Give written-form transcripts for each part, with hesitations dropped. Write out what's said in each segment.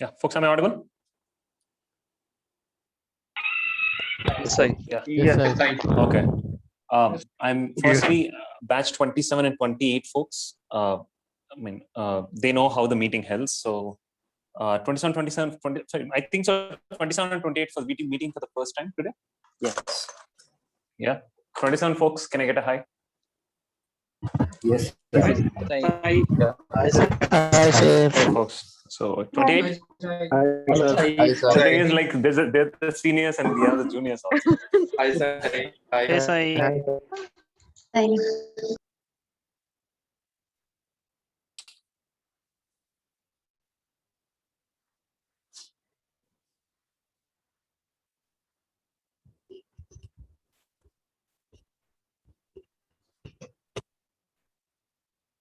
Yeah, folks, am I audible? Yes, I. Yeah. Yes, I. Okay. I'm firstly batch 27 and 28, folks. They know how the meeting held. So 27, 27, 20, sorry, I think so. 27 and 28 for the meeting for the first time today. Yes. Yeah. 27 folks, can I get a hi? Yes. Hi. Hey, folks. So 28. The thing is, like, they're the seniors and we are the juniors also. Yes, I.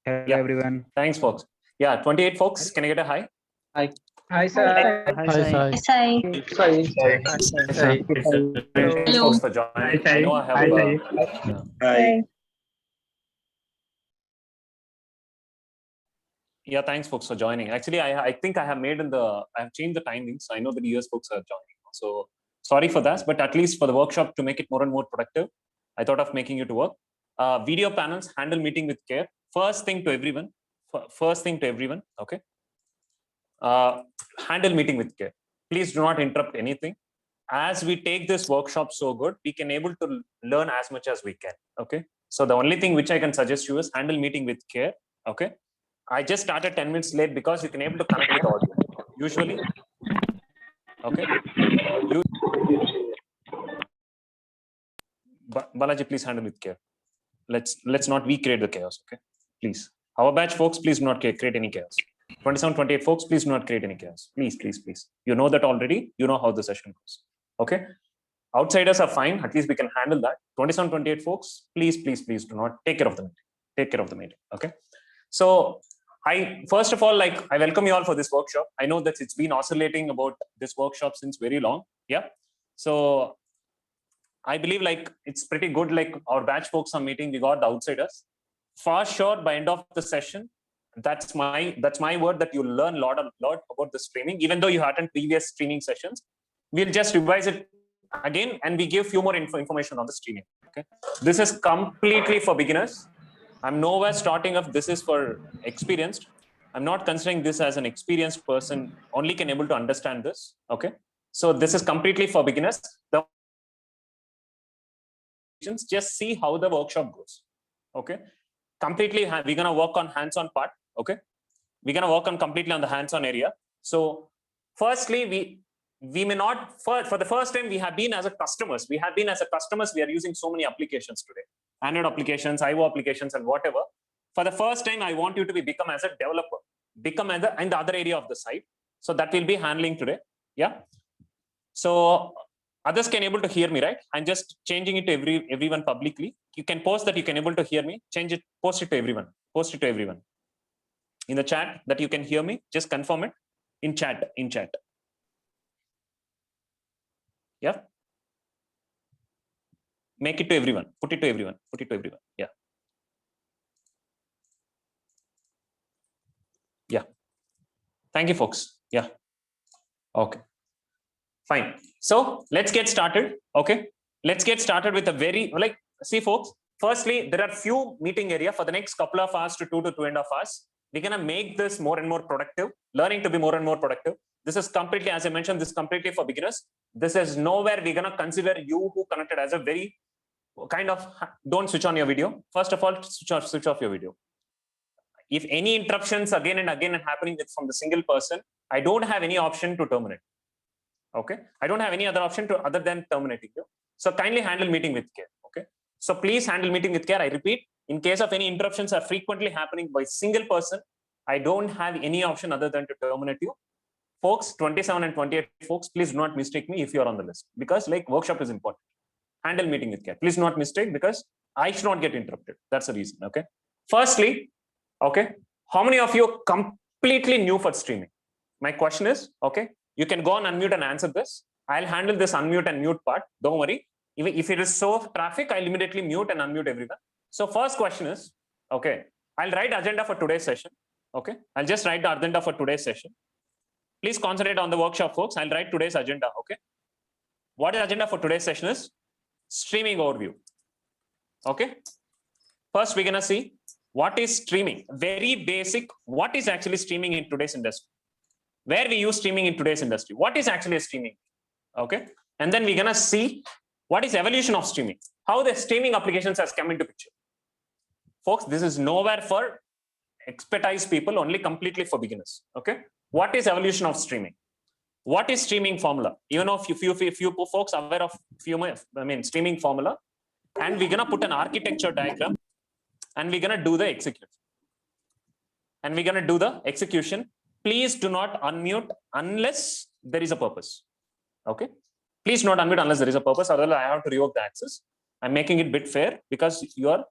Hello, Yeah. everyone. Thanks, folks. Yeah, 28 folks, can I get a hi? Hi, sir. Hi, Sai. Thanks, folks, for joining. I know I have yeah, thanks, folks, for joining. Actually, I think I have changed the timings. I know that US folks are joining. So sorry for that, but at least for the workshop to make it more and more productive, I thought of making it work. Video panels, handle meeting with care. First thing to everyone, okay? Handle meeting with care. Please do not interrupt anything. As we take this workshop so good, we can able to learn as much as we can, okay? So the only thing which I can suggest you is handle meeting with care, okay? I just started 10 minutes late because you can able to connect with audio. Usually, okay? Balaji, please handle with care. Let's not recreate the chaos, okay? Please. Our batch folks, please do not create any chaos. 27, 28 folks, please do not create any chaos. Please. You know that already. You know how the session goes, okay? Outsiders are fine. At least we can handle that. 27, 28 folks, please do not take care of the meeting. Take care of the meeting, okay? So first of all, I welcome you all for this workshop. I know that it's been oscillating about this workshop since very long. Yeah. So I believe it's pretty good. Our batch folks are meeting. We got the outsiders. For sure, by end of the session, that's my word that you'll learn a lot about the streaming. Even though you hadn't previous streaming sessions, we'll just revise it again and we give few more information on the streaming. Okay. This is completely for beginners. I'm nowhere starting off. This is for experienced. I'm not considering this as an experienced person only can able to understand this. Okay. So this is completely for beginners. Just see how the workshop goes. Okay. Completely, we're going to work on hands-on part. Okay. We're going to work on completely on the hands-on area. So firstly, we may not, for the first time, we have been as a customers. We are using so many applications today. Android applications, IO applications, and whatever. For the first time, I want you to become as a developer, become in the other area of the site. So that will be handling today. Yeah. So others can able to hear me, right? I'm just changing it to everyone publicly. You can post that you can able to hear me. Change it, post it to everyone. Post it to everyone. In the chat that you can hear me, just confirm it in chat. Yeah. Make it to everyone. Put it to everyone. Yeah. Yeah. Thank you, folks. Yeah. Okay. Fine. So let's get started. Okay. Let's get started with see, folks. Firstly, there are few meeting area for the next couple of hours to 2 to 2.5 hours. We're going to make this more and more productive, learning to be more and more productive. This is completely, as I mentioned, this is completely for beginners. This is nowhere we're going to consider you who connected as a very kind of, don't switch on your video. First of all, switch off your video. If any interruptions again and again are happening from the single person, I don't have any option to terminate. Okay. I don't have any other option other than terminating you. So kindly handle meeting with care. Okay. So please handle meeting with care. I repeat, in case of any interruptions are frequently happening by single person, I don't have any option other than to terminate you. Folks, 27 and 28 folks, please do not mistake me if you're on the list, because workshop is important. Handle meeting with care. Please do not mistake, because I should not get interrupted. That's the reason. Okay. Firstly, okay, how many of you are completely new for streaming? My question is, okay, you can go on unmute and answer this. I'll handle this unmute and mute part. Don't worry. If it is so traffic, I'll immediately mute and unmute everyone. So first question is, okay, I'll write agenda for today's session. Okay, I'll just write the agenda for today's session. Please concentrate on the workshop, folks. I'll write today's agenda. Okay. What is agenda for today's session is streaming overview. Okay. First, we're gonna see what is streaming. Very basic. What is actually streaming in today's industry? Where we use streaming in today's industry? What is actually a streaming? Okay. And then we're gonna see what is evolution of streaming. How the streaming applications has come into picture. Folks, this is nowhere for expertise people, only completely for beginners. Okay. What is evolution of streaming? What is streaming formula? Even if you folks are aware of streaming formula, and we're gonna put an architecture diagram, and we're gonna do the execution. Please do not unmute unless there is a purpose. Okay. Please not unmute unless there is a purpose. Otherwise, I have to revoke the access. I'm making it a bit fair because you are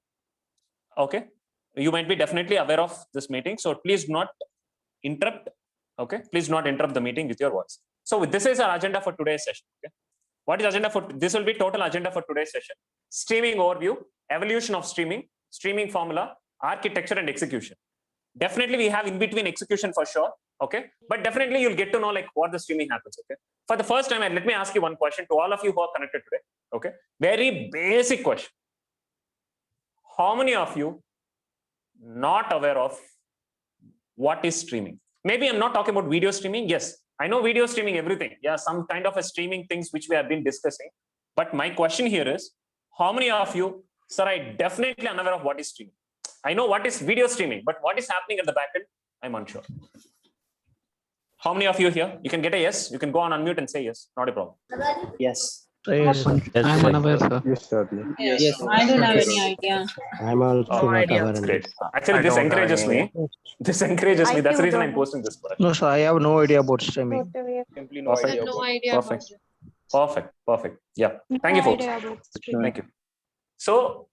okay. You might be definitely aware of this meeting, so please do not interrupt. Okay, please not interrupt the meeting with your voice. So this is our agenda for today's session. Okay, what is agenda for this? Will be total agenda for today's session: streaming overview, evolution of streaming, streaming formula, architecture, and execution. Definitely, we have in between execution for sure. Okay, but definitely you'll get to know like what the streaming happens. Okay, for the first time, let me ask you one question to all of you who are connected today. Okay, very basic question: how many of you not aware of what is streaming? Maybe I'm not talking about video streaming. Yes, I know video streaming, everything. Yeah, some kind of a streaming things which we have been discussing. But my question here is, how many of you, sir, I definitely unaware of what is streaming. I know what is video streaming, but what is happening at the back end, I'm unsure. How many of you here? You can get a yes. You can go on unmute and say yes. Not a problem. Yes. Yes, I'm unaware, sir. Yes, sir. Yes. I don't have any idea. I'm also Oh, not aware. That's great. Actually, this encourages me. This encourages me. That's the reason I'm posting this question. No, sir, I have no idea about streaming. Simply no idea. No idea. Perfect. Perfect. Perfect. Yeah. Thank you, folks. Thank you. So,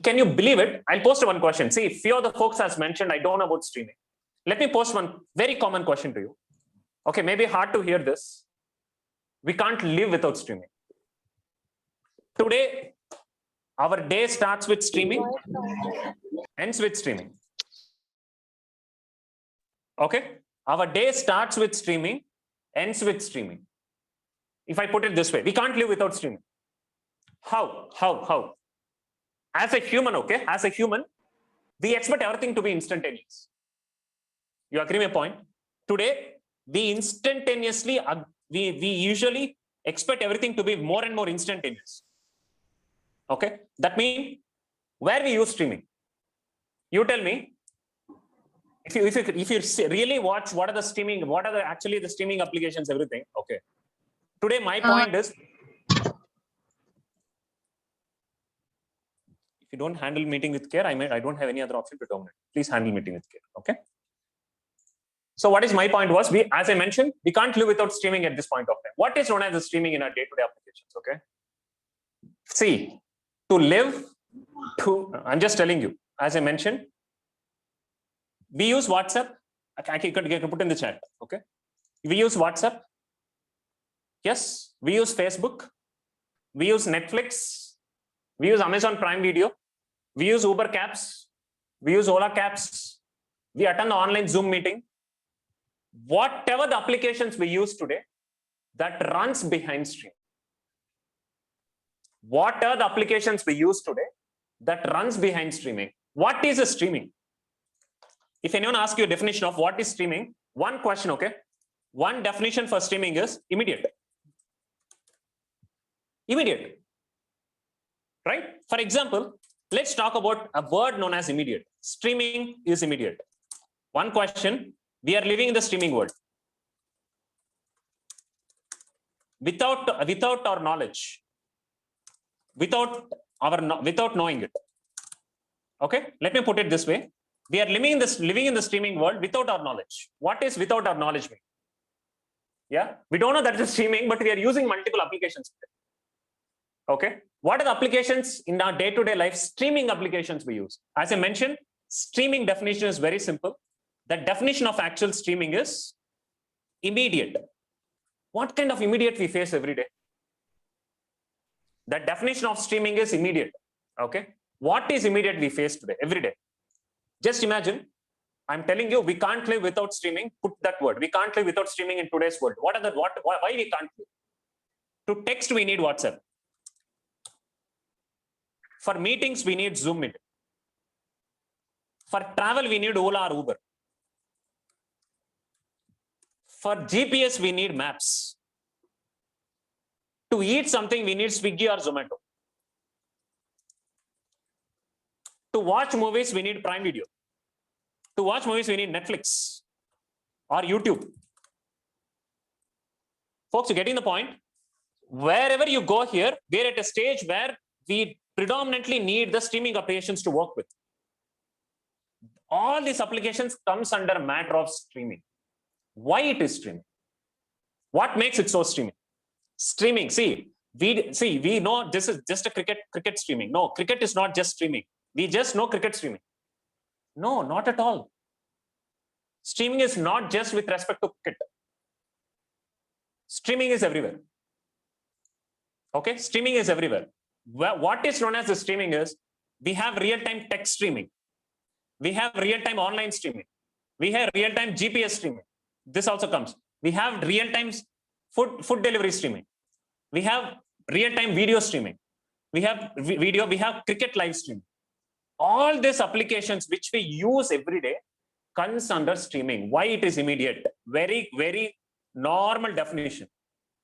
can you believe it? I'll post one question. See, few of the folks has mentioned, I don't know about streaming. Let me post one very common question to you. Okay, maybe hard to hear this. We can't live without streaming. Today, our day starts with streaming, ends with streaming. Okay, our day starts with streaming, ends with streaming. If I put it this way, we can't live without streaming. How? As a human, okay, as a human, we expect everything to be instantaneous. You agree with my point? Today, we instantaneously, we usually expect everything to be more and more instantaneous. Okay, that means where we use streaming. You tell me, if you really watch what are the streaming, what are actually the streaming applications, everything. Okay, today my point is, if you don't handle meeting with care, I don't have any other option to terminate. Please handle meeting with care. Okay. So what is my point was, as I mentioned, we can't live without streaming at this point of time. What is known as the streaming in our day-to-day applications? Okay. See, I'm just telling you, as I mentioned, we use WhatsApp. I can put in the chat. Okay. We use WhatsApp. Yes. We use Facebook. We use Netflix. We use Amazon Prime Video. We use Uber Cabs. We use Ola Cabs. We attend the online Zoom meeting. Whatever the applications we use today, that runs behind stream. What are the applications we use today that runs behind streaming? What is a streaming? If anyone asks you a definition of what is streaming, one question, okay? One definition for streaming is immediate. Immediate. Right? For example, let's talk about a word known as immediate. Streaming is immediate. One question. We are living in the streaming world. Without our knowledge, without knowing it. Okay, let me put it this way: we are living in the streaming world without our knowledge. What is without our knowledge mean? Yeah, we don't know that it's streaming, but we are using multiple applications today. Okay, what are the applications in our day-to-day life? Streaming applications we use. As I mentioned, streaming definition is very simple. The definition of actual streaming is immediate. What kind of immediate we face every day? The definition of streaming is immediate. Okay. What is immediate we face today, every day? Just imagine I'm telling you, we can't live without streaming. Put that word. We can't live without streaming in today's world. Why we can't live? To text, we need WhatsApp. For meetings, we need Zoom meeting. For travel, we need Ola or Uber. For GPS, we need maps. To eat something, we need Swiggy or Zomato. To watch movies, we need Prime Video. To watch movies, we need Netflix or YouTube. Folks, you're getting the point? Wherever you go here, we're at a stage where we predominantly need the streaming applications to work with. All these applications comes under a matter of streaming. Why it is streaming? What makes it so streaming? Streaming, we know this is just a cricket streaming. No, cricket is not just streaming. We just know cricket streaming. No, not at all. Streaming is not just with respect to cricket. Streaming is everywhere. Okay, streaming is everywhere. What is known as the streaming is, we have real-time text streaming. We have real-time online streaming. We have real-time GPS streaming. This also comes. We have real-time food delivery streaming. We have real-time video streaming. We have video, we have cricket live streaming. All these applications which we use every day comes under streaming. Why it is immediate? Very, very normal definition.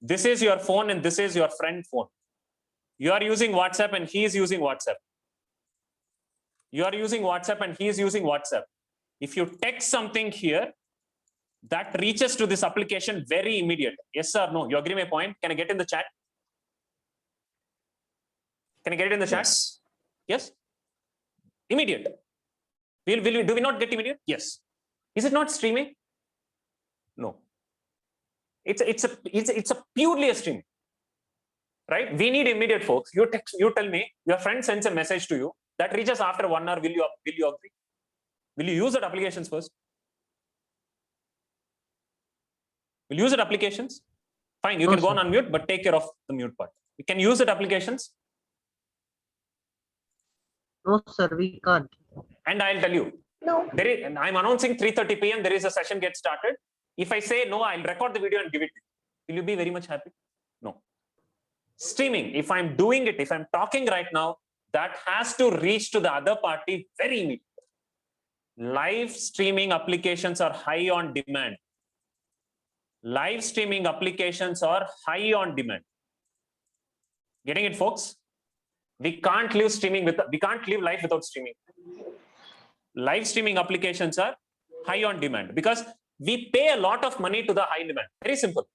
This is your phone and this is your friend phone. You are using WhatsApp and he is using WhatsApp. You are using WhatsApp and he is using WhatsApp. If you text something here, that reaches to this application very immediate. Yes or no? You agree my point? Can I get in the chat? Can I get it in the chat? Yes? Immediate. Do we not get immediate? Yes. Is it not streaming? No. It's a purely a streaming. Right? We need immediate, folks. You tell me, your friend sends a message to you that reaches after 1 hour. Will you agree? Will you use that applications first? Will you use that applications? Fine, you can go on unmute, but take care of the mute part. You can use that applications. No, sir, we can't. And I'll tell you. No. I'm announcing 3:30 p.m. There is a session gets started. If I say no, I'll record the video and give it to you. Will you be very much happy? No. Streaming, if I'm doing it, if I'm talking right now, that has to reach to the other party very immediately. Live streaming applications are high on demand. Live streaming applications are high on demand. Getting it, folks? We can't live life without streaming. Live streaming applications are high on demand because we pay a lot of money to the high demand. Very simple.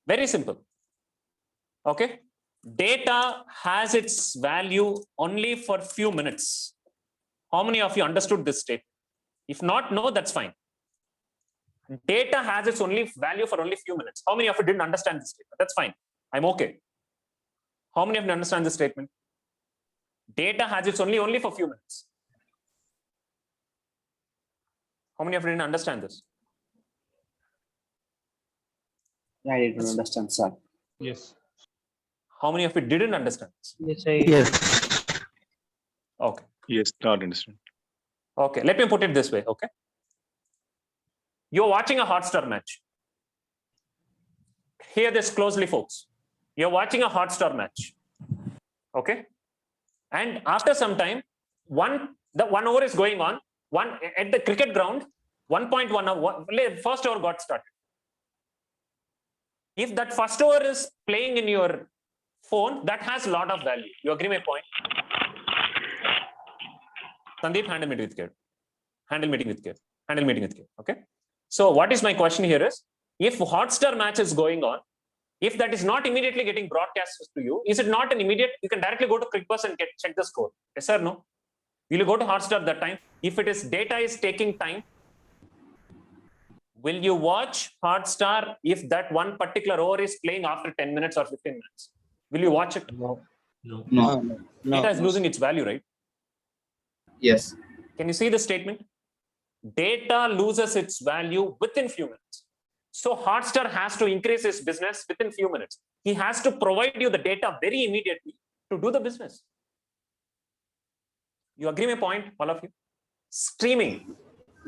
Very simple. Okay. Data has its value only for few minutes. How many of you understood this statement? If not, no, that's fine. Data has its only value for only few minutes. How many of you didn't understand this statement? That's fine. I'm okay. How many of you understand this statement? Data has its only for few minutes. How many of you didn't understand this? Yeah, I didn't understand, sir. Yes. How many of you didn't understand this? Yes. Okay. Yes, not understand. Okay, let me put it this way, okay? You're watching a Hotstar match. Hear this closely, folks. You're watching a Hotstar match, okay? And after some time, the 1 hour is going on. At the cricket ground, 1.1 hour, first hour got started. If that first hour is playing in your phone, that has a lot of value. You agree my point? Sandeep, handle meeting with care. Handle meeting with care. Handle meeting with care. Okay. So what is my question here is, if Hotstar match is going on, if that is not immediately getting broadcast to you, is it not an immediate? You can directly go to ClickBus and check the score. Yes or no? Will you go to Hotstar that time? If it is data is taking time, will you watch Hotstar if that one particular over is playing after 10 minutes or 15 minutes? Will you watch it? No. Data is losing its value, right? Yes. Can you see the statement? Data loses its value within few minutes. So Hotstar has to increase its business within few minutes. He has to provide you the data very immediately to do the business. You agree my point, all of you? Streaming.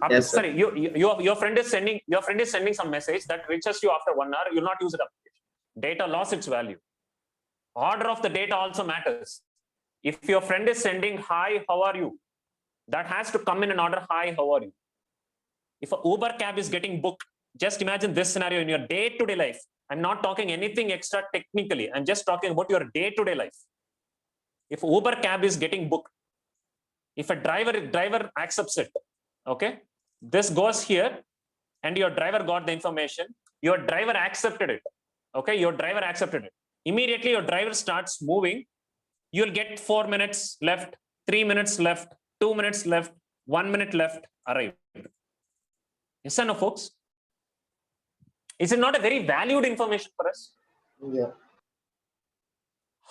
Yes, sir. Sorry, your friend is sending some message that reaches you after 1 hour. You'll not use it application. Data lost its value. Order of the data also matters. If your friend is sending hi, how are you? That has to come in an order, hi, how are you? If an Uber cab is getting booked, just imagine this scenario in your day-to-day life. I'm not talking anything extra technically. I'm just talking about your day-to-day life. If Uber cab is getting booked, if a driver accepts it, okay, this goes here, and your driver got the information. Your driver accepted it. Okay, your driver accepted it. Immediately, your driver starts moving. You'll get 4 minutes left, 3 minutes left, 2 minutes left, 1 minute left, arrived. Yes or no, folks? Is it not a very valued information for us? Yeah.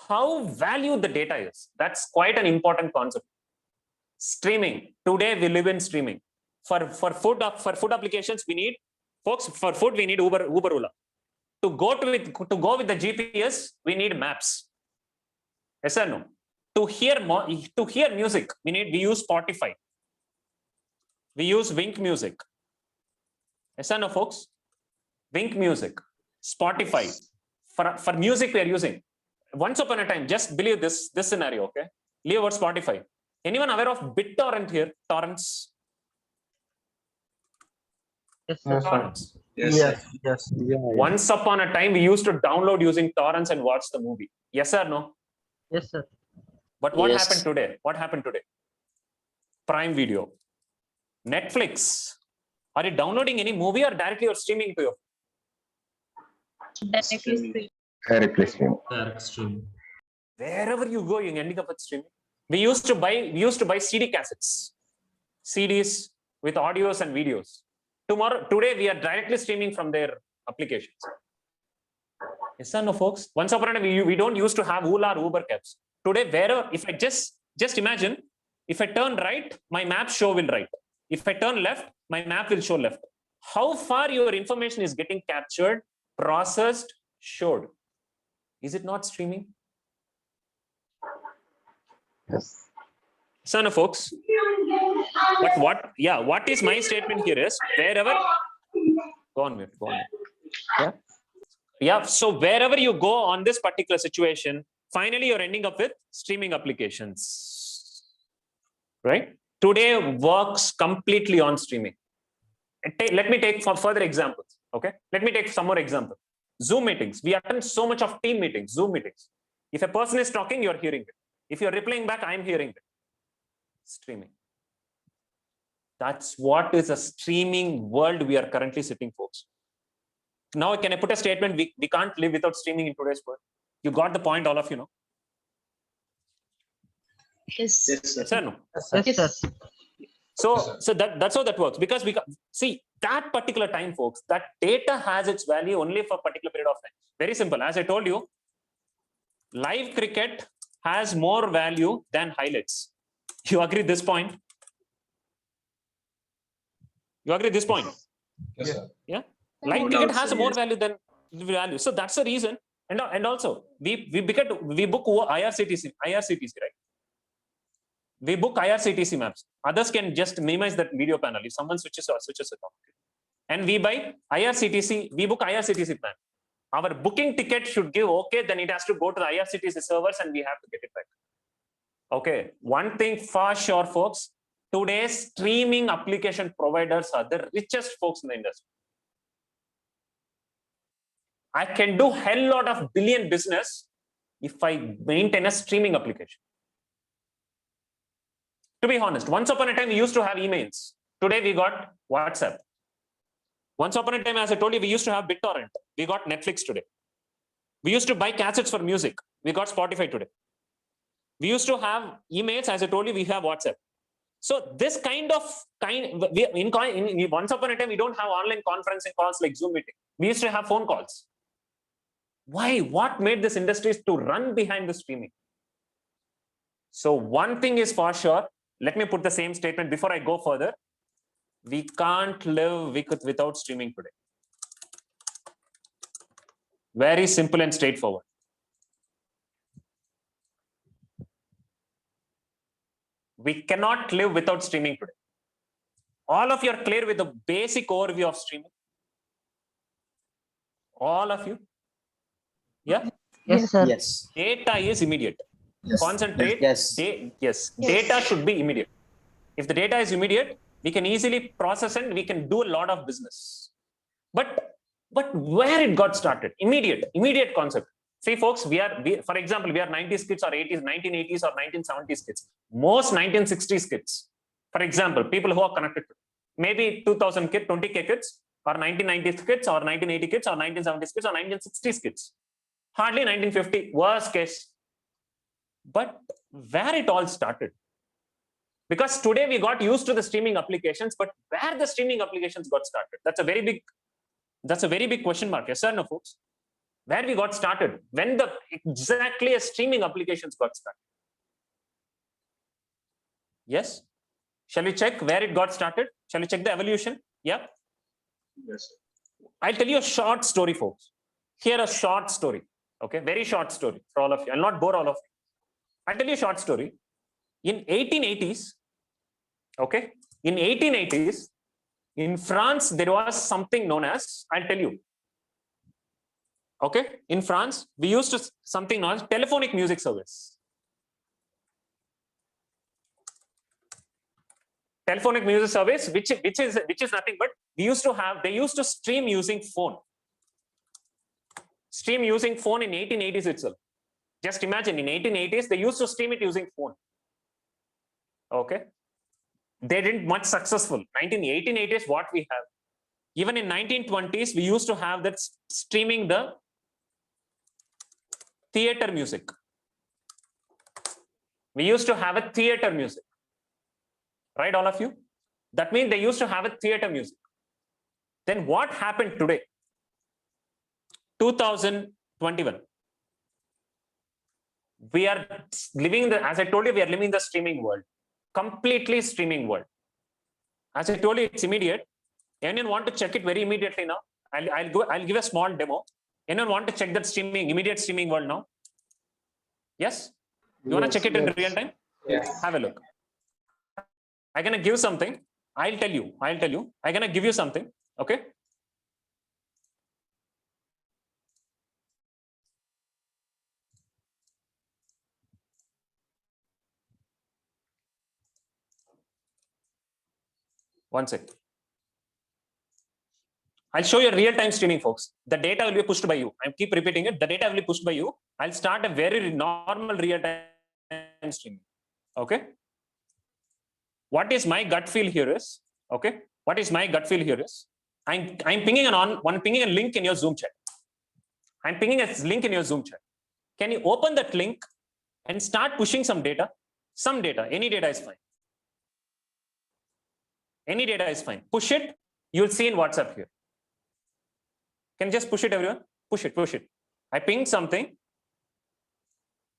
How valued the data is? That's quite an important concept. Streaming. Today we live in streaming. For food applications, we need, folks, for food we need Uber Ola. To go with the GPS, we need maps. Yes or no? To hear music, we use Spotify. We use Wink Music. Yes or no, folks? Wink Music, Spotify. For music we are using. Once upon a time, just believe this scenario, okay? Leave about Spotify. Anyone aware of BitTorrent here? Torrents? Yes, sir. Torrents. Yes. Yes. Yeah. Once upon a time, we used to download using torrents and watch the movie. Yes or no? Yes, sir. But what Yes. happened today? What happened today? Prime Video, Netflix. Are you downloading any movie or directly you're streaming to your? Directly stream. Direct stream. Wherever you go, you're ending up with streaming. We used to buy CD cassettes, CDs with audios and videos. Today, we are directly streaming from their applications. Yes or no, folks? Once upon a time, we don't used to have Ola or Uber cabs. Today, wherever, if I just imagine, if I turn right, my map show will right. If I turn left, my map will show left. How far your information is getting captured, processed, showed? Is it not streaming? Yes. So no, folks. But what is my statement here is wherever go on. Yeah. So wherever you go on this particular situation, finally you're ending up with streaming applications. Right? Today works completely on streaming. Let me take further examples. Okay. Let me take some more examples. Zoom meetings. We attend so much of team meetings, Zoom meetings. If a person is talking, you're hearing it. If you're replying back, I'm hearing it. Streaming. That's what is a streaming world we are currently sitting, folks. Now, can I put a statement? We can't live without streaming in today's world. You got the point, all of you know. Yes. Yes, sir. Yes or no? Yes, sir. So that's how that works. Because see that particular time, folks, that data has its value only for a particular period of time. Very simple. As I told you, live cricket has more value than highlights. You agree this point? You agree this point? Yes, sir. Yeah. Live No cricket doubt, has sir, more yes. value than value. So that's the reason. And also we book IRCTC, right? We book IRCTC maps. Others can just minimize that video panel if someone switches it off. And we buy IRCTC, we book IRCTC plan. Our booking ticket should give okay, then it has to go to the IRCTC servers and we have to get it back. Okay, one thing for sure, folks, today's streaming application providers are the richest folks in the industry. I can do hell lot of billion business if I maintain a streaming application. To be honest, once upon a time, we used to have emails. Today, we got WhatsApp. Once upon a time, as I told you, we used to have BitTorrent. We got Netflix today. We used to buy cassettes for music. We got Spotify today. We used to have emails. As I told you, we have WhatsApp. So this once upon a time, we don't have online conferencing calls like Zoom meeting. We used to have phone calls. Why? What made this industry to run behind the streaming? So one thing is for sure. Let me put the same statement before I go further. We can't live without streaming today. Very simple and straightforward. We cannot live without streaming today. All of you are clear with the basic overview of streaming? All of you? Yeah? Yes, sir. Yes. Data is immediate. Yes. Concentrate. Yes. Yes. Data should be immediate. If the data is immediate, we can easily process and we can do a lot of business. But where it got started? Immediate concept. See, folks, for example, we are 90s kids or 80s, 1980s or 1970s kids. Most 1960s kids. For example, people who are connected to maybe 2000 kids, 20K kids, or 1990s kids, or 1980 kids, or 1970s kids, or 1960s kids. Hardly 1950, worst case. But where it all started? Because today we got used to the streaming applications, but where the streaming applications got started? That's a very big question mark. Yes or no, folks? Where we got started? When exactly a streaming applications got started? Yes? Shall we check where it got started? Shall we check the evolution? Yeah? Yes. I'll tell you a short story, folks. Here a short story. Okay, very short story for all of you. I'll not bore all of you. I'll tell you a short story. In 1880s, okay, in France, there was something known as, I'll tell you. Okay, in France, we used to something known as telephonic music service. Telephonic music service, which is nothing but they used to stream using phone. Stream using phone in 1880s itself. Just imagine, in 1880s, they used to stream it using phone. Okay. They didn't much successful. 1880s, what we have. Even in 1920s, we used to have that streaming the theater music. We used to have a theater music. Right, all of you? That means they used to have a theater music. Then what happened today? 2021. We are living as I told you, we are living in the streaming world. Completely streaming world. As I told you, it's immediate. Anyone want to check it very immediately now? I'll give a small demo. Anyone want to check that immediate streaming world now? Yes? You want to check it in real time? Yes. Have a look. I'm gonna give something. I'll tell you. I'm gonna give you something. Okay. One sec. I'll show you real-time streaming, folks. The data will be pushed by you. I keep repeating it. The data will be pushed by you. I'll start a very normal real-time streaming. Okay. What is my gut feel here is, okay. What is my gut feel here is, I'm pinging pinging a link in your Zoom chat. I'm pinging a link in your Zoom chat. Can you open that link and start pushing some data? Some data. Any data is fine. Any data is fine. Push it. You'll see in WhatsApp here. Can you just push it, everyone? Push it. I pinged something.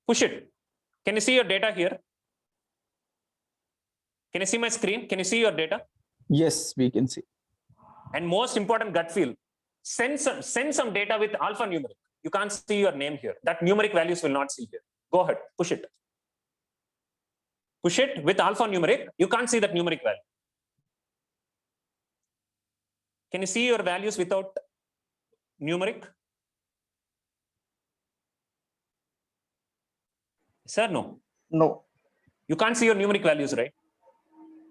Push it. Can you see your data here? Can you see my screen? Can you see your data? Yes, we can see. And most important gut feel, send some data with alphanumeric. You can't see your name here. That numeric values will not see here. Go ahead, push it. Push it with alphanumeric. You can't see that numeric value. Can you see your values without numeric? Sir, no. No, You can't see your numeric values, right?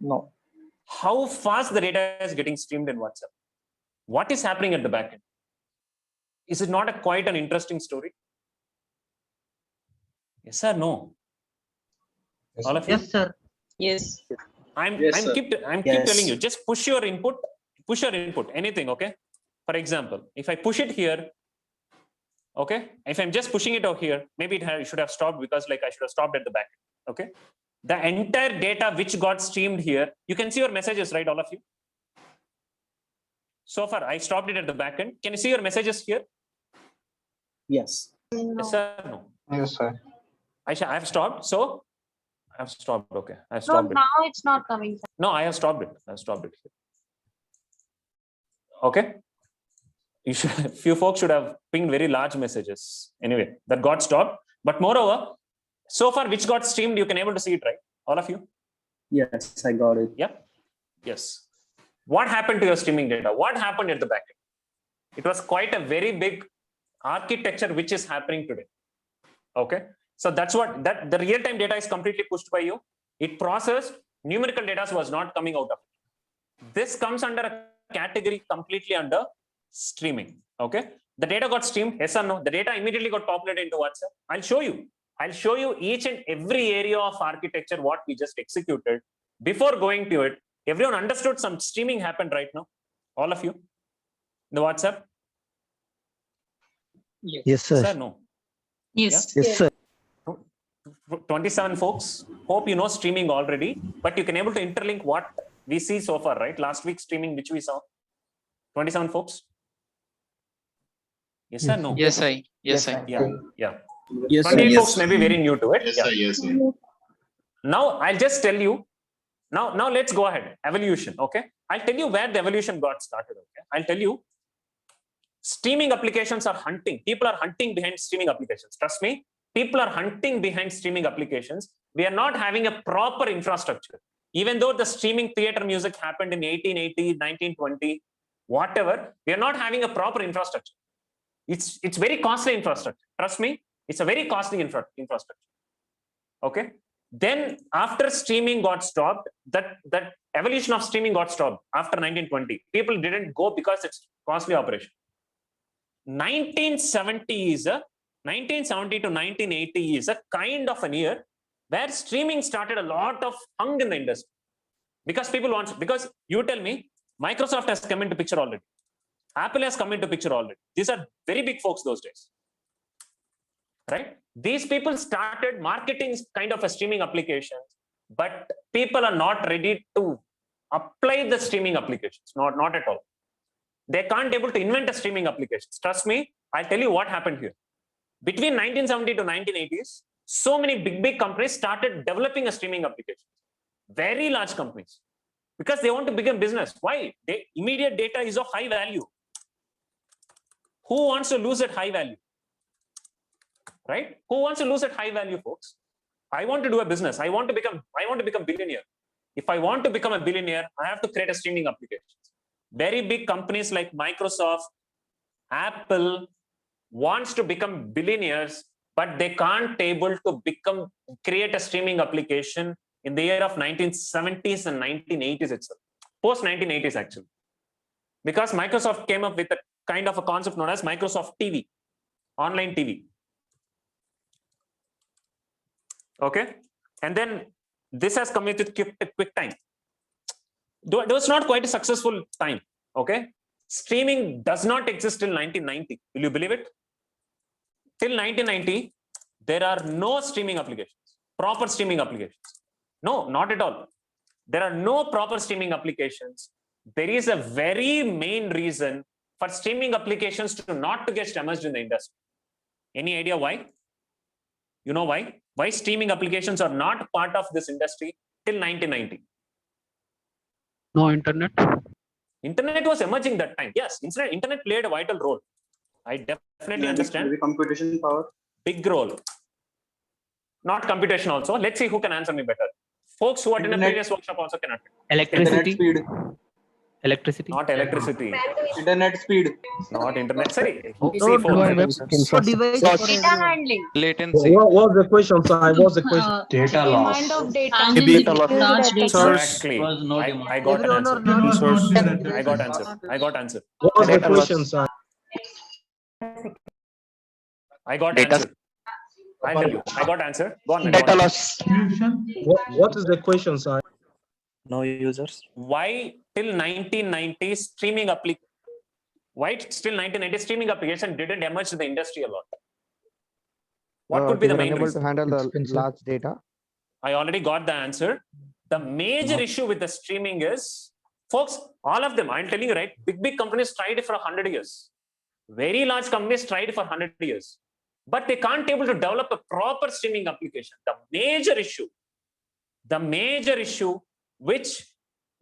no. How fast the data is getting streamed in WhatsApp? What is happening at the back end? Is it not quite an interesting story? Yes or no? All of you? Yes, sir. Yes. I'm Yes, keep Yes. telling you, just push your input, anything, okay? For example, if I push it here, okay, if I'm just pushing it out here, maybe it should have stopped because like I should have stopped at the back, okay? The entire data which got streamed here, you can see your messages, right, all of you? So far, I stopped it at the back end. Can you see your messages here? Yes. Yes, sir, no. Yes, sir. I have stopped, so I have stopped, okay. I have No, stopped it. now it's not coming. No, I have stopped it. Here. Okay. Few folks should have pinged very large messages. Anyway, that got stopped. But moreover, so far which got streamed, you can able to see it, right? All of you? Yes, I got it. Yeah. Yes. What happened to your streaming data? What happened at the back end? It was quite a very big architecture which is happening today. Okay, so that's what that the real-time data is completely pushed by you. It processed, numerical data was not coming out of it. This comes under a category completely under streaming. Okay, the data got streamed, yes or no? The data immediately got populated into WhatsApp. I'll show you each and every area of architecture what we just executed. Before going to it, everyone understood some streaming happened right now? All of you? The WhatsApp? Yes, sir. Sir, no. Yes. Yes, sir. 27 folks. Hope you know streaming already, but you can able to interlink what we see so far, right? Last week streaming, which we saw. 27 folks. Yes, sir. No. Yes, I. Yes, I. Yeah. Yeah. Yes, 28 sir. folks may be very new to it. Yes, Yeah. sir. Yes, sir. Now I'll just tell you. Now let's go ahead. Evolution. Okay. I'll tell you where the evolution got started. Okay. I'll tell you. Streaming applications are hunting. People are hunting behind streaming applications. Trust me. People are hunting behind streaming applications. We are not having a proper infrastructure. Even though the streaming theater music happened in 1880, 1920, whatever, we are not having a proper infrastructure. It's very costly infrastructure. Trust me, it's a very costly infrastructure. Okay. Then after streaming got stopped, that evolution of streaming got stopped after 1920. People didn't go because it's costly operation. 1970 to 1980 is a kind of an year where streaming started a lot of hung in the industry. Because people want, because you tell me, Microsoft has come into picture already. Apple has come into picture already. These are very big folks those days. Right? These people started marketing kind of a streaming applications, but people are not ready to apply the streaming applications. Not at all. They can't able to invent a streaming applications. Trust me, I'll tell you what happened here. Between 1970 to 1980s, so many big companies started developing a streaming application. Very large companies. Because they want to begin business. Why? Immediate data is of high value. Who wants to lose at high value? Right? Who wants to lose at high value, folks? I want to do a business. I want to become billionaire. If I want to become a billionaire, I have to create a streaming application. Very big companies like Microsoft, Apple wants to become billionaires, but they can't able to create a streaming application in the year of 1970s and 1980s itself. Post 1980s actually. Because Microsoft came up with a kind of a concept known as Microsoft TV, online TV. Okay. And then this has come with QuickTime. It was not quite a successful time. Okay. Streaming does not exist till 1990. Will you believe it? Till 1990, there are no streaming applications, proper streaming applications. No, not at all. There are no proper streaming applications. There is a very main reason for streaming applications to not to get emerged in the industry. Any idea why? You know why? Why streaming applications are not part of this industry till 1990? No internet. Internet was emerging that time. Yes, internet played a vital role. I definitely understand. Maybe computation power. Big role. Not computation also. Let's see who can answer me better. Folks who attended the previous workshop also cannot. Electricity. Speed. Electricity. Not electricity. Internet speed. Not internet. Sorry. See, No folks. device Data handling. Latency. What was the question, sir? What's the question? Data loss. Demand of data. Maybe- Large data. Exactly. I got an answer. I got answer. What was the Data loss. question, sir? I got Data- answer. I'll tell you. I got answer. Go on. Data loss. What is the question, sir? No users. Why till 1990 streaming application? Why still 1990 streaming application didn't emerge in the industry a lot? What could be the main unable reason? to handle the Expensive. large data. I already got the answer. The major issue with the streaming is, folks, all of them, I'm telling you, right? Big companies tried it for 100 years. Very large companies tried for 100 years. But they can't able to develop a proper streaming application. The major issue which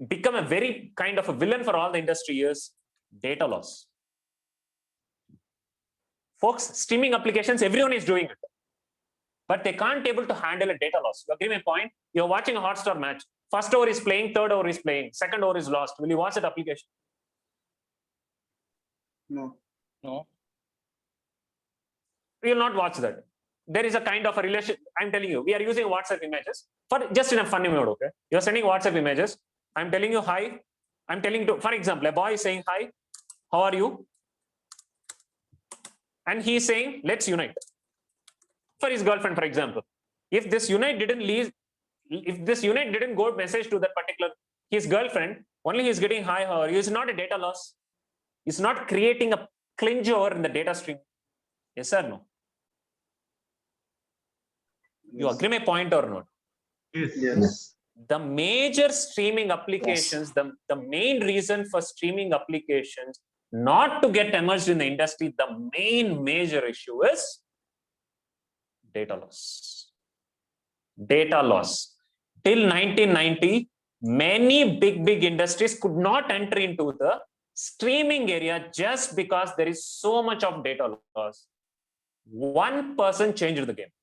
become a very kind of a villain for all the industry is data loss. Folks, streaming applications, everyone is doing it. But they can't able to handle a data loss. You agree my point? You're watching a Hotstar match. First over is playing, third over is playing, second over is lost. Will you watch that application? No. No. We will not watch that. There is a kind of a relation. I'm telling you, we are using WhatsApp images for just in a funny mode. Okay, you're sending WhatsApp images. I'm telling you hi. I'm telling to, for example, a boy is saying hi. How are you? And he's saying, let's unite. For his girlfriend, for example, if this unite didn't leave, if this unite didn't go message to that particular his girlfriend, only he's getting hi. How are you? It's not a data loss. It's not creating a clinch over in the data stream. Yes or no? You agree my point or not? Yes. The major streaming applications, the main reason for streaming applications not to get emerged in the industry, the main major issue is data loss. Data loss. Till 1990, many big industries could not enter into the streaming area just because there is so much of data loss. One person changed the game.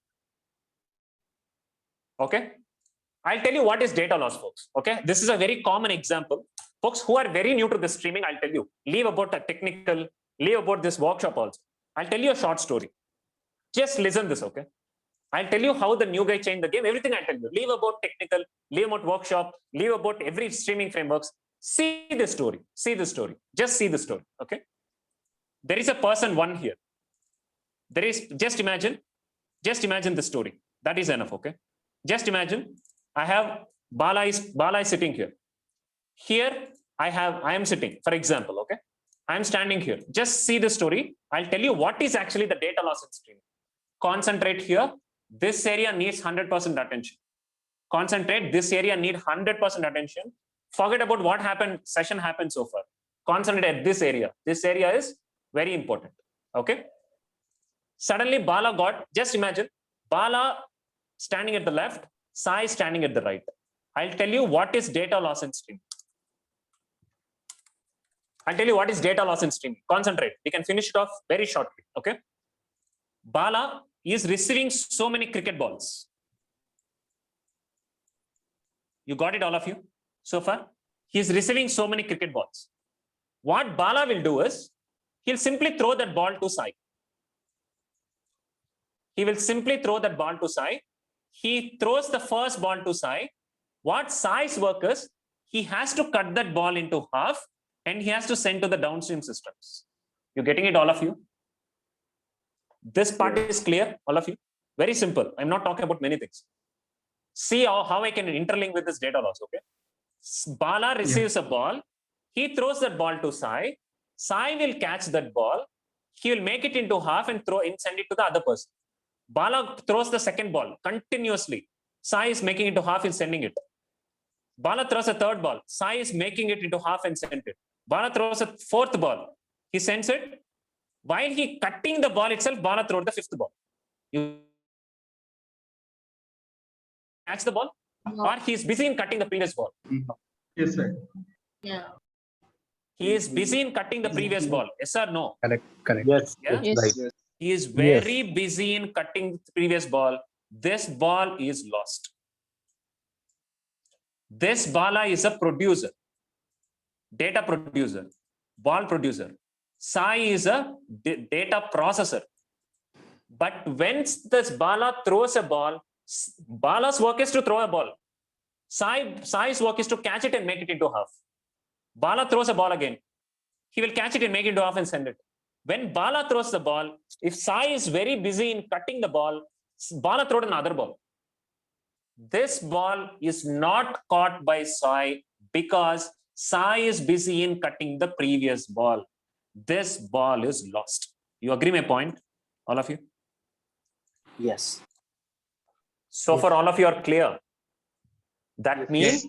Okay, I'll tell you what is data loss, folks. Okay, this is a very common example. Folks who are very new to the streaming, I'll tell you, leave about a technical, leave about this workshop also. I'll tell you a short story. Just listen this, okay? I'll tell you how the new guy changed the game. Everything I'll tell you. Leave about technical, leave about workshop, leave about every streaming frameworks. See the story. See the story. Just see the story, okay? There is a person one here. There is, just imagine the story. That is enough, okay? Just imagine, I have Bala is sitting here. Here I am sitting, for example, okay? I am standing here. Just see the story. I'll tell you what is actually the data loss in streaming. Concentrate here. This area needs 100% attention. Concentrate. This area need 100% attention. Forget about what session happened so far. Concentrate at this area. This area is very important, okay? Suddenly Bala got, just imagine, Bala standing at the left, Sai standing at the right. I'll tell you what is data loss in streaming. I'll tell you what is data loss in streaming. Concentrate. We can finish it off very shortly. Okay. Bala is receiving so many cricket balls. You got it, all of you? So far, he's receiving so many cricket balls. What Bala will do is, he'll simply throw that ball to Sai. He will simply throw that ball to Sai. He throws the first ball to Sai. What Sai's work is, he has to cut that ball into half and he has to send to the downstream systems. You getting it, all of you? This part is clear, all of you? Very simple. I'm not talking about many things. See how I can interlink with this data loss, okay? Bala receives a ball. He throws that ball to Sai. Sai will catch that ball. He will make it into half and send it to the other person. Bala throws the second ball continuously. Sai is making it into half and sending it. Bala throws a third ball. Sai is making it into half and sending it. Bala throws a fourth ball. He sends it. While he cutting the ball itself, Bala throws the fifth ball. You catch the ball? Or he is busy in cutting the previous ball? Yes, sir. Yeah. He is busy in cutting the previous ball. Yes or no? Correct. Yes. Yeah? Yes. Right. He is very busy in cutting the previous ball. This ball is lost. This Bala is a producer, data producer, ball producer. Sai is a data processor. But when this Bala throws a ball, Bala's work is to throw a ball. Sai's work is to catch it and make it into half. Bala throws a ball again. He will catch it and make it into half and send it. When Bala throws the ball, if Sai is very busy in cutting the ball, Bala throws another ball. This ball is not caught by Sai because Sai is busy in cutting the previous ball. This ball is lost. You agree my point, all of you? Yes. So for all of you are clear. That means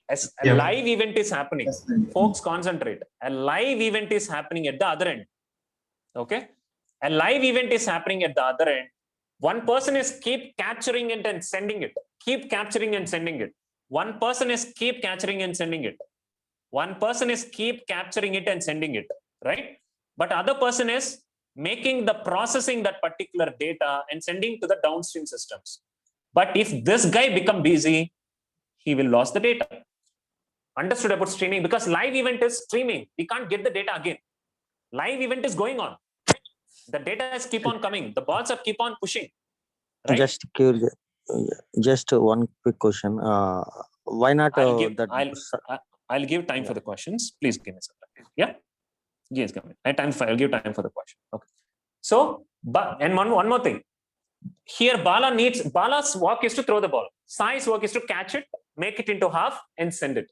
as a live event is happening. Folks, concentrate. A live event is happening at the other end. Okay. A live event is happening at the other end. One person is keep capturing it and sending it. Keep capturing and sending it. One person is keep capturing and sending it. One person is keep capturing it and sending it. Right? But other person is making the processing that particular data and sending to the downstream systems. But if this guy become busy, he will lose the data. Understood about streaming? Because live event is streaming. We can't get the data again. Live event is going on. The data is keep on coming. The balls are keep on pushing. Right? Just curious, just one quick question. Why not I'll give time for the questions. Please give me some time. Yeah. Yes, give me. I'll give time for the question. Okay. So, and one more thing. Here, Bala's work is to throw the ball. Sai's work is to catch it, make it into half, and send it.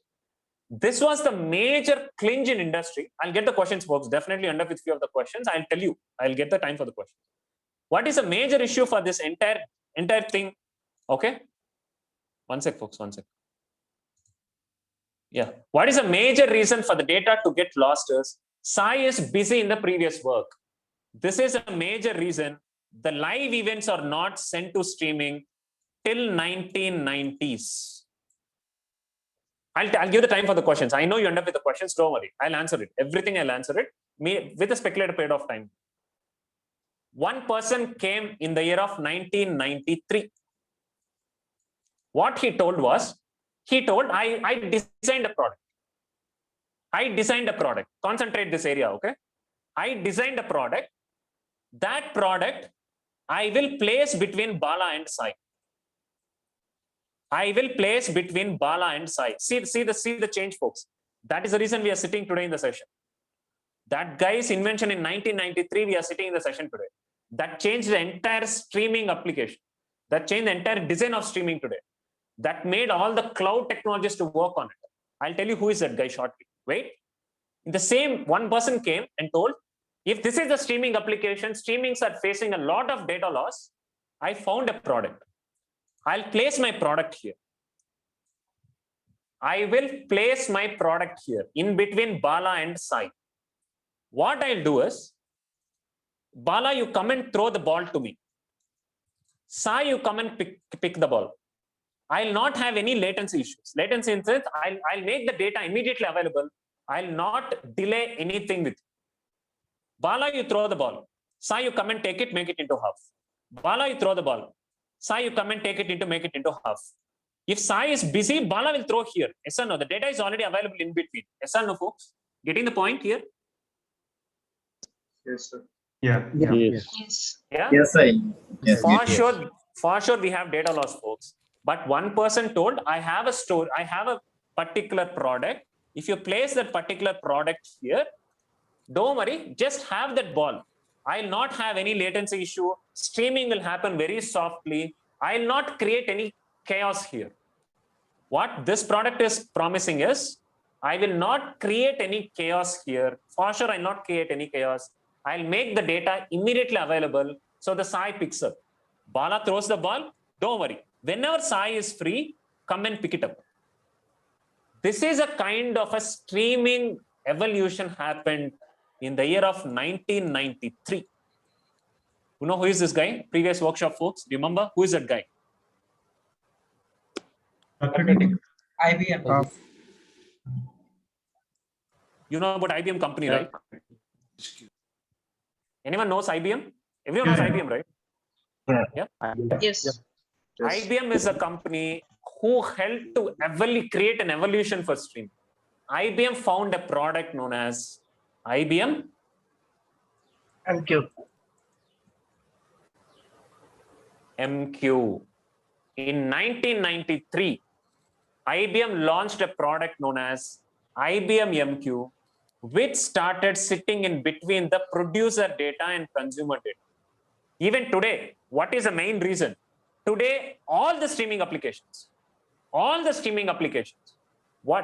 This was the major clinch in industry. I'll get the questions, folks. Definitely end up with few of the questions. I'll tell you. I'll get the time for the question. What is a major issue for this entire thing? Okay. One sec, folks. One sec. Yeah. What is a major reason for the data to get lost is Sai is busy in the previous work. This is a major reason the live events are not sent to streaming till 1990s. I'll give the time for the questions. I know you end up with the questions. Don't worry. I'll answer it. Everything I'll answer it with a speculative period of time. One person came in the year of 1993. What he told was, I designed a product. I designed a product. Concentrate this area, okay? I designed a product. That product I will place between Bala and Sai. I will place between Bala and Sai. See the change, folks. That is the reason we are sitting today in the session. That guy's invention in 1993, we are sitting in the session today. That changed the entire streaming application. That changed the entire design of streaming today. That made all the cloud technologies to work on it. I'll tell you who is that guy shortly. Wait. In the same, one person came and told, if this is the streaming application, streamings are facing a lot of data loss. I found a product. I'll place my product here. I will place my product here in between Bala and Sai. What I'll do is, Bala, you come and throw the ball to me. Sai, you come and pick the ball. I'll not have any latency issues. Latency in sense, I'll make the data immediately available. I'll not delay anything with you. Bala, you throw the ball. Sai, you come and take it, make it into half. Bala, you throw the ball. Sai, you come and take it make it into half. If Sai is busy, Bala will throw here. Yes or no? The data is already available in between. Yes or no, folks? Getting the point here? Yes, sir. Yeah. Yes. Yeah? Yes, sir. Yes. For sure, we have data loss, folks. But one person told, I have a store, I have a particular product. If you place that particular product here, don't worry, just have that ball. I'll not have any latency issue. Streaming will happen very softly. I'll not create any chaos here. What this product is promising is, I will not create any chaos here. For sure, I'll not create any chaos. I'll make the data immediately available. So the Sai picks up. Bala throws the ball. Don't worry. Whenever Sai is free, come and pick it up. This is a kind of a streaming evolution happened in the year of 1993. You know who is this guy? Previous workshop, folks. Do you remember? Who is that guy? IBM. You know about IBM company, right? Anyone knows IBM? Everyone knows IBM, right? Yeah. Yes. IBM is a company who helped to create an evolution for streaming. IBM found a product known as IBM MQ. MQ. In 1993, IBM launched a product known as IBM MQ, which started sitting in between the producer data and consumer data. Even today, what is the main reason? Today, all the streaming applications, what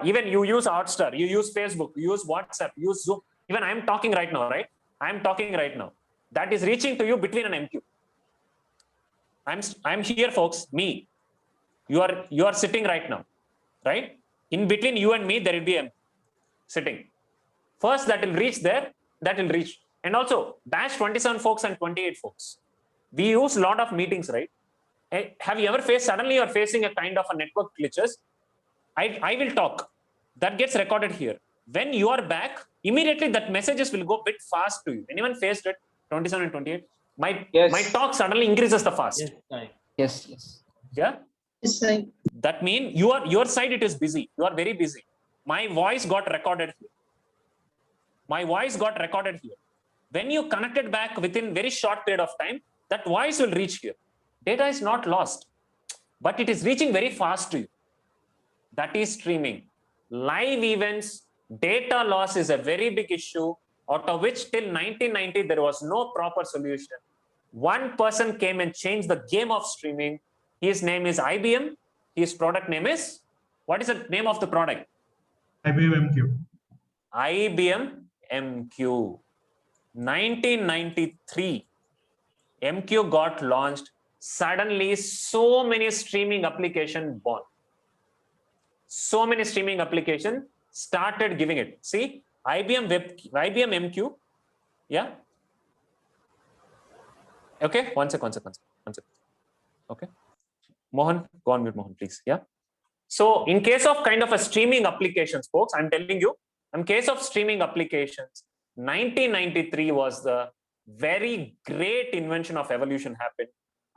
even you use Hotstar, you use Facebook, you use WhatsApp, you use Zoom. Even I'm talking right now, right? I'm talking right now. That is reaching to you between an MQ. I'm here, folks. Me, you are sitting right now, right? In between you and me, there will be a sitting. First, that will reach there. That will reach, and also batch 27 folks and 28 folks. We use a lot of meetings, right? Have you ever faced, suddenly you're facing a kind of a network glitches? I will talk. That gets recorded here. When you are back, immediately that messages will go a bit fast to you. Anyone faced it? 27 and 28? My talk suddenly increases the fast. Yes. Yeah? Yes, sir. That means your side it is busy. You are very busy. My voice got recorded here. My voice got recorded here. When you connected back within very short period of time, that voice will reach here. Data is not lost, but it is reaching very fast to you. That is streaming. Live events, data loss is a very big issue, out of which till 1990, there was no proper solution. One person came and changed the game of streaming. His name is IBM. His product name is, what is the name of the product? IBM MQ. IBM MQ. 1993, MQ got launched. Suddenly, so many streaming applications born. So many streaming applications started giving it. See, IBM MQ. Yeah. Okay, one second. Okay. Mohan, go on mute, Mohan, please. Yeah. So in case of kind of a streaming applications, folks, I'm telling you, in case of streaming applications, 1993 was the very great invention of evolution happened.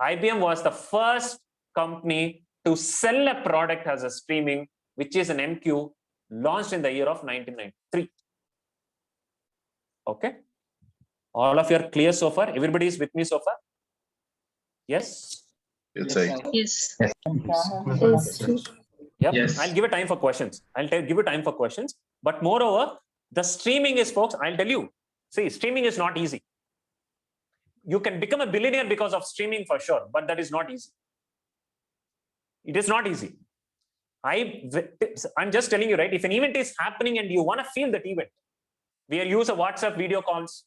IBM was the first company to sell a product as a streaming, which is an MQ, launched in the year of 1993. Okay. All of you are clear so far? Everybody is with me so far? Yes? Yes, sir. Yes. Yep. Yes. I'll give a time for questions. Give you time for questions. But moreover, the streaming is, folks, I'll tell you, see, streaming is not easy. You can become a billionaire because of streaming for sure, but that is not easy. It is not easy. I'm just telling you, right? If an event is happening and you want to feel that event, we use a WhatsApp video calls,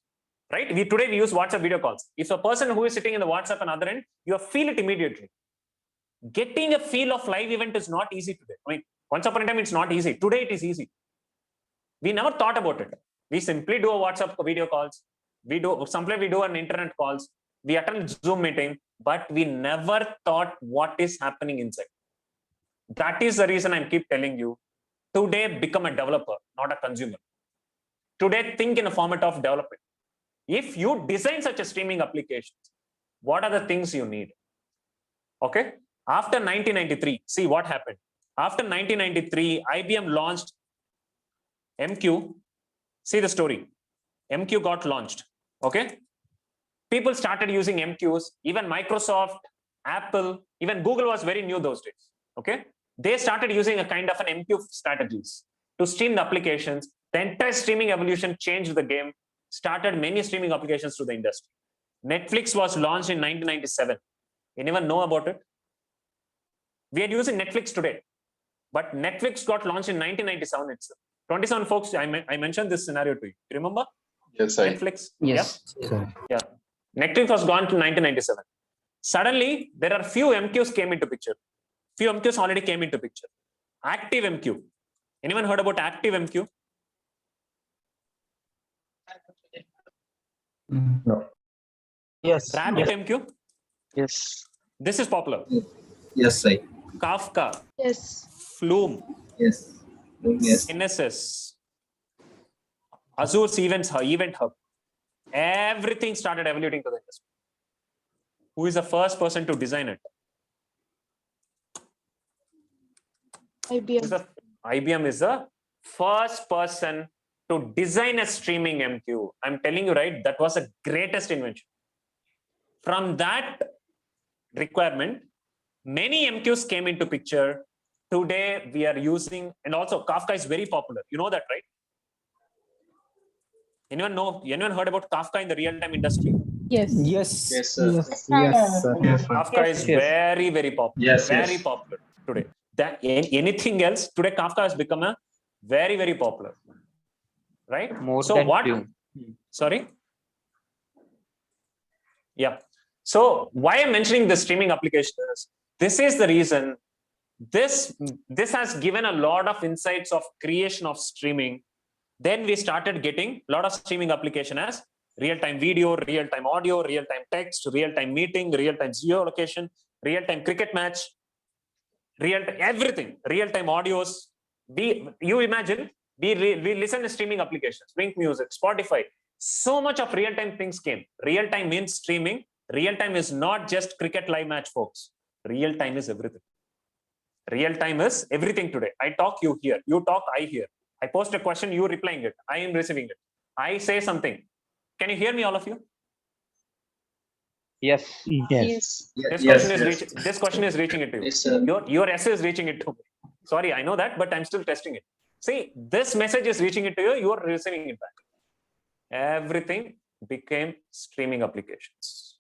right? Today we use WhatsApp video calls. If a person who is sitting in the WhatsApp and other end, you feel it immediately. Getting a feel of live event is not easy today. I mean, once upon a time, it's not easy. Today it is easy. We never thought about it. We simply do a WhatsApp video calls. Sometimes we do an internet calls. We attend Zoom meeting, but we never thought what is happening inside. That is the reason I keep telling you, today become a developer, not a consumer. Today, think in a format of development. If you design such a streaming application, what are the things you need? Okay. After 1993, see what happened. After 1993, IBM launched MQ. See the story. MQ got launched. Okay. People started using MQs. Even Microsoft, Apple, even Google was very new those days. Okay. They started using a kind of an MQ strategies to stream the applications. The entire streaming evolution changed the game, started many streaming applications to the industry. Netflix was launched in 1997. Anyone know about it? We are using Netflix today, but Netflix got launched in 1997 itself. 27 folks, I mentioned this scenario to you. You remember? Yes, sir. Netflix? Yes. Yeah. Netflix was gone to 1997. Suddenly, there are few MQs came into picture. Few MQs already came into picture. Active MQ. Anyone heard about Active MQ? No. Yes. Rabbit MQ? Yes. This is popular. Yes, sir. Kafka, Yes. Flume, Yes. Yes. NSS, Azure's Event Hub. Everything started evaluating to the industry. Who is the first person to design it? IBM. IBM is the first person to design a streaming MQ. I'm telling you, right? That was the greatest invention. From that requirement, many MQs came into picture. Today we are using, and also Kafka is very popular. You know that, right? Anyone heard about Kafka in the real-time industry? Yes. Yes. Yes, sir. Yes, sir. Kafka is very, very popular. Yes, very yes. popular today. Anything else, today Kafka has become a very, very popular. Right? More so than what? Flume. Sorry? Yeah. So why I'm mentioning the streaming application is, this is the reason this has given a lot of insights of creation of streaming. Then we started getting a lot of streaming application as real-time video, real-time audio, real-time text, real-time meeting, real-time geolocation, real-time cricket match, everything, real-time audios. You imagine, we listen to streaming applications, Wink Music, Spotify. So much of real-time things came. Real-time means streaming. Real-time is not just cricket live match, folks. Real-time is everything. Real time is everything today. I talk, you hear. You talk, I hear. I post a question, you replying it. I am receiving it. I say something. Can you hear me, all of you? Yes. Yes. This question is reaching it to you. Yes, sir. Your essay is reaching it to me. Sorry, I know that, but I'm still testing it. See, this message is reaching it to you. You are receiving it back. Everything became streaming applications.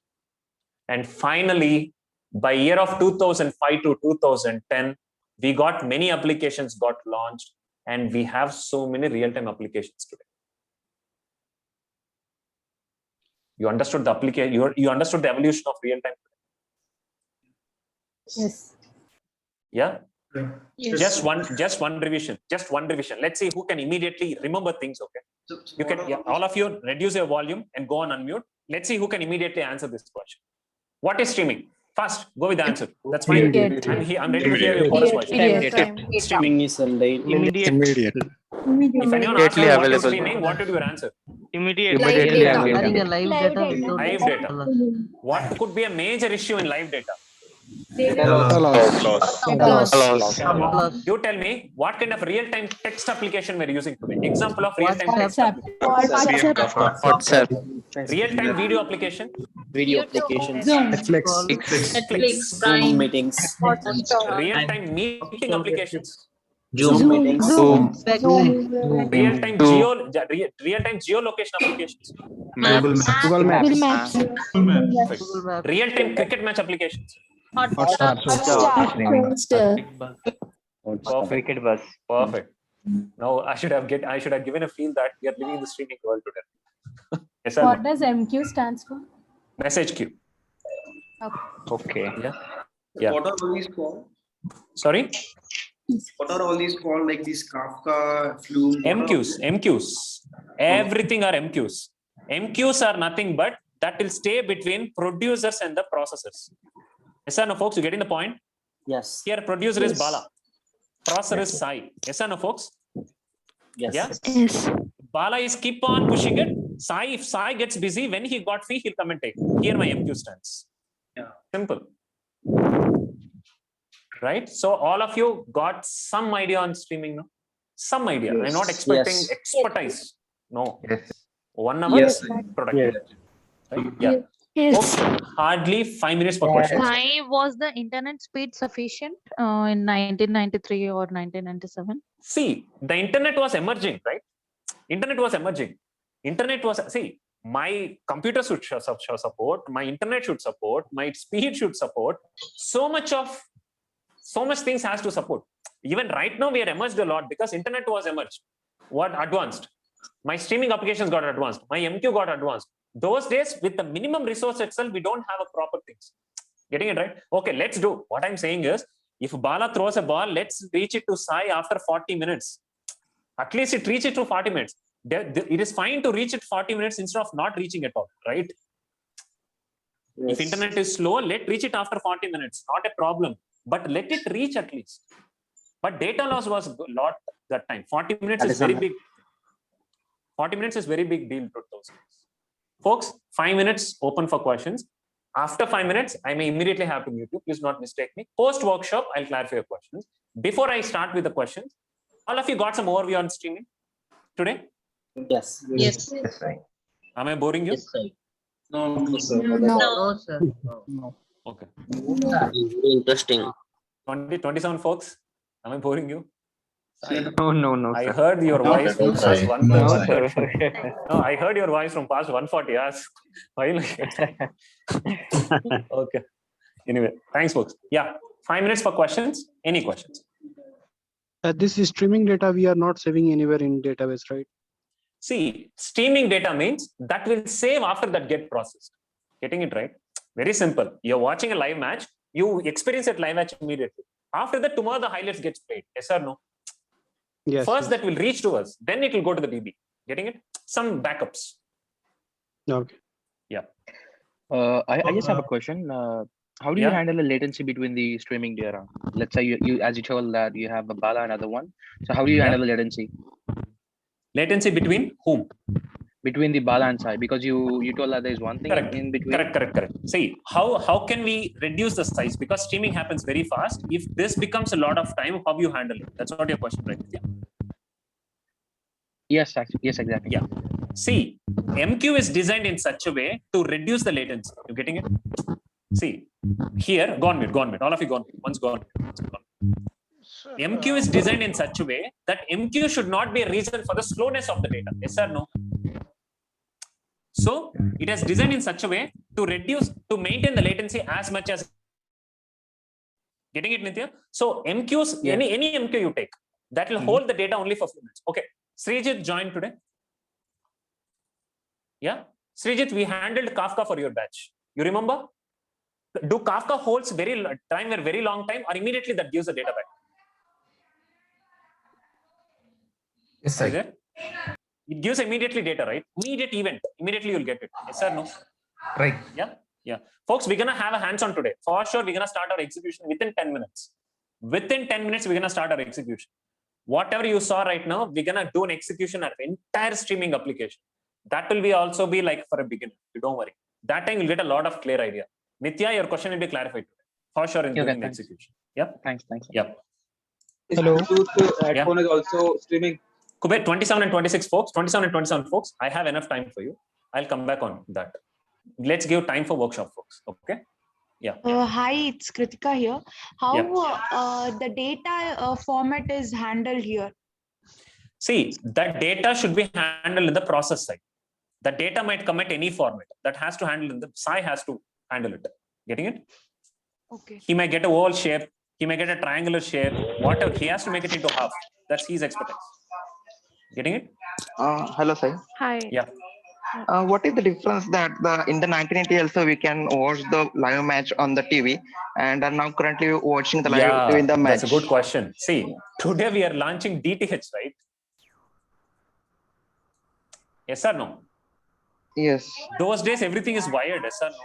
And finally, by year of 2005 to 2010, we got many applications got launched, and we have so many real-time applications today. You understood the application. You understood the evolution of real-time. Yes. Yeah. Yes. Just one revision. Let's see who can immediately remember things. Okay. You can, all of you, reduce your volume and go on unmute. Let's see who can immediately answer this question. What is streaming? First, go with the answer. That's fine. Immediate. I'm ready to hear your chorus voice. Immediate. Streaming. Is a late. Immediate. If anyone asks Immediately you what is available. streaming, what would be your answer? Immediately available. Adding a live Live data. What could be a major issue in live data? You tell me what kind of real-time text application we're using today. Example of real-time text application. WhatsApp. Real-time video application. Video applications. Netflix, Prime, meetings. Real-time meeting applications. Zoom meetings. Real-time geolocation applications. Google Maps. Real-time cricket match applications. Hotstar. Cricket bus. Perfect. Now I should have given a feel that we are living in the streaming world today. Yes, sir. What does MQ stands for? Message queue. Okay. Yeah. What are all these called? Sorry. What are all these called? Like these Kafka, Flume. MQs. Everything are MQs. MQs are nothing but that will stay between producers and the processors. Yes or no, folks? You getting the point? Yes. Here, producer is Bala. Processor is Sai. Yes or no, folks? Yes. Yeah. Bala is keep on pushing it. Sai, if Sai gets busy, when he got free, he'll come and take. Here my MQ stands. Yeah. Simple. Right? So all of you got some idea on streaming now? Some idea. I'm not expecting expertise. No. Yes. 1 hour productive. Right? Yeah. Yes. Okay. Hardly 5 minutes per question. Why was the internet speed sufficient in 1993 or 1997? See, the internet was emerging, right? Internet was, see, my computer should support, my internet should support, my speed should support. So much things has to support. Even right now, we are emerged a lot because internet was emerged. What advanced? My streaming applications got advanced. My MQ got advanced. Those days, with the minimum resource itself, we don't have a proper things. Getting it right? Okay, let's do. What I'm saying is, if Bala throws a ball, let's reach it to Sai after 40 minutes. At least it reaches to 40 minutes. It is fine to reach it 40 minutes instead of not reaching at all, right? If internet is slow, let reach it after 40 minutes. Not a problem. But let it reach at least. But data loss was a lot that time. 40 minutes is very big. 40 minutes is very big deal to those days. Folks, 5 minutes open for questions. After 5 minutes, I may immediately have to mute you. Please not mistake me. Post workshop, I'll clarify your questions. Before I start with the questions, all of you got some overview on streaming today? Yes. Yes. Am I boring you? Yes, sir. No, sir. No. sir. No. Okay. Very interesting. 27 folks. Am I boring you? No. I Sir. heard your voice from past sir. 130. No, I heard your voice from past 140 hours. Why like okay. Anyway, thanks, folks. Yeah, 5 minutes for questions. Any questions? This is streaming data we are not saving anywhere in database, right? See, streaming data means that will save after that get processed. Getting it right? Very simple. You're watching a live match. You experience that live match immediately. After that, tomorrow the highlights gets played. Yes or no? Yes. First, that will reach to us. Then it will go to the DB. Getting it? Some backups. Okay. Yeah. I just have a question. How do you handle the latency between the streaming data? Let's say you as you told that you have a Bala, another one. So how do you handle the latency? Latency between whom? between the Bala and Sai, because you told that there is one thing Correct. in between. Correct. See, how can we reduce the size? Because streaming happens very fast. If this becomes a lot of time, how you handle it? That's what your question, right? Yeah. Yes, actually, yes, exactly. Yeah. See, MQ is designed in such a way to reduce the latency. You getting it? See, here, go on mute. All of you go on mute. Once go on mute. MQ is designed in such a way that MQ should not be a reason for the slowness of the data. Yes or no? So it is designed in such a way to maintain the latency as much as. Getting it, Nitya? So MQs, Yeah. any MQ you take, that will hold the data only for few minutes. Okay. Srijit joined today. Yeah. Srijit, we handled Kafka for your batch. You remember? Do Kafka holds very long time, or immediately that gives the data back? Yes, sir. It gives immediately data, right? Immediate event. Immediately you'll get it. Yes or no? Right. Yeah. Folks, we're going to have a hands-on today. For sure, we're going to start our execution within 10 minutes. Within 10 minutes, we're going to start our execution. Whatever you saw right now, we're going to do an execution of entire streaming application. That will also be like for a beginner. You don't worry. That time you'll get a lot of clear idea. Nitya, your question will be clarified today. For sure in doing the execution. Yeah. Thanks. Yeah. Hello. Headphone is also streaming. Kuber, 27 and 26 folks, 27 and 27 folks, I have enough time for you. I'll come back on that. Let's give time for workshop folks. Okay. Yeah. Hi, it's Kritika here. How the data format is handled here? See, that data should be handled in the process side. The data might come at any format. That has to handle in the Sai has to handle it. Getting it? Okay. He might get a oval shape. He may get a triangular shape. Whatever. He has to make it into half. That's his expertise. Getting it? Hello, sir. Hi. Yeah. What is the difference that in the 1980 also we can watch the live match on the TV, and are now currently watching the live in the match? That's a good question. See, today we are launching DTH, right? Yes or no? Yes. Those days everything is wired. Yes or no?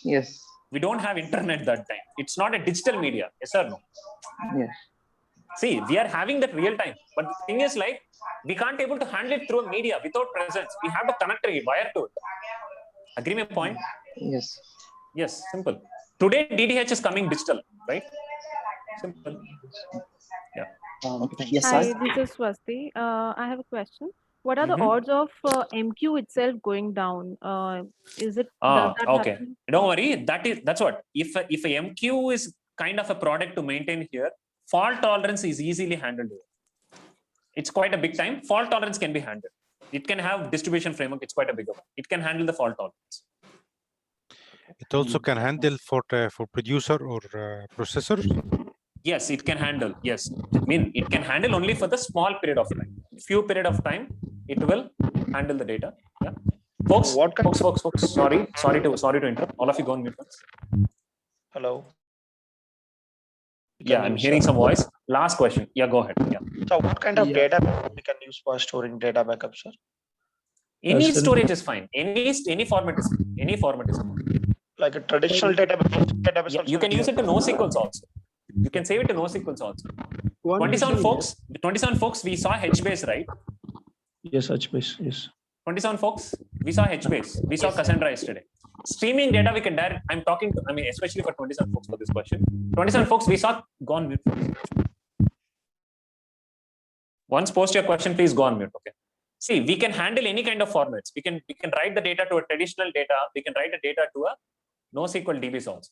Yes. We don't have internet that time. It's not a digital media. Yes or no? Yes. See, we are having that real time. But the thing is like, we can't able to handle it through a media without presence. We have to connect a wire to it. Agree my point? Yes. Yes, simple. Today, DTH is coming digital, right? Simple. Yeah. Yes, Hi, sir. this is Swasti. I have a question. What are the odds of MQ itself going down? Is it? Does that Okay. happen? Don't worry. That's what. If a MQ is kind of a product to maintain here, fault tolerance is easily handled here. It's quite a big time. Fault tolerance can be handled. It can have distribution framework. It's quite a big one. It can handle the fault tolerance. It also can handle for producer or processor. Yes, it can handle. Yes, I mean it can handle only for the small period of time. Few period of time, it will handle the data. Yeah, folks. Folks. Sorry to interrupt. All of you go on mute once. Hello. Yeah, I'm hearing some voice. Last question. Yeah, go ahead. Yeah. So, what kind of data we can use for storing data backup, sir? Any storage is fine. Any format is fine. Any format is fine. Like a traditional database. Yeah, you can use it to NoSQL also. You can save it to NoSQL also. 27 folks, we saw HBase, right? Yes, HBase, yes. 27 folks, we saw HBase. We saw Cassandra yesterday. Streaming data, we can direct. Especially for 27 folks for this question. 27 folks, we saw, go on mute. Once post your question, please go on mute, okay? See, we can handle any kind of formats. We can write the data to a traditional data. We can write the data to a NoSQL DBs also.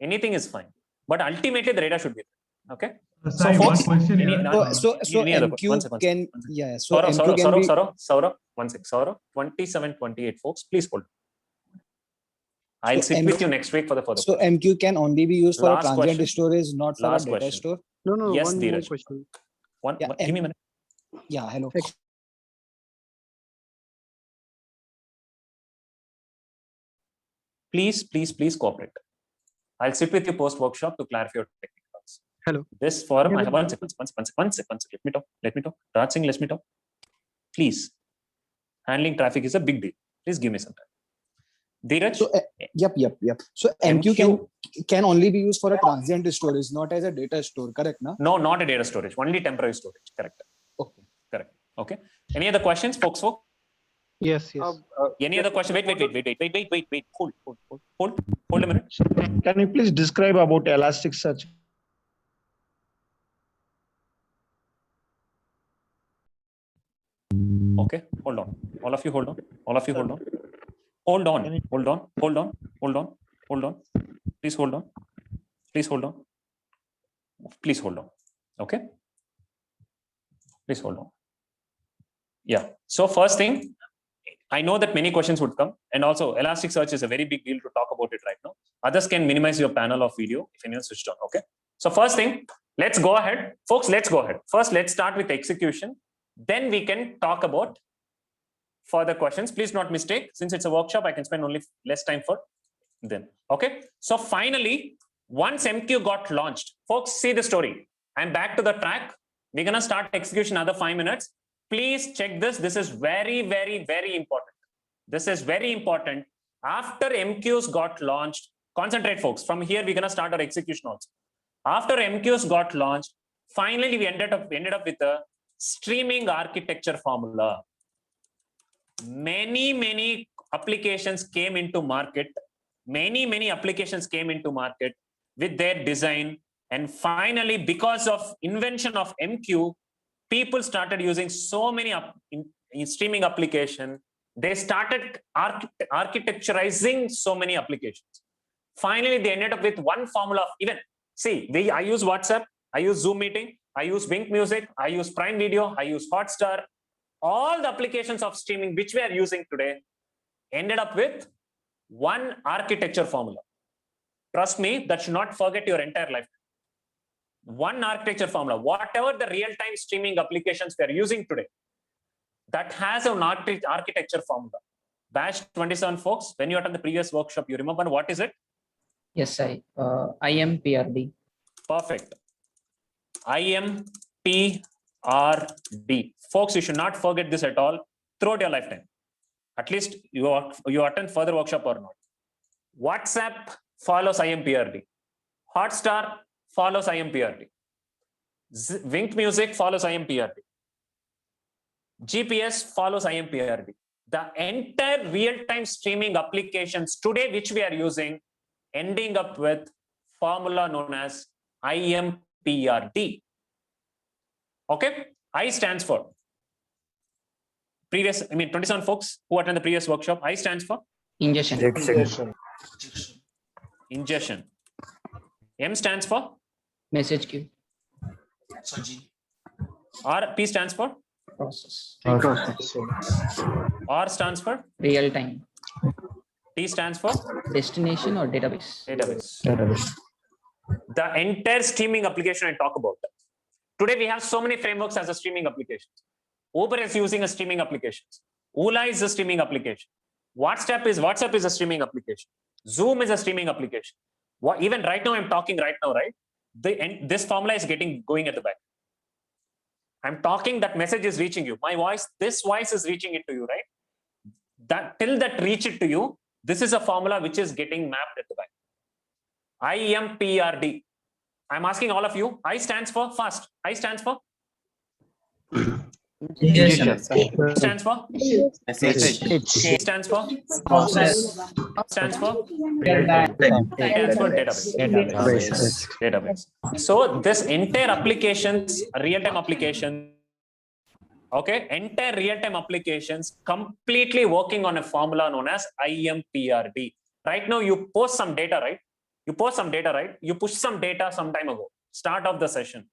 Anything is fine. But ultimately, the data should be there. Okay. So, folks, MQ can, yeah. So, Saurabh, 1 sec. Saurabh, 27, 28, folks, please hold. I'll sit with you next week for the further. So, MQ can only be used for Last a transient question. storage, not for Last a data question. store. No, Yes, one more Dheeraj. question. Give me a minute. Yeah, hello. Please cooperate. I'll sit with you post workshop to clarify your technicals. Hello. This forum, I have 1 second. Let me talk. Raj Singh, let me talk. Please. Handling traffic is a big deal. Please give me some time. Dheeraj? So, yep. So MQ can only be used for a transient storage, not as a data store, correct? No? No, not a data storage, only temporary storage. Correct. Okay. Correct. Okay. Any other questions, folks? Yes, yes. Any other question? Wait. Hold a minute. Can you please describe about Elasticsearch? Okay, hold on. All of you hold on. Hold on. Please hold on. Okay. Please hold on. Yeah. So first thing, I know that many questions would come, and also Elasticsearch is a very big deal to talk about it right now. Others can minimize your panel of video if anyone switched on. Okay. So first thing, let's go ahead, folks. Let's go ahead. First, let's start with execution. Then we can talk about further questions. Please not mistake. Since it's a workshop, I can spend only less time for them. Okay. So finally, once MQ got launched, folks, see the story. I'm back to the track. We're gonna start execution another 5 minutes. Please check this. This is very, very, very important. This is very important. After MQs got launched, concentrate, folks. From here, we're gonna start our execution also. After MQs got launched, finally we ended up with a streaming architecture formula. Many applications came into market. Many applications came into market with their design. And finally, because of invention of MQ, people started using so many in streaming application. They started architecturizing so many applications. Finally, they ended up with one formula of even, see, I use WhatsApp, I use Zoom meeting, I use Wink Music, I use Prime Video, I use Hotstar. All the applications of streaming which we are using today ended up with one architecture formula. Trust me, that should not forget your entire life. One architecture formula, whatever the real-time streaming applications we are using today, that has an architecture formula. Batch 27, folks, when you attend the previous workshop, you remember what is it? Yes, IMPRD. Perfect. IMPRD. Folks, you should not forget this at all throughout your lifetime. At least you attend further workshop or not. WhatsApp follows IMPRD. Hotstar follows IMPRD. Wink Music follows IMPRD. GPS follows IMPRD. The entire real-time streaming applications today, which we are using, ending up with formula known as IMPRD. Okay, I stands for 27 folks who attend the previous workshop. I stands for Ingestion. ingestion. M stands for Message queue. P stands for Process. R stands for Real time. T stands for Destination or database. The entire streaming application I talk about. Today we have so many frameworks as a streaming application. Uber is using a streaming application. Ola is a streaming application. WhatsApp is a streaming application. Zoom is a streaming application. Even right now I'm talking right now, right? This formula is going at the back. I'm talking, that message is reaching you. My voice, this voice is reaching it to you, right? Till that reach it to you, this is a formula which is getting mapped at the back. IMPRD. I'm asking all of you, I stands for first. I stands for? Ingestion. Stands for? Message. T stands for? Process. Stands for? Database. Stands for database. So this entire applications, real-time application, okay, entire real-time applications completely working on a formula known as IMPRD. Right now you post some data, right? You push some data some time ago, start of the session.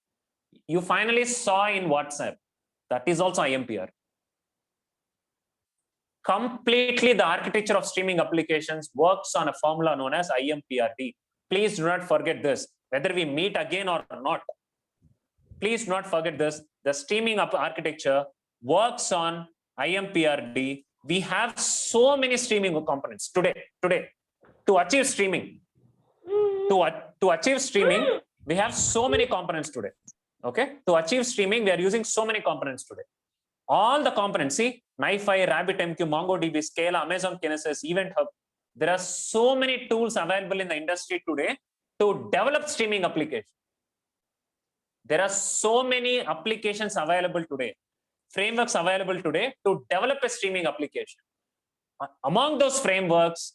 You finally saw in WhatsApp. That is also IMPR. Completely the architecture of streaming applications works on a formula known as IMPRD. Please do not forget this, whether we meet again or not. Please do not forget this. The streaming architecture works on IMPRD. We have so many streaming components today to achieve streaming. To achieve streaming, we have so many components today. Okay, to achieve streaming, we are using so many components today. All the components, see, NiFi, RabbitMQ, MongoDB, Scala, Amazon Kinesis, Event Hub. There are so many tools available in the industry today to develop streaming applications. There are so many applications available today. frameworks available today to develop a streaming application. Among those frameworks,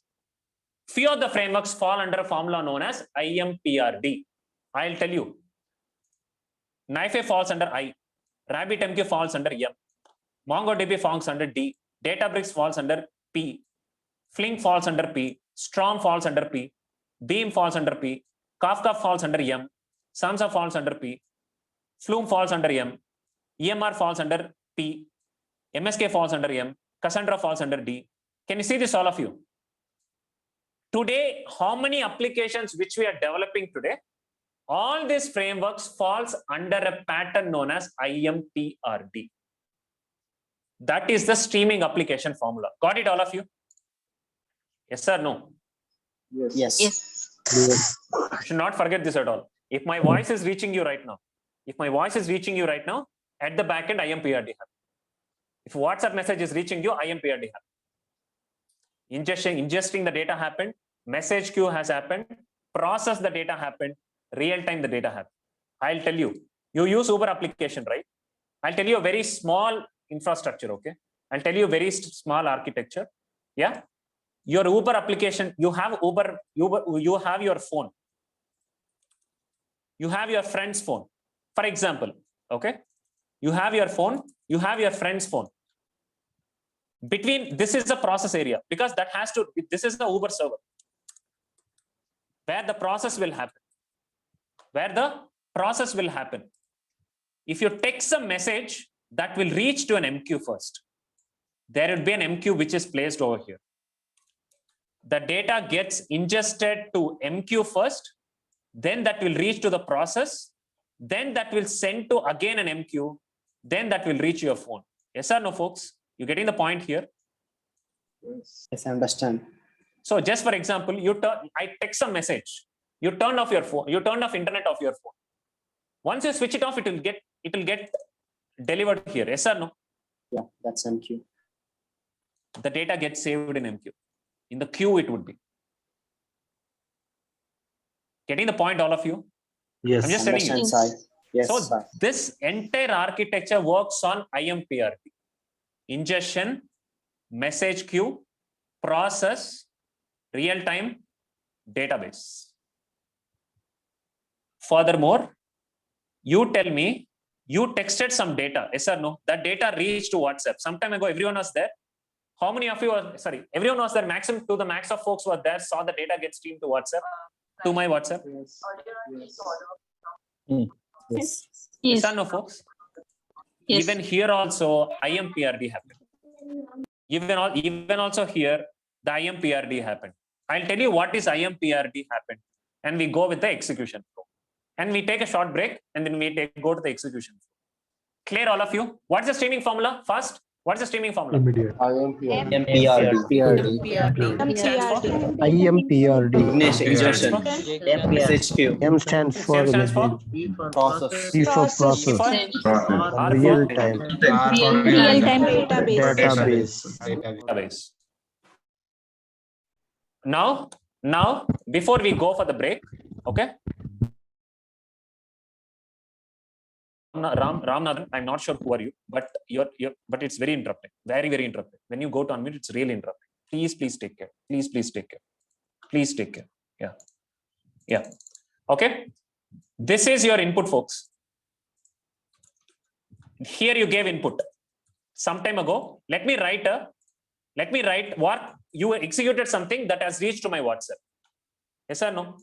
few of the frameworks fall under a formula known as IMPRD. I'll tell you. NiFi falls under I. RabbitMQ falls under M. MongoDB falls under D. Databricks falls under P. Flink falls under P. Storm falls under P. Beam falls under P. Kafka falls under M. Samza falls under P. Flume falls under M. EMR falls under P. MSK falls under M. Cassandra falls under D. Can you see this, all of you? Today, how many applications which we are developing today, all these frameworks falls under a pattern known as IMPRD. That is the streaming application formula. Got it, all of you? Yes or no? Yes. You should not forget this at all. If my voice is reaching you right now, at the back end, IMPRD happen. If WhatsApp message is reaching you, IMPRD happen. Ingesting the data happened, message queue has happened, process the data happened, real time the data happened. I'll tell you, you use Uber application, right? I'll tell you a very small infrastructure, okay? I'll tell you a very small architecture. Yeah. Your Uber application, you have you have your phone. You have your friend's phone. For example, okay? You have your phone, you have your friend's phone. Between, this is the process area, because that has to, this is the Uber server where the process will happen. If you text a message, that will reach to an MQ first. There will be an MQ which is placed over here. The data gets ingested to MQ first, then that will reach to the process, then that will send to again an MQ, then that will reach your phone. Yes or no, folks? You getting the point here? Yes, I understand. So just for example, I text a message. You turn off your phone. You turn off internet of your phone. Once you switch it off, it will get delivered here. Yes or no? Yeah, that's MQ. The data gets saved in MQ. In the queue, it would be. Getting the point, all of you? Yes. I'm just telling you. Yes, so sir. this entire architecture works on IMPRD. Ingestion, message queue, process, real-time, database. Furthermore, you tell me, you texted some data, yes or no? That data reached to WhatsApp. Some time ago, everyone was there. How many of you are, sorry, everyone was there, maximum to the max of folks were there, saw the data get streamed to WhatsApp, to my WhatsApp? Yes. Yes or no, folks? Yes. Even here also, IMPRD happened. Even also here, the IMPRD happened. I'll tell you what is IMPRD happened, and we go with the execution flow. And we take a short break, and then we go to the execution flow. Clear, all of you? What's the streaming formula? First, what's the streaming formula? IMPRD. IMPRD. SHQ. M stands for Same stands for Process. P for process. R Real for time. Real-time database. database. Now, before we go for the break, okay? Ramnathan, I'm not sure who are you, but but it's very interrupting, very, very interrupting. When you go to unmute, it's really interrupting. Please take care. Please take care. Please take care. Yeah. Okay. This is your input, folks. Here you gave input some time ago. Let me write what you executed something that has reached to my WhatsApp. Yes or no?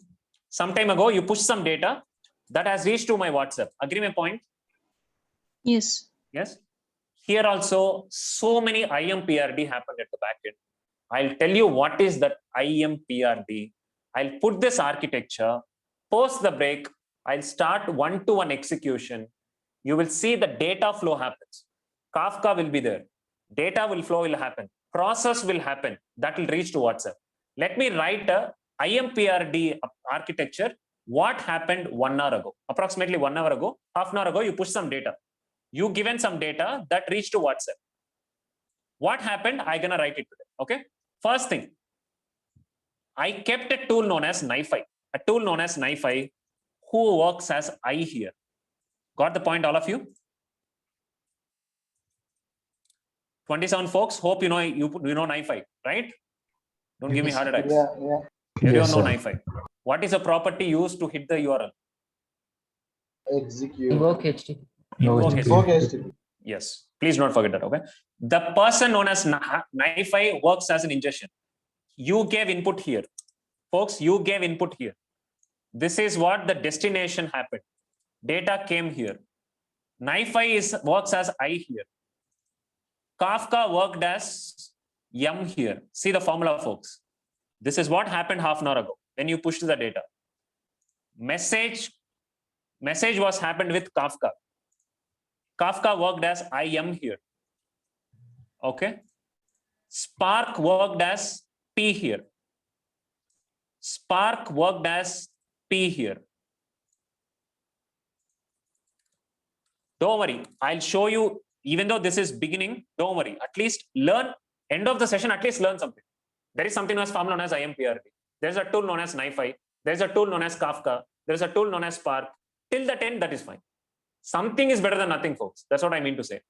Some time ago, you pushed some data that has reached to my WhatsApp. Agree my point? Yes. Yes. Here also, so many IMPRD happened at the back end. I'll tell you what is that IMPRD. I'll put this architecture. Post the break, I'll start one-to-one execution. You will see the data flow happens. Kafka will be there. Data flow will happen. Process will happen. That will reach to WhatsApp. Let me write a IMPRD architecture. What happened 1 hour ago? Approximately 1 hour ago, half an hour ago, you pushed some data. You given some data that reached to WhatsApp. What happened? I'm gonna write it today. Okay. First thing, I kept a tool known as NiFi. A tool known as NiFi, who works as I here. Got the point, all of you? 27 folks. Hope you know NiFi, right? Don't give me heart attacks. Yeah. Everyone know NiFi. What is a property used to hit the URL? Execute. Invoke HTTP. Invoke Invoke HTTP. HTTP. Yes, please don't forget that. Okay, the person known as NiFi works as an ingestion. You gave input here, folks. You gave input here. This is what the destination happened. Data came here. NiFi works as I here. Kafka worked as M here. See the formula, folks. This is what happened half an hour ago when you pushed the data. Message was happened with Kafka. Kafka worked as IM here. Okay. Spark worked as P here. Spark worked as P here. Don't worry. I'll show you, even though this is beginning, don't worry. At least learn, end of the session, at least learn something. There is something as formula known as IMPRD. There's a tool known as NiFi. There's a tool known as Kafka. There's a tool known as Spark. Till the 10, that is fine. Something is better than nothing, folks. That's what I mean to say.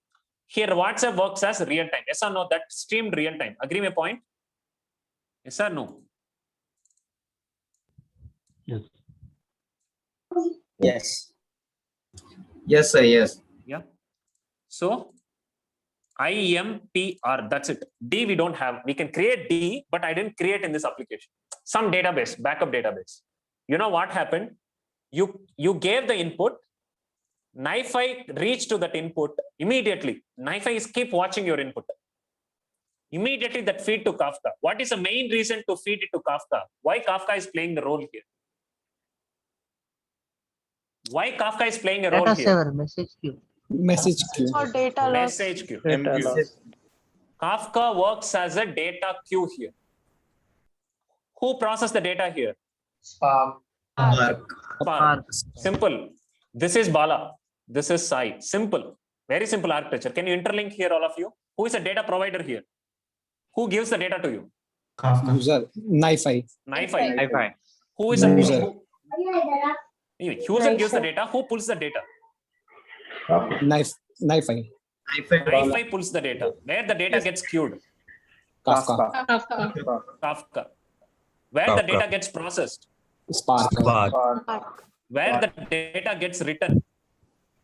Here, WhatsApp works as real time. Yes or no? That streamed real time. Agree my point? Yes or no? Yes. Yes, sir. Yes. Yeah. So, IMPR, that's it. D we don't have. We can create D, but I didn't create in this application. Some database, backup database. You know what happened? You gave the input. NiFi reached to that input immediately. NiFi is keep watching your input. Immediately that feed to Kafka. What is the main reason to feed it to Kafka? Why Kafka is playing the role here? Why Kafka is playing a role here? Message queue. Or data loss. Message queue. Kafka works as a data queue here. Who processed the data here? Spark. Spark. Simple. This is Bala. This is Sai. Simple. Very simple architecture. Can you interlink here, all of you? Who is a data provider here? Who gives the data to you? User. NiFi. NiFi. Who is a User. user gives the data. Who pulls the data? NiFi. NiFi pulls the data. Where the data gets queued? Kafka. Kafka. Where the data gets processed? Spark. Where the data gets written?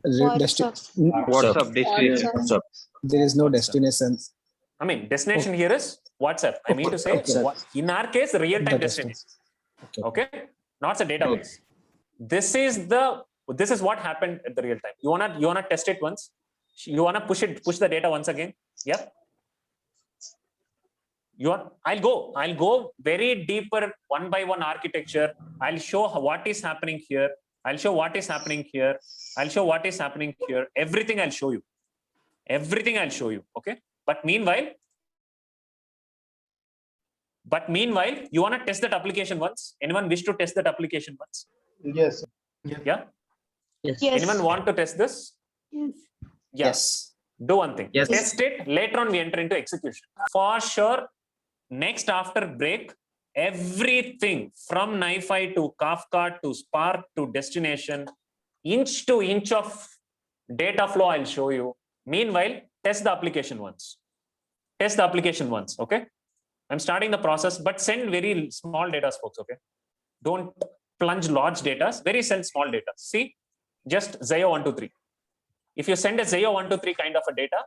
WhatsApp. There is no destination. I mean, destination here is WhatsApp. I mean to say, in our case, real-time destination. Okay, not a database. This is what happened at the real time. You wanna test it once. You wanna push the data once again. Yeah. I'll go very deeper one by one architecture. I'll show what is happening here. I'll show what is happening here. I'll show what is happening here. Everything I'll show you. Everything I'll show you. Okay. But meanwhile, you want to test that application once? Anyone wish to test that application once? Yes. Yeah. Yes. Anyone want to test this? Yes. Yes. Do one thing. Yes. Test it. Later on, we enter into execution. For sure, next after break, everything from NiFi to Kafka to Spark to destination, inch to inch of data flow, I'll show you. Meanwhile, test the application once. Test the application once. Okay. I'm starting the process, but send very small data, folks. Okay. Don't plunge large data. Very send small data. See, just Zayo 123. If you send a Zayo 123 kind of a data,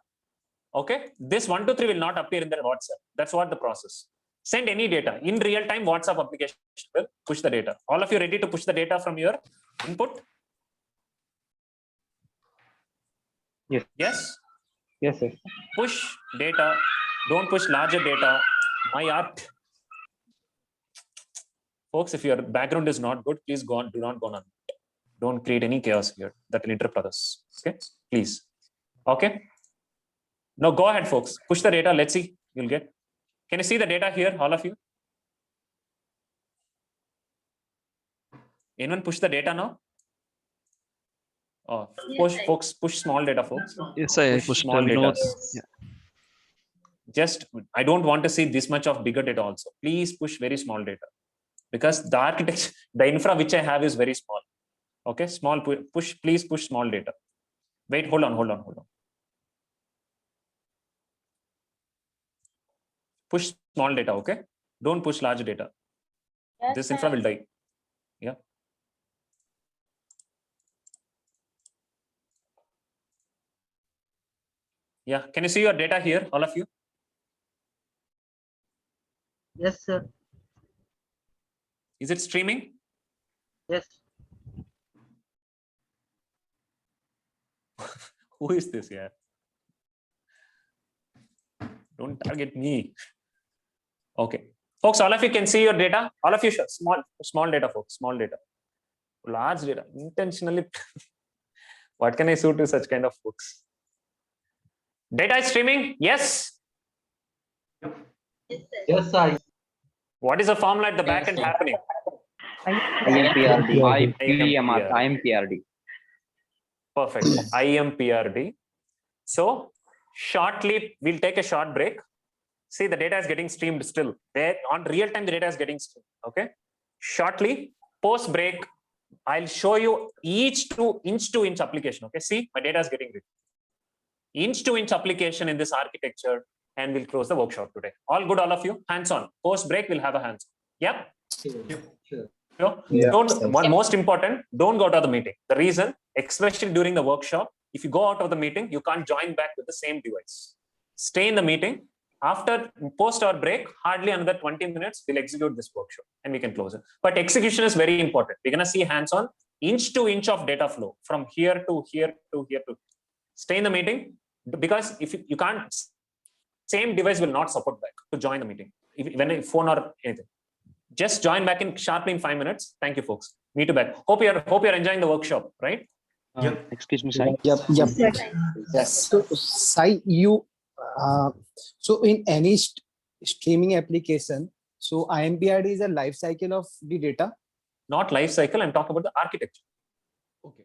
okay, this 123 will not appear in the WhatsApp. That's what the process. Send any data in real time. WhatsApp application will push the data. All of you ready to push the data from your input? Yes. Yes. Yes, sir. Push data. Don't push larger data. My art. Folks, if your background is not good, please go on. Do not go on. Don't create any chaos here that will interrupt others. Okay, please. Okay. Now go ahead, folks. Push the data. Let's see. You'll get. Can you see the data here, all of you? Anyone push the data now? Oh, push, folks. Push small data, folks. Yes, I pushed small data. Yeah. Just, I don't want to see this much of bigger data also. Please push very small data because the architecture, the infra which I have is very small. Okay, small push, please push small data. Wait, hold on. Push small data, okay? Don't push large data. This infra will die. Yeah. Yeah. Can you see your data here, all of you? Yes, sir. Is it streaming? Yes. Who is this here? Don't target me. Okay. Folks, all of you can see your data. All of you should. Small data, folks. Small data. Large data. Intentionally. What can I suit to such kind of folks? Data is streaming? Yes. Yes, sir. What is the formula at the back end happening? IMPRD. IMPRD. Perfect. IMPRD. So shortly, we'll take a short break. See, the data is getting streamed still. There on real time, the data is getting streamed. Okay. Shortly, post break, I'll show you each inch to inch application. Okay. See, my data is getting ready. Inch to inch application in this architecture, and we'll close the workshop today. All good, all of you? Hands on. Post break, we'll have a hands on. Yep. Sure. One most important, don't go out of the meeting. The reason, especially during the workshop, if you go out of the meeting, you can't join back with the same device. Stay in the meeting. After post our break, hardly another 20 minutes, we'll execute this workshop and we can close it. But execution is very important. We're going to see hands-on, inch to inch of data flow from here to here to here to. Stay in the meeting, because if you can't, same device will not support back to join the meeting. When a phone or anything. Just join back in sharply in 5 minutes. Thank you, folks. Meet you back. Hope you're enjoying the workshop, right? Excuse me, Sai. Yep. Yes. So, Sai, you, so in any streaming application, so IMPRD is a life cycle of the data? Not life cycle. I'm talking about the architecture. Okay.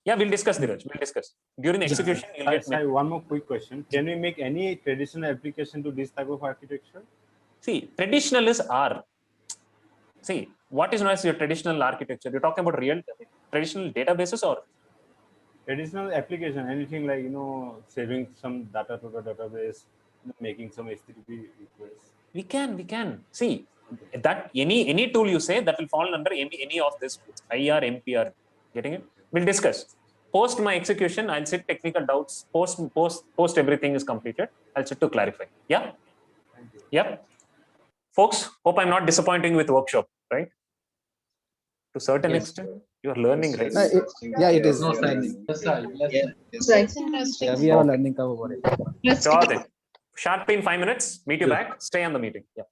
Yeah, we'll discuss, Dheeraj. We'll discuss. During the execution, you'll get... Sai, one more quick question. Can we make any traditional application to this type of architecture? See, traditional is R. See, what is known as your traditional architecture? You're talking about real traditional databases or? Traditional application, anything like, saving some data to the database, making some HTTP requests. We can. See, that any tool you say, that will fall under any of this tools. IR, MPR. Getting it? We'll discuss. Post my execution, I'll sit technical doubts. Post everything is completed. I'll sit to clarify. Yeah? Thank you. Yep. Folks, hope I'm not disappointing with workshop, right? To certain extent, you are learning, right? It is. No, sir. Yes, sir. Yes. That's interesting. Yeah, we are learning about it. Let's Sure then. Sharply in 5 minutes, meet you back. Stay on the meeting. Yeah.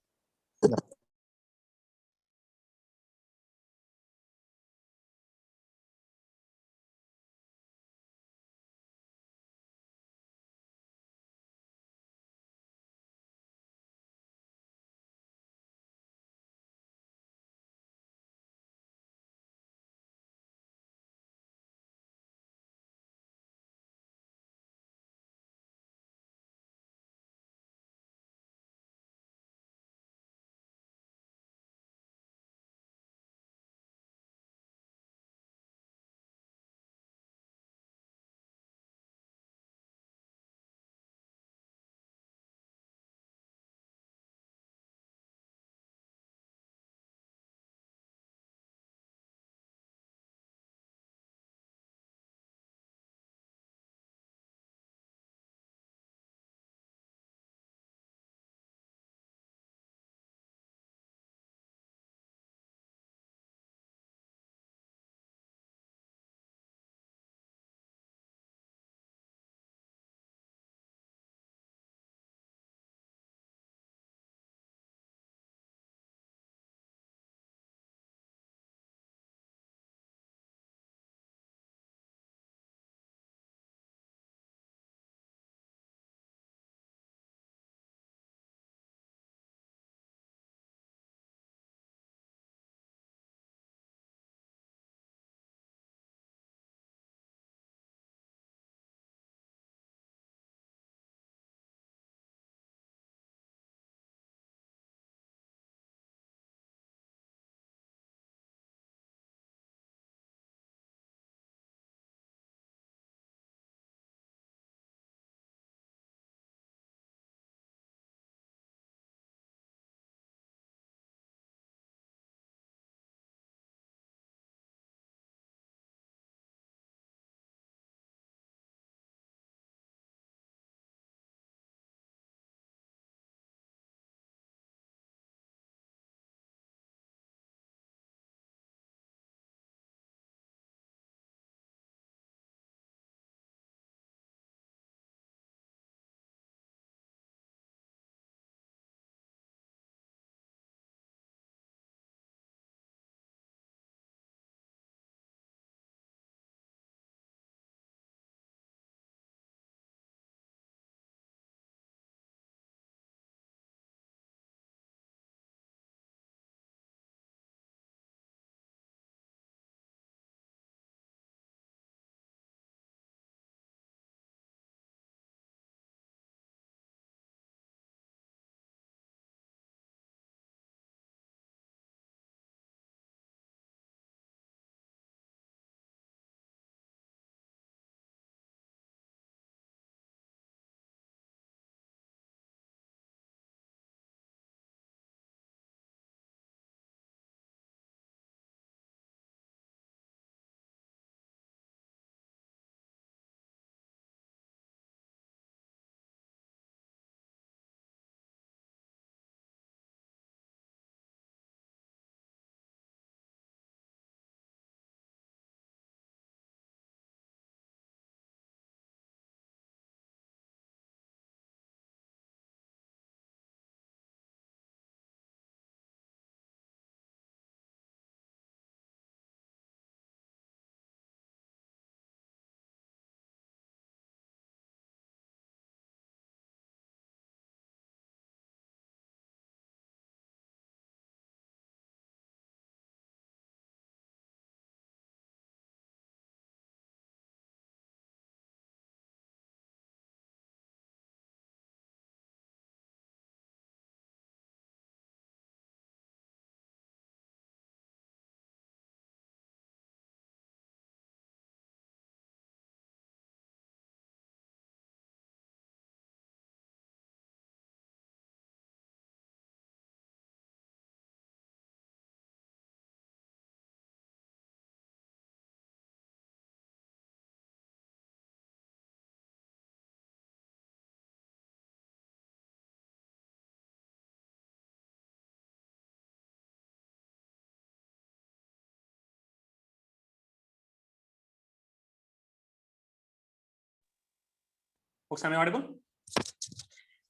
Folks, am I audible?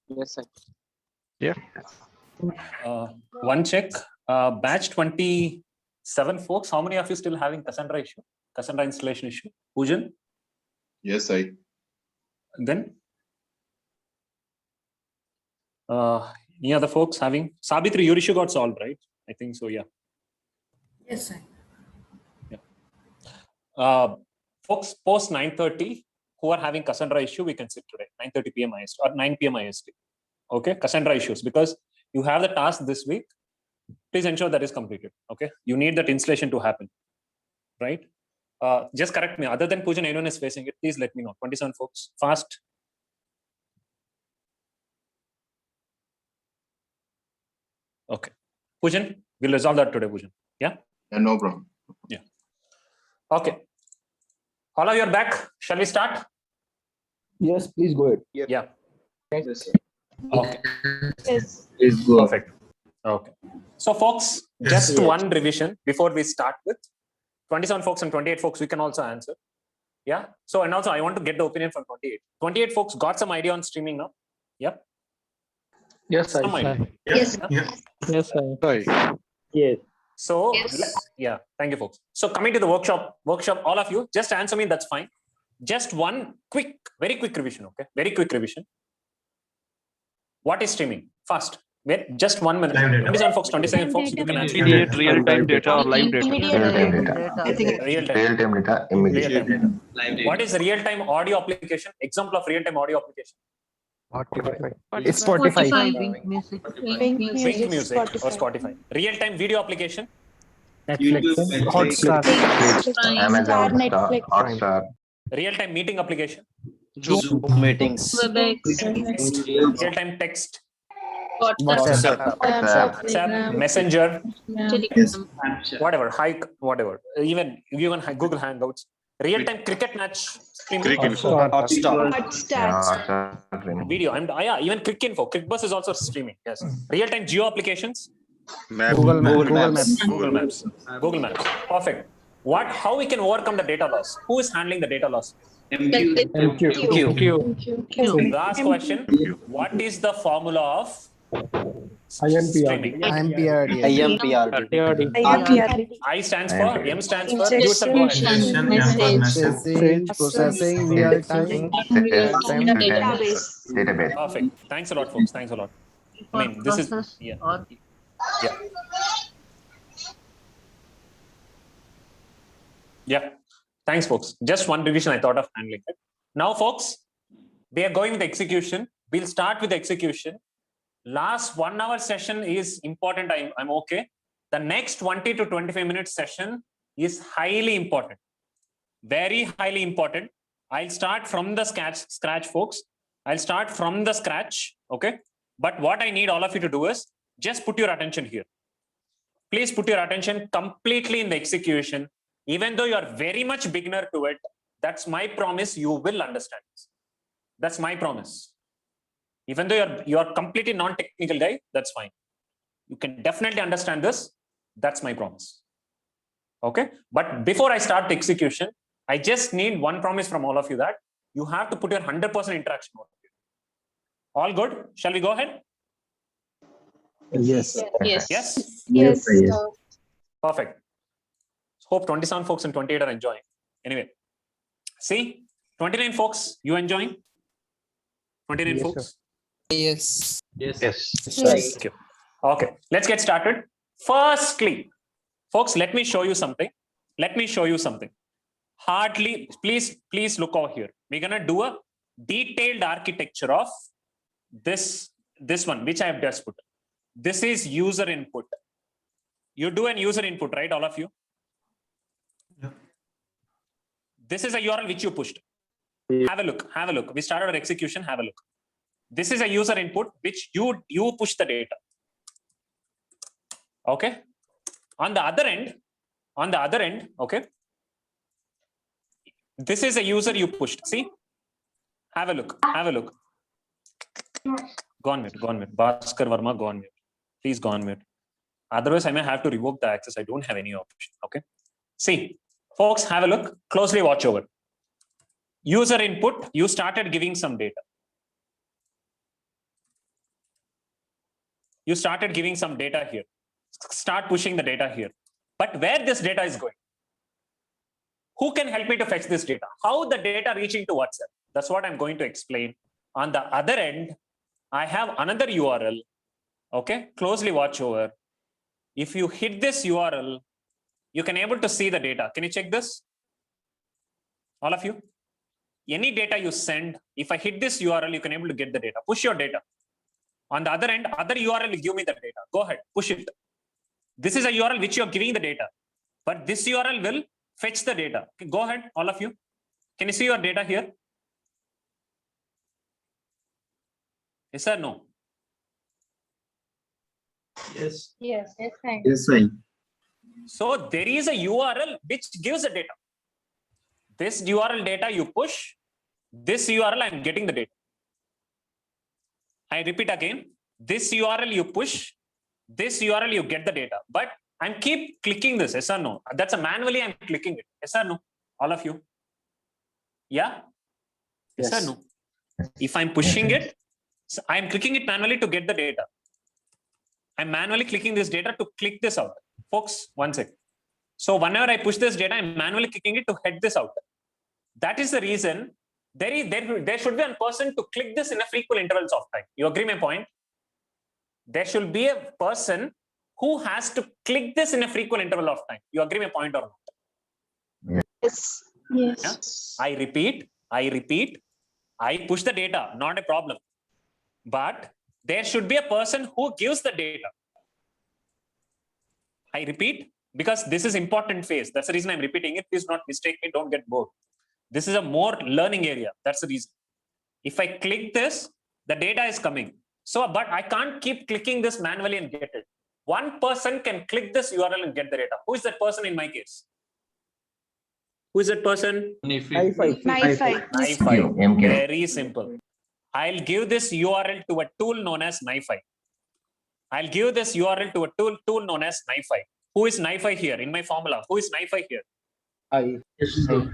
Yes, sir. One check. Batch 27, folks. How many of you still having Cassandra issue? Cassandra installation issue? Pujan? Yes, I. Then? Any other folks having? Sabitri, your issue got solved, right? I think so, yeah. Yes, sir. Yeah. Folks, post 9:30, who are having Cassandra issue, we can sit today, 9:30 p.m. IST or 9 p.m. IST. Okay, Cassandra issues, because you have the task this week. Please ensure that is completed. Okay, you need that installation to happen, right? Just correct me. Other than Pujan, anyone is facing it, please let me know. 27 folks, fast. Okay, Pujan, we'll resolve that today, Pujan. Yeah? No problem. Yeah. Okay. All of you are back. Shall we start? Yes, please go ahead. Yeah. Yes, sir. Okay. Yes. Please go. Perfect. Okay. So, folks, just one revision before we start with 27 folks and 28 folks. We can also answer. Yeah. So, and also I want to get the opinion from 28. 28 folks got some idea on streaming now. Yep. Yes, sir. Some idea. Yes. Yes, sir. Yes. So, Yes. yeah. Thank you, folks. So, coming to the workshop, all of you, just answer me. That's fine. Just one quick, very quick revision. Okay. Very quick revision. What is streaming? Fast. Wait, just 1 minute. Live data. 27 folks, 27 folks, you can answer. Immediate real-time data or live data? Immediate Real time. Real-time data, immediate. Real time. Live data. What is real-time audio application? Example of real-time audio application. It's Spotify. Wink music. Wink music or Spotify. Real-time video application. YouTube, Hotstar. Amazon, Netflix. Hotstar. Real-time meeting application. Zoom meetings. Real-time text. WhatsApp. WhatsApp, Messenger, Yes. whatever, hike, whatever. Even Google Hangouts. Real-time cricket match streaming. Hotstar. Hotstar. Video. Yeah, even Cricinfo. ClickBus is also streaming. Yes. Real-time geo applications. Google Maps. Google Maps. Perfect. How we can overcome the data loss? Who is handling the data loss? MQ. Last question. What is the formula of IMPRD. I stands for, M stands for, user go ahead. Message processing, real time. Database. Perfect. Thanks a lot, folks. Thanks a lot. I mean, this is, yeah. Yeah. Yeah. Thanks, folks. Just one revision I thought of handling it. Now, folks, we are going with execution. We'll start with execution. Last 1 hour session is important. I'm okay. The next 20 to 25 minute session is highly important. Very highly important. I'll start from the scratch, folks. I'll start from the scratch. Okay. But what I need all of you to do is just put your attention here. Please put your attention completely in the execution. Even though you are very much beginner to it, that's my promise. You will understand this. That's my promise. Even though you're completely non-technical guy, that's fine. You can definitely understand this. That's my promise. Okay. But before I start the execution, I just need one promise from all of you that you have to put your 100% interaction on it. All good? Shall we go ahead? Yes. Yes. Yes. Yes. Perfect. Hope 27 folks and 28 are enjoying. Anyway, see, 29 folks, you enjoying? 29 folks? Yes. Thank you. Okay, let's get started. Firstly, folks, let me show you something. Hardly, please look over here. We're gonna do a detailed architecture of this one, which I have just put. This is user input. You do an user input, right, all of you? Yeah. This is a URL which you pushed. Have a look. We started our execution. Have a look. This is a user input which you push the data. Okay. On the other end, okay. This is a user you pushed. See? Have a look. Go on mute. Bhaskar Verma, go on mute. Please go on mute. Otherwise, I may have to revoke the access. I don't have any option. Okay. See, folks, have a look. Closely watch over. User input, you started giving some data. You started giving some data here. Start pushing the data here. But where this data is going? Who can help me to fetch this data? How the data reaching to WhatsApp? That's what I'm going to explain. On the other end, I have another URL. Okay, closely watch over. If you hit this URL, you can able to see the data. Can you check this? All of you? Any data you send, if I hit this URL, you can able to get the data. Push your data. On the other end, other URL will give me the data. Go ahead, push it. This is a URL which you're giving the data, but this URL will fetch the data. Okay, go ahead, all of you. Can you see your data here? Yes or no? Yes. Yes. Yes, fine. Yes, I. So there is a URL which gives the data. This URL data you push, this URL I'm getting the data. I repeat again, this URL you push, this URL you get the data, but I'm keep clicking this, yes or no? That's a manually I'm clicking it, yes or no? All of you? Yeah? Yes, or no? If I'm pushing it, so I'm clicking it manually to get the data. I'm manually clicking this data to click this out. Folks, one sec. So whenever I push this data, I'm manually clicking it to head this out. That is the reason there should be a person to click this in a frequent intervals of time. You agree my point? There should be a person who has to click this in a frequent interval of time. You agree my point or not? Yes. Yes. Yeah? I repeat, I push the data, not a problem. But there should be a person who gives the data. I repeat, because this is important phase. That's the reason I'm repeating it. Please not mistake me, don't get bored. This is a more learning area. That's the reason. If I click this, the data is coming. So, but I can't keep clicking this manually and get it. One person can click this URL and get the data. Who is that person in my case? Who is that person? MQ. Very simple. I'll give this URL to a tool known as NiFi. I'll give this URL to a tool known as NiFi. Who is NiFi here in my formula? Who is NiFi here?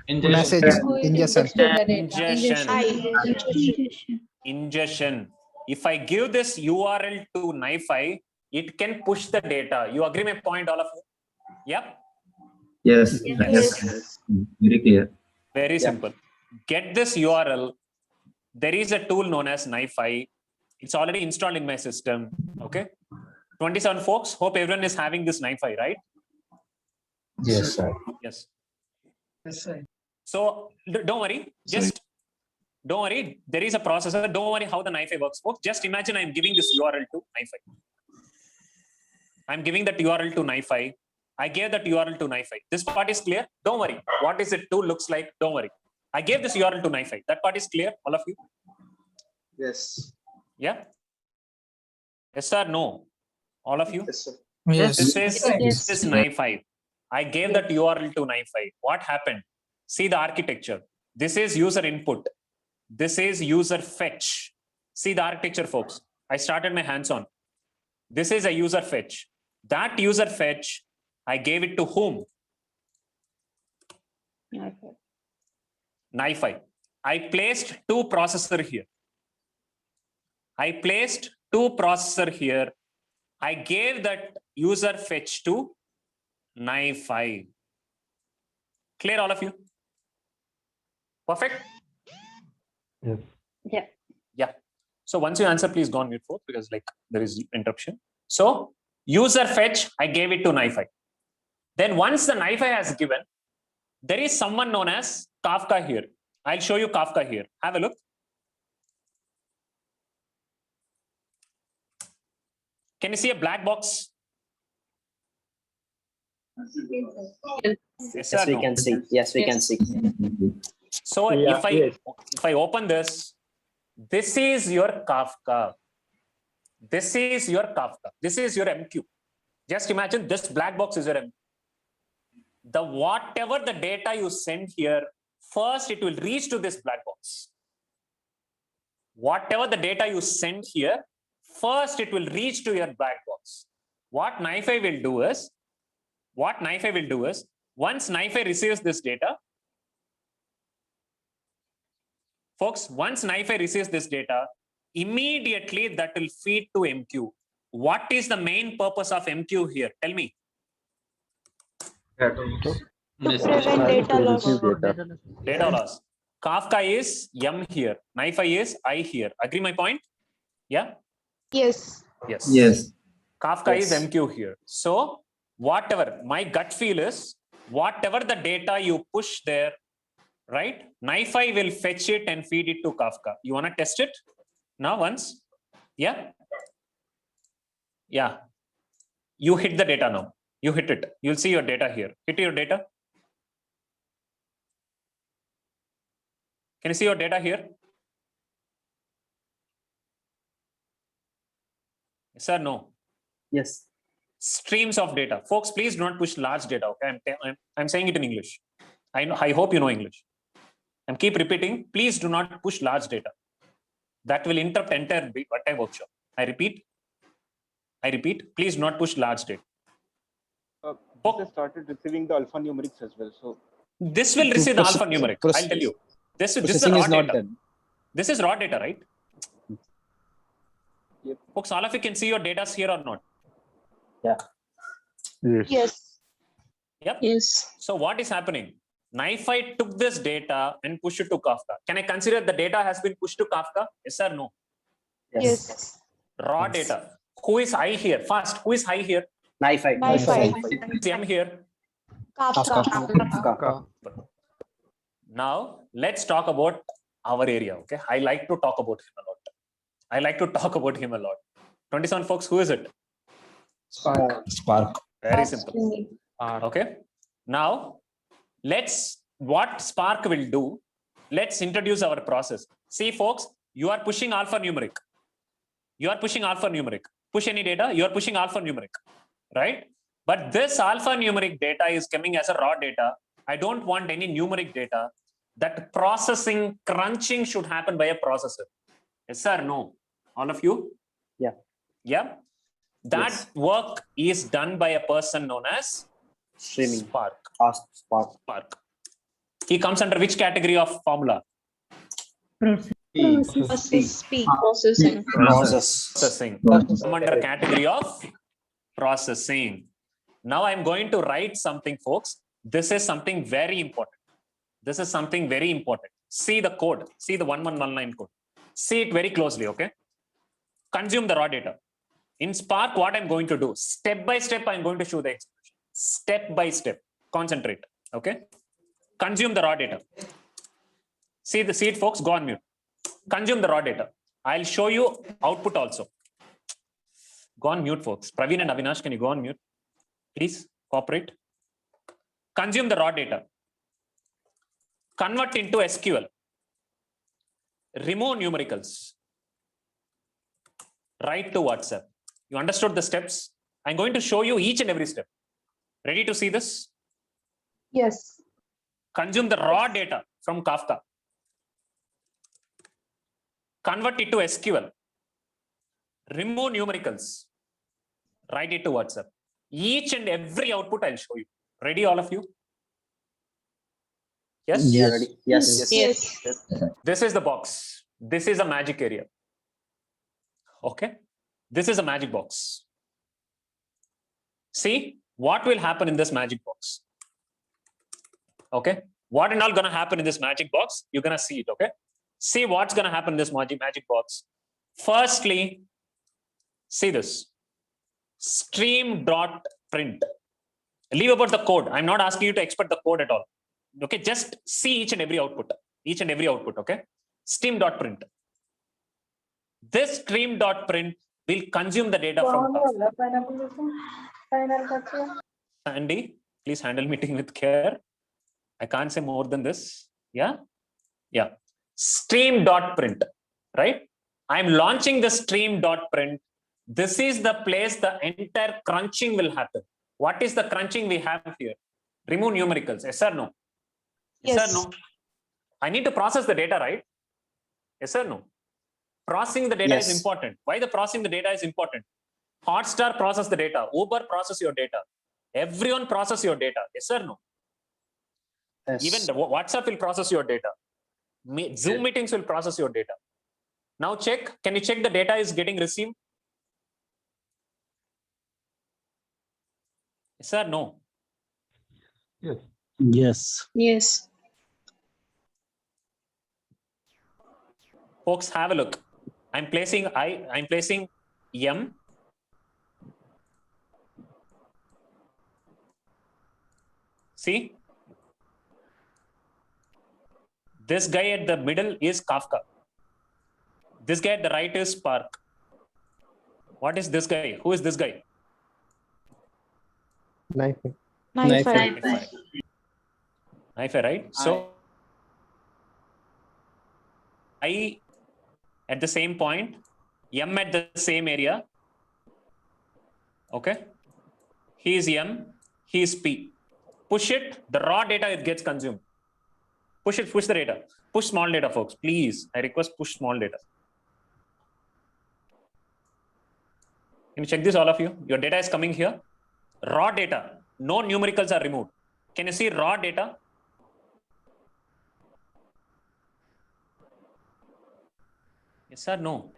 Message ingestion. Ingestion. If I give this URL to NiFi, it can push the data. You agree my point, all of you? Yep. Yes. Very clear. Very simple. Get this URL. There is a tool known as NiFi. It's already installed in my system. Okay. 27 folks. Hope everyone is having this NiFi, right? Yes, sir. Yes. Yes, sir. So don't worry. Don't worry. There is a processor. Don't worry how the NiFi works, folks. Just imagine I'm giving this URL to NiFi. I'm giving that URL to NiFi. I gave that URL to NiFi. This part is clear. Don't worry. What is it tool looks like? Don't worry. I gave this URL to NiFi. That part is clear, all of you? Yes. Yeah? Yes or no? All of you? Yes, sir. Yes. This is NiFi. I gave that URL to NiFi. What happened? See the architecture. This is user input. This is user fetch. See the architecture, folks. I started my hands-on. This is a user fetch. That user fetch, I gave it to whom? NiFi. I placed two processor here. I gave that user fetch to NiFi. Clear, all of you? Perfect? Yes. Yeah. Yeah. So once you answer, please go on mute folks, because like there is interruption. So user fetch, I gave it to NiFi. Then once the NiFi has given, there is someone known as Kafka here. I'll show you Kafka here. Have a look. Can you see a black box? Yes, Yes, we can see. Yes, we can see. So if I open this, this is your Kafka. This is your Kafka. This is your MQ. Just imagine this black box is your MQ. The whatever the data you send here, first it will reach to this black box. Whatever the data you send here, first it will reach to your black box. What NiFi will do is, once NiFi receives this data, folks, once NiFi receives this data, immediately that will feed to MQ. what is the main purpose of MQ here? Tell me. To prevent data loss. Data loss. Kafka is M here. NiFi is I here. Agree my point? Yeah? Yes. Yes. Yes. Kafka is Yes. MQ here. So whatever, my gut feel is, whatever the data you push there, right? NiFi will fetch it and feed it to Kafka. You want to test it now once? Yeah? Yeah. You hit the data now. You hit it. You'll see your data here. Hit your data. Can you see your data here? Yes or no? Yes. Streams of data. Folks, please do not push large data. Okay, I'm saying it in English. I hope you know English. I'm keep repeating. Please do not push large data. That will interrupt entire workshop. I repeat. Please do not push large data. This has started receiving the alphanumerics as well. So this will receive the alphanumeric. I'll tell you. This is raw data. This is raw data, right? Yep. Folks, all of you can see your data here or not? Yeah. Yes. Yep. Yes. So what is happening? NiFi took this data and pushed it to Kafka. Can I consider the data has been pushed to Kafka? Yes or no? Yes. Raw data. Who is I here? First, who is I here? NiFi. NiFi. M here. Kafka. Now let's talk about our area. Okay, I like to talk about him a lot. 27 folks, who is it? Spark. Very simple. Okay. Now what Spark will do, let's introduce our process. See folks, you are pushing alphanumeric. Push any data, you are pushing alphanumeric, right? But this alphanumeric data is coming as a raw data. I don't want any numeric data. That processing, crunching should happen by a processor. Yes or no? All of you? Yeah. Yeah. That work is done by a person known as Streaming. Spark. Spark. He comes under which category of formula? Processing. Processing. Come under category of processing. Now I'm going to write something, folks. This is something very important. See the code. See the 1119 code. See it very closely, okay? Consume the raw data. In Spark, what I'm going to do, step by step, I'm going to show the expression. Step by step. Concentrate, okay? Consume the raw data. See it, folks, go on mute. Consume the raw data. I'll show you output also. Go on mute, folks. Praveen and Avinash, can you go on mute? Please cooperate. Consume the raw data. Convert into SQL. Remove numericals. Write to WhatsApp. You understood the steps? I'm going to show you each and every step. Ready to see this? Yes. Consume the raw data from Kafka. Convert it to SQL. Remove numericals. Write it to WhatsApp. Each and every output I'll show you. Ready, all of you? Yes? Yeah, ready. Yes. This is the box. This is a magic area. Okay. This is a magic box. See what will happen in this magic box. Okay. What and all going to happen in this magic box? You're going to see it. Okay. See what's going to happen in this magic box. Firstly, see this. Stream.print. Leave about the code. I'm not asking you to expect the code at all. Okay. Just see each and every output. Okay. Stream.print. This stream.print will consume the data from Sandy, please handle meeting with care. I can't say more than this. Yeah. Stream.print, right? I'm launching the stream.print. This is the place the entire crunching will happen. What is the crunching we have here? Remove numericals. Yes or no? Yes or no? I need to process the data, right? Yes or no? Processing the data is important. Why the processing the data is important? Hotstar process the data. Uber process your data. Everyone process your data. Yes or no? Yes. Even the WhatsApp will process your data. Zoom meetings will process your data. Now check. Can you check the data is getting received? Yes or no? Yes. Yes. Yes. Folks, have a look. I'm placing M. See? This guy at the middle is Kafka. This guy at the right is Spark. What is this guy? Who is this guy? NiFi. NiFi. NiFi, right? So I at the same point, M at the same area. Okay. He is M, he is P. Push it, the raw data it gets consumed. Push it, push the data. Push small data, folks. Please. I request push small data. Can you check this, all of you? Your data is coming here. Raw data. No numericals are removed. Can you see raw data? Yes or no?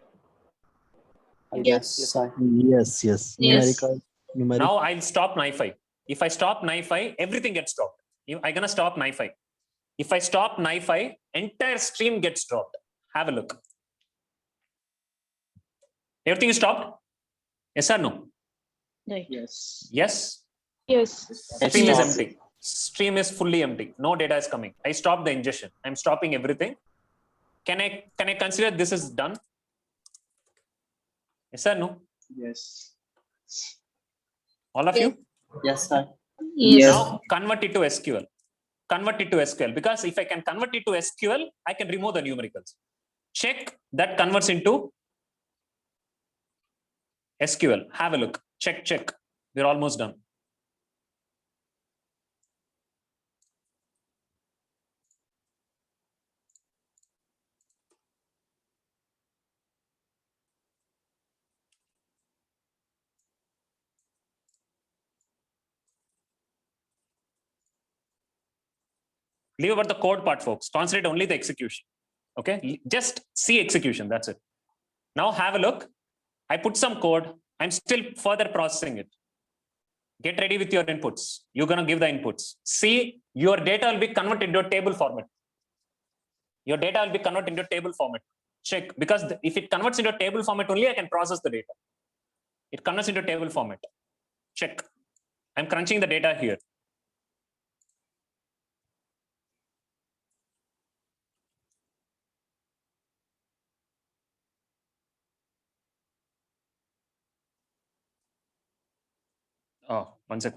Yes. Yes. Numerical. Now I'll stop NiFi. If I stop NiFi, everything gets stopped. I'm gonna stop NiFi. If I stop NiFi, entire stream gets dropped. Have a look. Everything is stopped? Yes or no? Yes. Yes? Yes. Stream is empty. Stream is fully empty. No data is coming. I stopped the ingestion. I'm stopping everything. Can I consider this is done? Yes or no? Yes. All of you? Yes, sir. Yes. Now convert it to SQL. Convert it to SQL, because if I can convert it to SQL, I can remove the numericals. Check that converts into SQL. Have a look. Check. We're almost done. Leave about the code part, folks. Concentrate only the execution. Okay, just see execution. That's it. Now have a look. I put some code. I'm still further processing it. Get ready with your inputs. You're gonna give the inputs. See, your data will be converted into a table format. Your data will be converted into a table format. Check, because if it converts into a table format only, I can process the data. It converts into a table format. Check. I'm crunching the data here. Oh, one sec.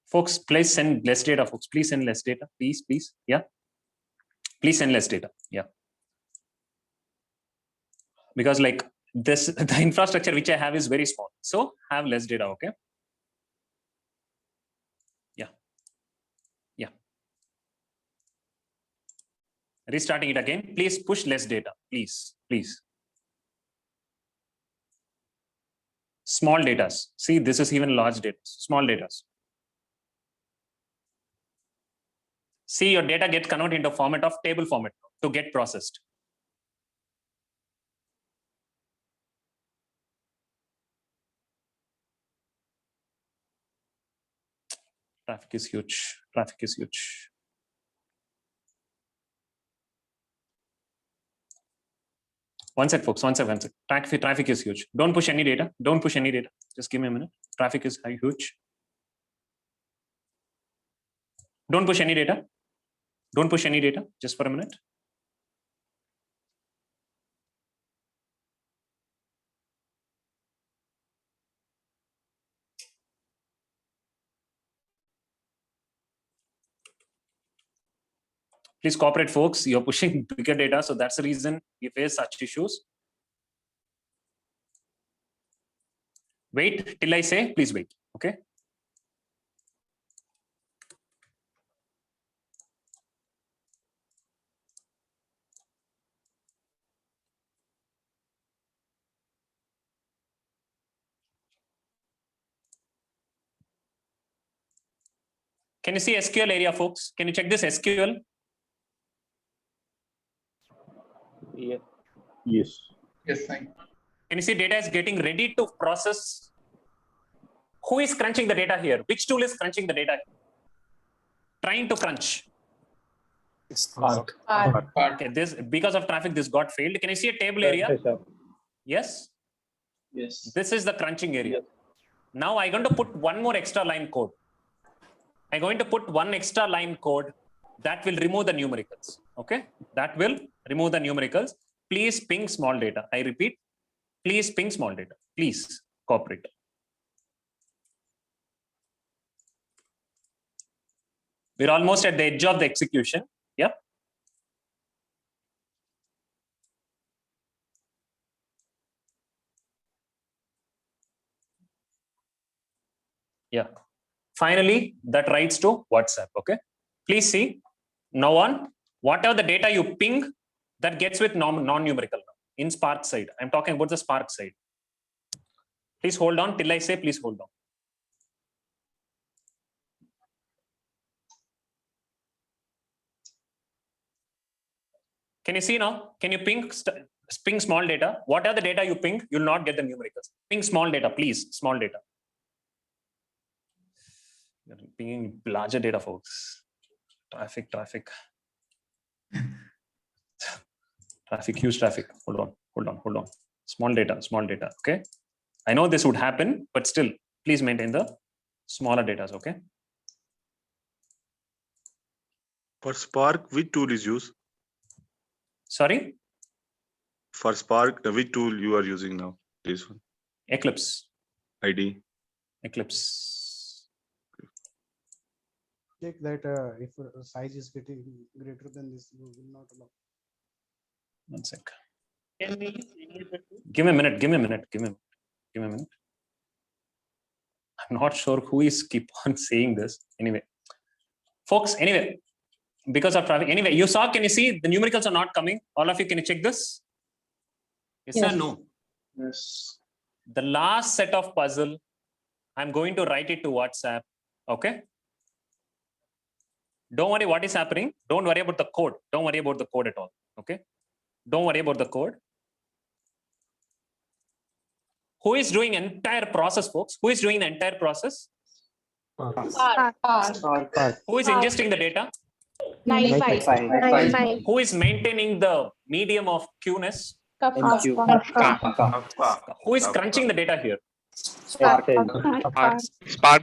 Folks, please send less data, folks. Please send less data. Please. Yeah. Please send less data. Yeah. Because like this, the infrastructure which I have is very small. So have less data, okay? Yeah. Restarting it again. Please push less data. Please. Small data. See, this is even large data. Small data. See, your data gets converted into format of table format to get processed. Traffic is huge. One sec, folks. One sec. Traffic is huge. Don't push any data. Just give me a minute. Traffic is huge. Don't push any data. Just for a minute. Please cooperate, folks. You're pushing bigger data, so that's the reason you face such issues. Wait till I say, please wait. Okay. Can you see SQL area, folks? Can you check this SQL? Yes. Yes. Yes, sir. Can you see data is getting ready to process? Who is crunching the data here? Which tool is crunching the data? Trying to crunch. Spark. Okay, this because of traffic, this got failed. Can you see a table area? Yes. Yes. This is the crunching area. Now I'm going to put one more extra line code. I'm going to put one extra line code that will remove the numericals. Okay, that will remove the numericals. Please ping small data. I repeat, please ping small data. Please cooperate. We're almost at the edge of the execution. Yep. Yeah. Finally, that writes to WhatsApp. Okay. Please see. Now on, whatever the data you ping, that gets with non-numerical now in Spark side. I'm talking about the Spark side. Please hold on till I say please hold on. Can you see now? Can you ping small data? What are the data you ping? You'll not get the numericals. Ping small data, please. Small data. You're pinging larger data, folks. Traffic. Traffic, huge traffic. Hold on. Small data. Okay. I know this would happen, but still, please maintain the smaller data. Okay. For Spark, which tool is used? Sorry? For Spark, which tool you are using now? This one. Eclipse. ID. Eclipse. Check that if size is getting greater than this, you will not allow. One sec. Give me a minute. I'm not sure who is keep on saying this. Anyway, folks, because of traffic. Anyway, you saw, can you see the numericals are not coming? All of you, can you check this? Yes or no? Yes. The last set of puzzle, I'm going to write it to WhatsApp. Okay. Don't worry what is happening. Don't worry about the code. Don't worry about the code at all. Okay. Don't worry about the code. Who is doing entire process, folks? Who is doing the entire process? Spark. Who is ingesting the data? Nice. Who is maintaining the medium of queness? Kafka. Who is crunching the data here? Spark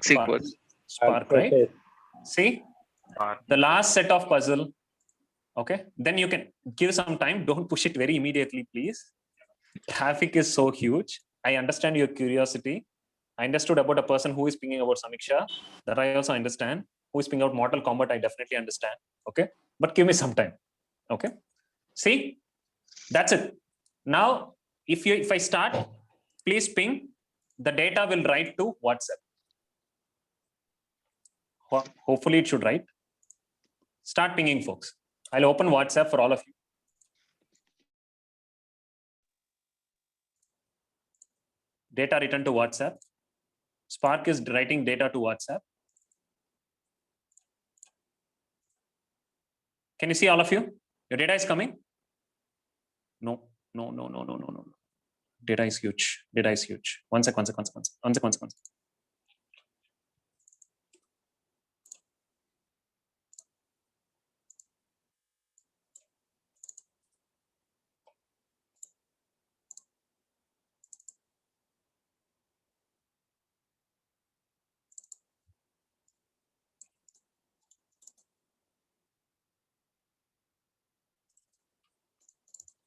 sequence. Spark, right? See, the last set of puzzle. Okay, then you can give some time. Don't push it very immediately, please. Traffic is so huge. I understand your curiosity. I understood about a person who is pinging about Samiksha. That I also understand. Who is pinging out Mortal Kombat? I definitely understand. Okay, but give me some time. Okay, see, that's it. Now, if I start, please ping. The data will write to WhatsApp. Hopefully, it should write. Start pinging, folks. I'll open WhatsApp for all of you. Data written to WhatsApp. Spark is writing data to WhatsApp. Can you see all of you? Your data is coming? No. Data is huge. One sec.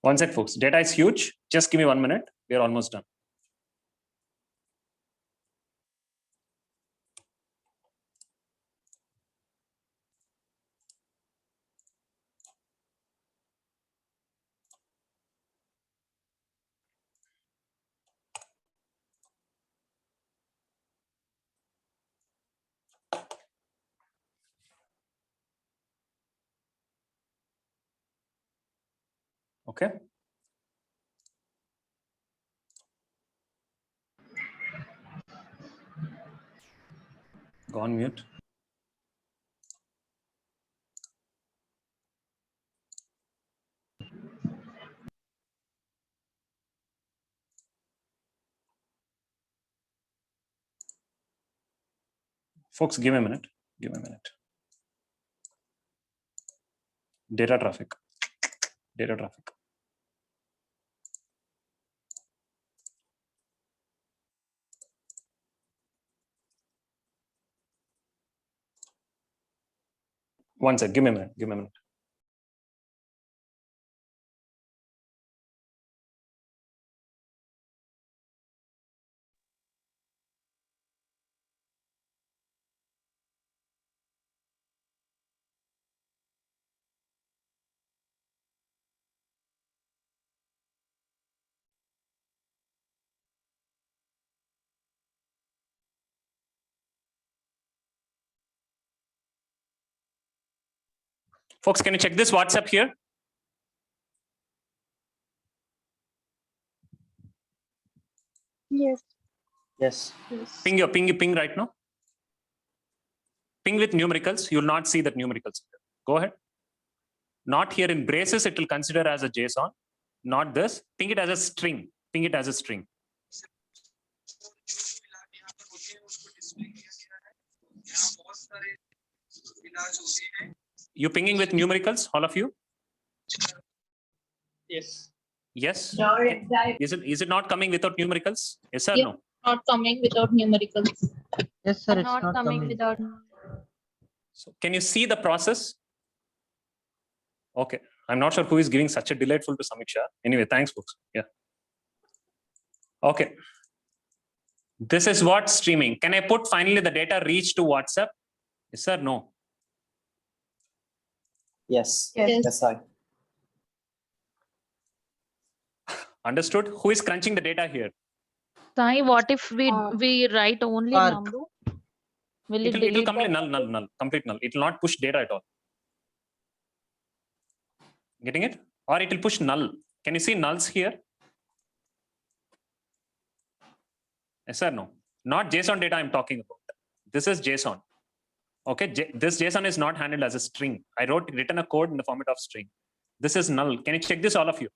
One sec, folks. Data is huge. Just give me 1 minute. We are almost done. Okay. Go on mute. Folks, give me a minute. Give me a minute. Data traffic. Data traffic. One sec. Give me a minute. Give me a minute. Folks, can you check this WhatsApp here? Yes. Yes. Ping right now. Ping with numericals. You will not see that numericals. Go ahead. Not here in braces, it will consider as a JSON. Not this. Ping it as a string. Ping it as a string. You pinging with numericals, all of you? Yes. Yes. Is it not coming without numericals? Yes or Yeah. no? Not coming without numericals. Yes, sir. It's Not coming without. So can you see the process? Okay. I'm not sure who is giving such a delightful to Samiksha. Anyway, thanks, folks. Yeah. Okay. This is what streaming. Can I put finally the data reach to WhatsApp? Yes or no? Yes. Yes. sir. Understood? Who is crunching the data here? Sai, what if we write only Spark. number? Will It will delete come the in null, complete null. It will not push data at all. Getting it? Or it will push null. Can you see nulls here? Yes or no? Not JSON data I'm talking about. This is JSON. Okay, this JSON is not handled as a string. I written a code in the format of string. This is null. Can you check this, all of you?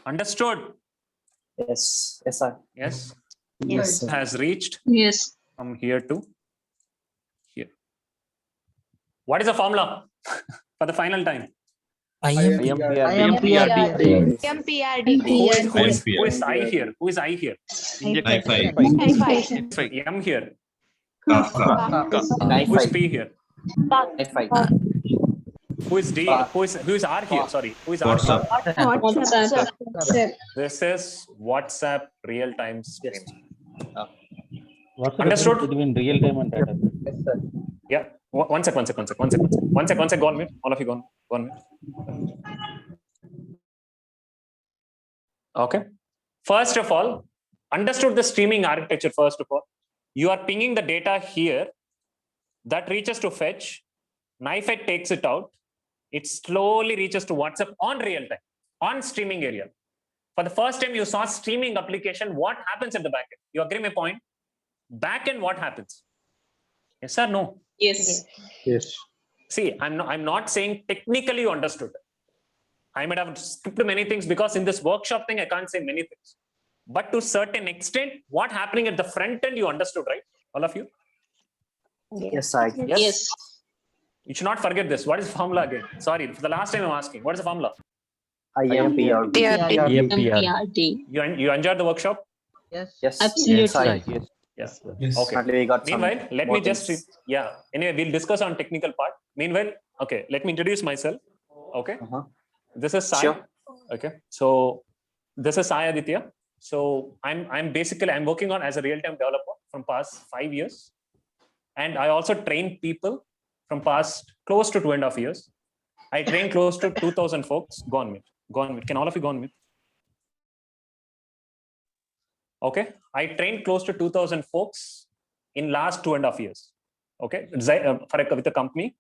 Understood? Yes. Yes, sir. Yes. Yes. It has reached Yes. from here to here. What is the formula for the final time? MPRD. Who is I here? Who is I here? M here. Who is P here? Who is D? Who is R here? Sorry. Who is R here? WhatsApp. This is WhatsApp real-time streaming. What's the Understood? difference between real time and data? Yes, sir. Yeah. One sec. Go on mute. All of you go on mute. Okay. First of all, understood the streaming architecture. First of all, you are pinging the data here. That reaches to fetch. NiFet takes it out. It slowly reaches to WhatsApp on real time, on streaming area. For the first time you saw streaming application, what happens at the backend? You agree my point? Backend, what happens? Yes or no? Yes. Yes. See, I'm not saying technically you understood. I might have skipped many things because in this workshop thing, I can't say many things. But to certain extent, what happening at the front end, you understood, right? All of you? Yes, sir. Yes. You should not forget this. What is the formula again? Sorry, for the last time I'm asking. What is the formula? MPRD. You enjoyed the workshop? Yes. Absolutely. Yes. Yes. Okay. We got some Meanwhile, let more me just, things. Anyway, we'll discuss on technical part. Meanwhile, okay, let me introduce myself. Okay. This is Sai. Sure. Okay. So this is Sai Aditya. So I'm working on as a real-time developer from past 5 years. And I also train people from past close to 2.5 years. I train close to 2,000 folks. Go on mute. Can all of you go on mute? Okay. I trained close to 2,000 folks in last 2.5 years. Okay. With a company.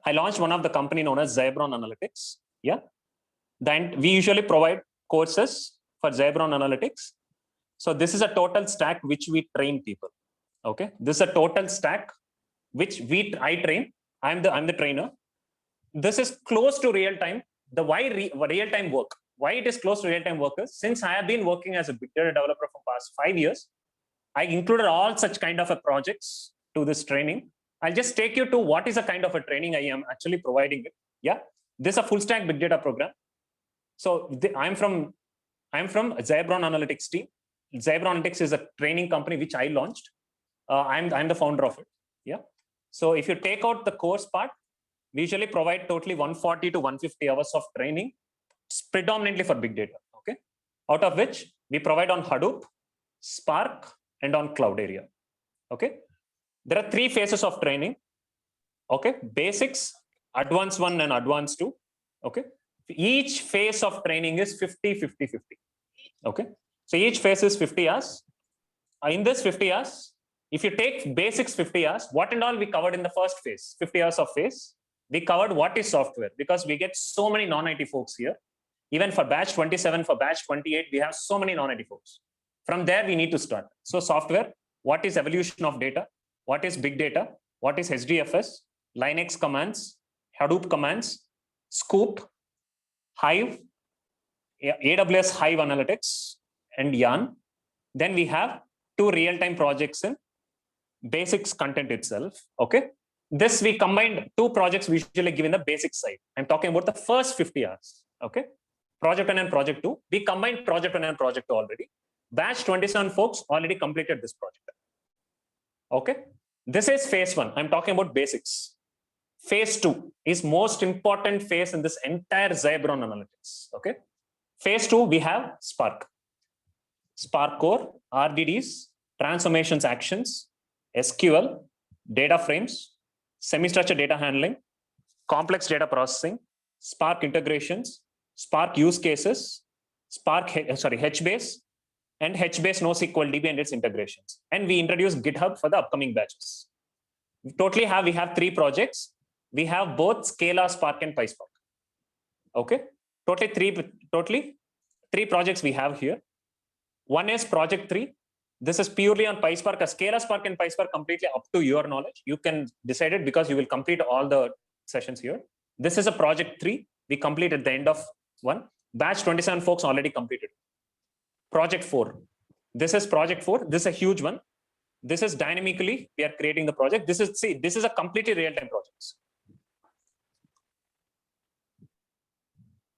I launched one of the company known as Zebron Analytics. Yeah. Then we usually provide courses for Zebron Analytics. So this is a total stack which we train people. Okay. This is a total stack which I train. I'm the trainer. This is close to real time. The why real time work? Why it is close to real time workers? Since I have been working as a big data developer for past 5 years, I included all such kind of a projects to this training. I'll just take you to what is a kind of a training I am actually providing it. Yeah, this is a full stack big data program. So I'm from Zebron Analytics team. Zebron Analytics is a training company which I launched. I'm the founder of it. Yeah. So if you take out the course part, we usually provide totally 140 to 150 hours of training, predominantly for big data. Okay. Out of which we provide on Hadoop, Spark, and on cloud area. Okay. There are 3 phases of training. Okay. Basics, advanced 1, and advanced 2. Okay. Each phase of training is 50, 50, 50. Okay. So each phase is 50 hours. In this 50 hours, if you take basics 50 hours, what and all we covered in the first phase, 50 hours of phase, we covered what is software, because we get so many non-IT folks here. Even for batch 27, for batch 28, we have so many non-IT folks. From there, we need to start. So software, what is evolution of data? What is big data? What is HDFS? Linux commands, Hadoop commands, Scoop, Hive, AWS Hive Analytics, and Yarn. Then we have 2 real-time projects in basics content itself. Okay. This we combined 2 projects we usually give in the basic side. I'm talking about the first 50 hours. Okay. Project 1 and project 2. We combined project 1 and project 2 already. Batch 27 folks already completed this project. Okay. This is phase 1. I'm talking about basics. Phase 2 is most important phase in this entire Zebron Analytics. Okay. Phase 2, we have Spark. Spark Core, RDDs, transformations actions, SQL, data frames, semi-structured data handling, complex data processing, Spark integrations, Spark use cases, HBase, and HBase NoSQL DB and its integrations. And we introduce GitHub for the upcoming batches. We have 3 projects. We have both Scala, Spark, and PySpark. Okay, totally three projects we have here. One is project 3. This is purely on PySpark. Scala, Spark, and PySpark completely up to your knowledge. You can decide it because you will complete all the sessions here. This is a project 3. We complete at the end of 1. Batch 27 folks already completed. Project 4. This is project 4. This is a huge one. This is dynamically we are creating the project. This is a completely real-time project.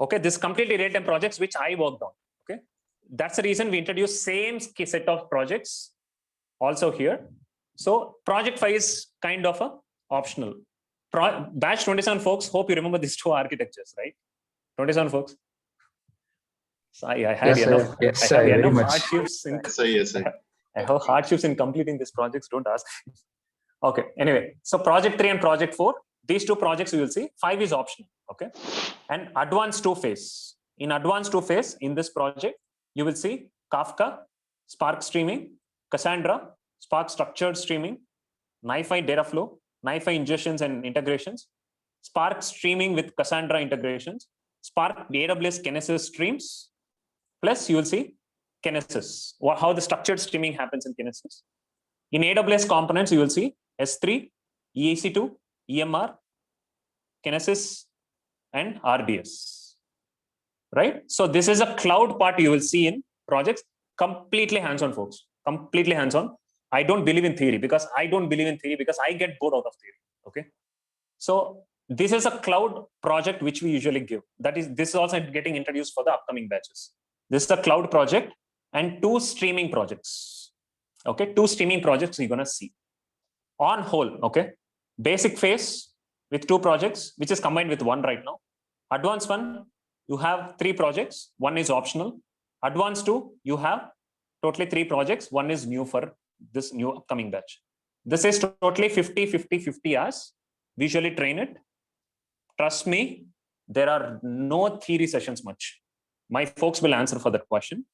Okay, this completely real-time projects which I worked on. Okay, that's the reason we introduced same set of projects also here. So project 5 is kind of a optional. Batch 27 folks, hope you remember these 2 architectures, right? 27 folks. So I had enough. Yes, I have very enough much. hardships. Yes, I have hardships in completing these projects. Don't ask. Okay. Anyway, so project 3 and project 4. These 2 projects you will see. 5 is optional. Okay. And advanced 2 phase. In advanced 2 phase in this project, you will see Kafka, Spark Streaming, Cassandra, Spark Structured Streaming, NiFi Data Flow, NiFi Ingestions and Integrations, Spark Streaming with Cassandra integrations, Spark AWS Kinesis streams, plus you will see Kinesis, how the structured streaming happens in Kinesis. In AWS components, you will see S3, EC2, EMR, Kinesis, and RDS. Right? So this is a cloud part you will see in projects, completely hands-on, folks. Completely hands-on. I don't believe in theory because I get bored out of theory. Okay. So this is a cloud project which we usually give. This is also getting introduced for the upcoming batches. This is a cloud project and 2 streaming projects. Okay, 2 streaming projects you're gonna see. On whole, okay, basic phase with 2 projects, which is combined with 1 right now. Advanced 1, you have 3 projects. 1 is optional. Advanced 2, you have totally 3 projects. 1 is new for this new upcoming batch. This is totally 50, 50, 50 hours. We usually train it. Trust me, there are no theory sessions much. My folks will answer for that question.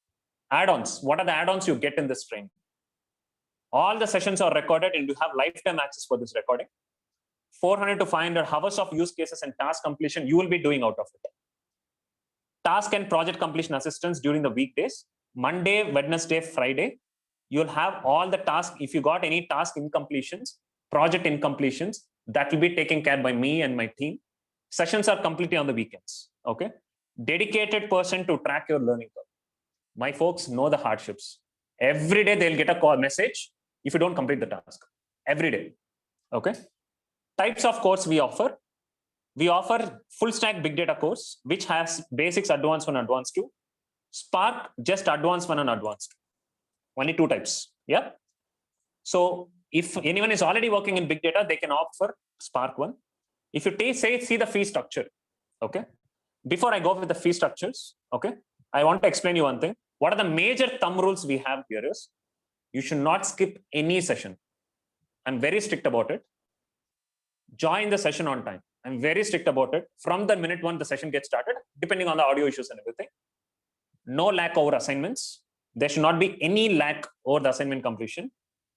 Add-ons. What are the add-ons you get in this training? All the sessions are recorded and you have lifetime access for this recording. 400 to 500 hours of use cases and task completion you will be doing out of it. Task and project completion assistance during the weekdays. Monday, Wednesday, Friday. You'll have all the tasks. If you got any task incompletions, project incompletions, that will be taken care by me and my team. Sessions are completely on the weekends. Okay. Dedicated person to track your learning curve. My folks know the hardships. Every day they'll get a call message if you don't complete the task. Every day. Okay. Types of course we offer. We offer full stack big data course, which has basics, advanced 1, advanced 2. Spark, just advanced 1 and advanced 2. Only 2 types. Yeah. So if anyone is already working in big data, they can opt for Spark 1. If you see the fee structure, okay. Before I go with the fee structures, okay, I want to explain you one thing. What are the major thumb rules we have here is, you should not skip any session. I'm very strict about it. Join the session on time. I'm very strict about it. From the minute one the session gets started, depending on the audio issues and everything. No lack over assignments. There should not be any lack over the assignment completion.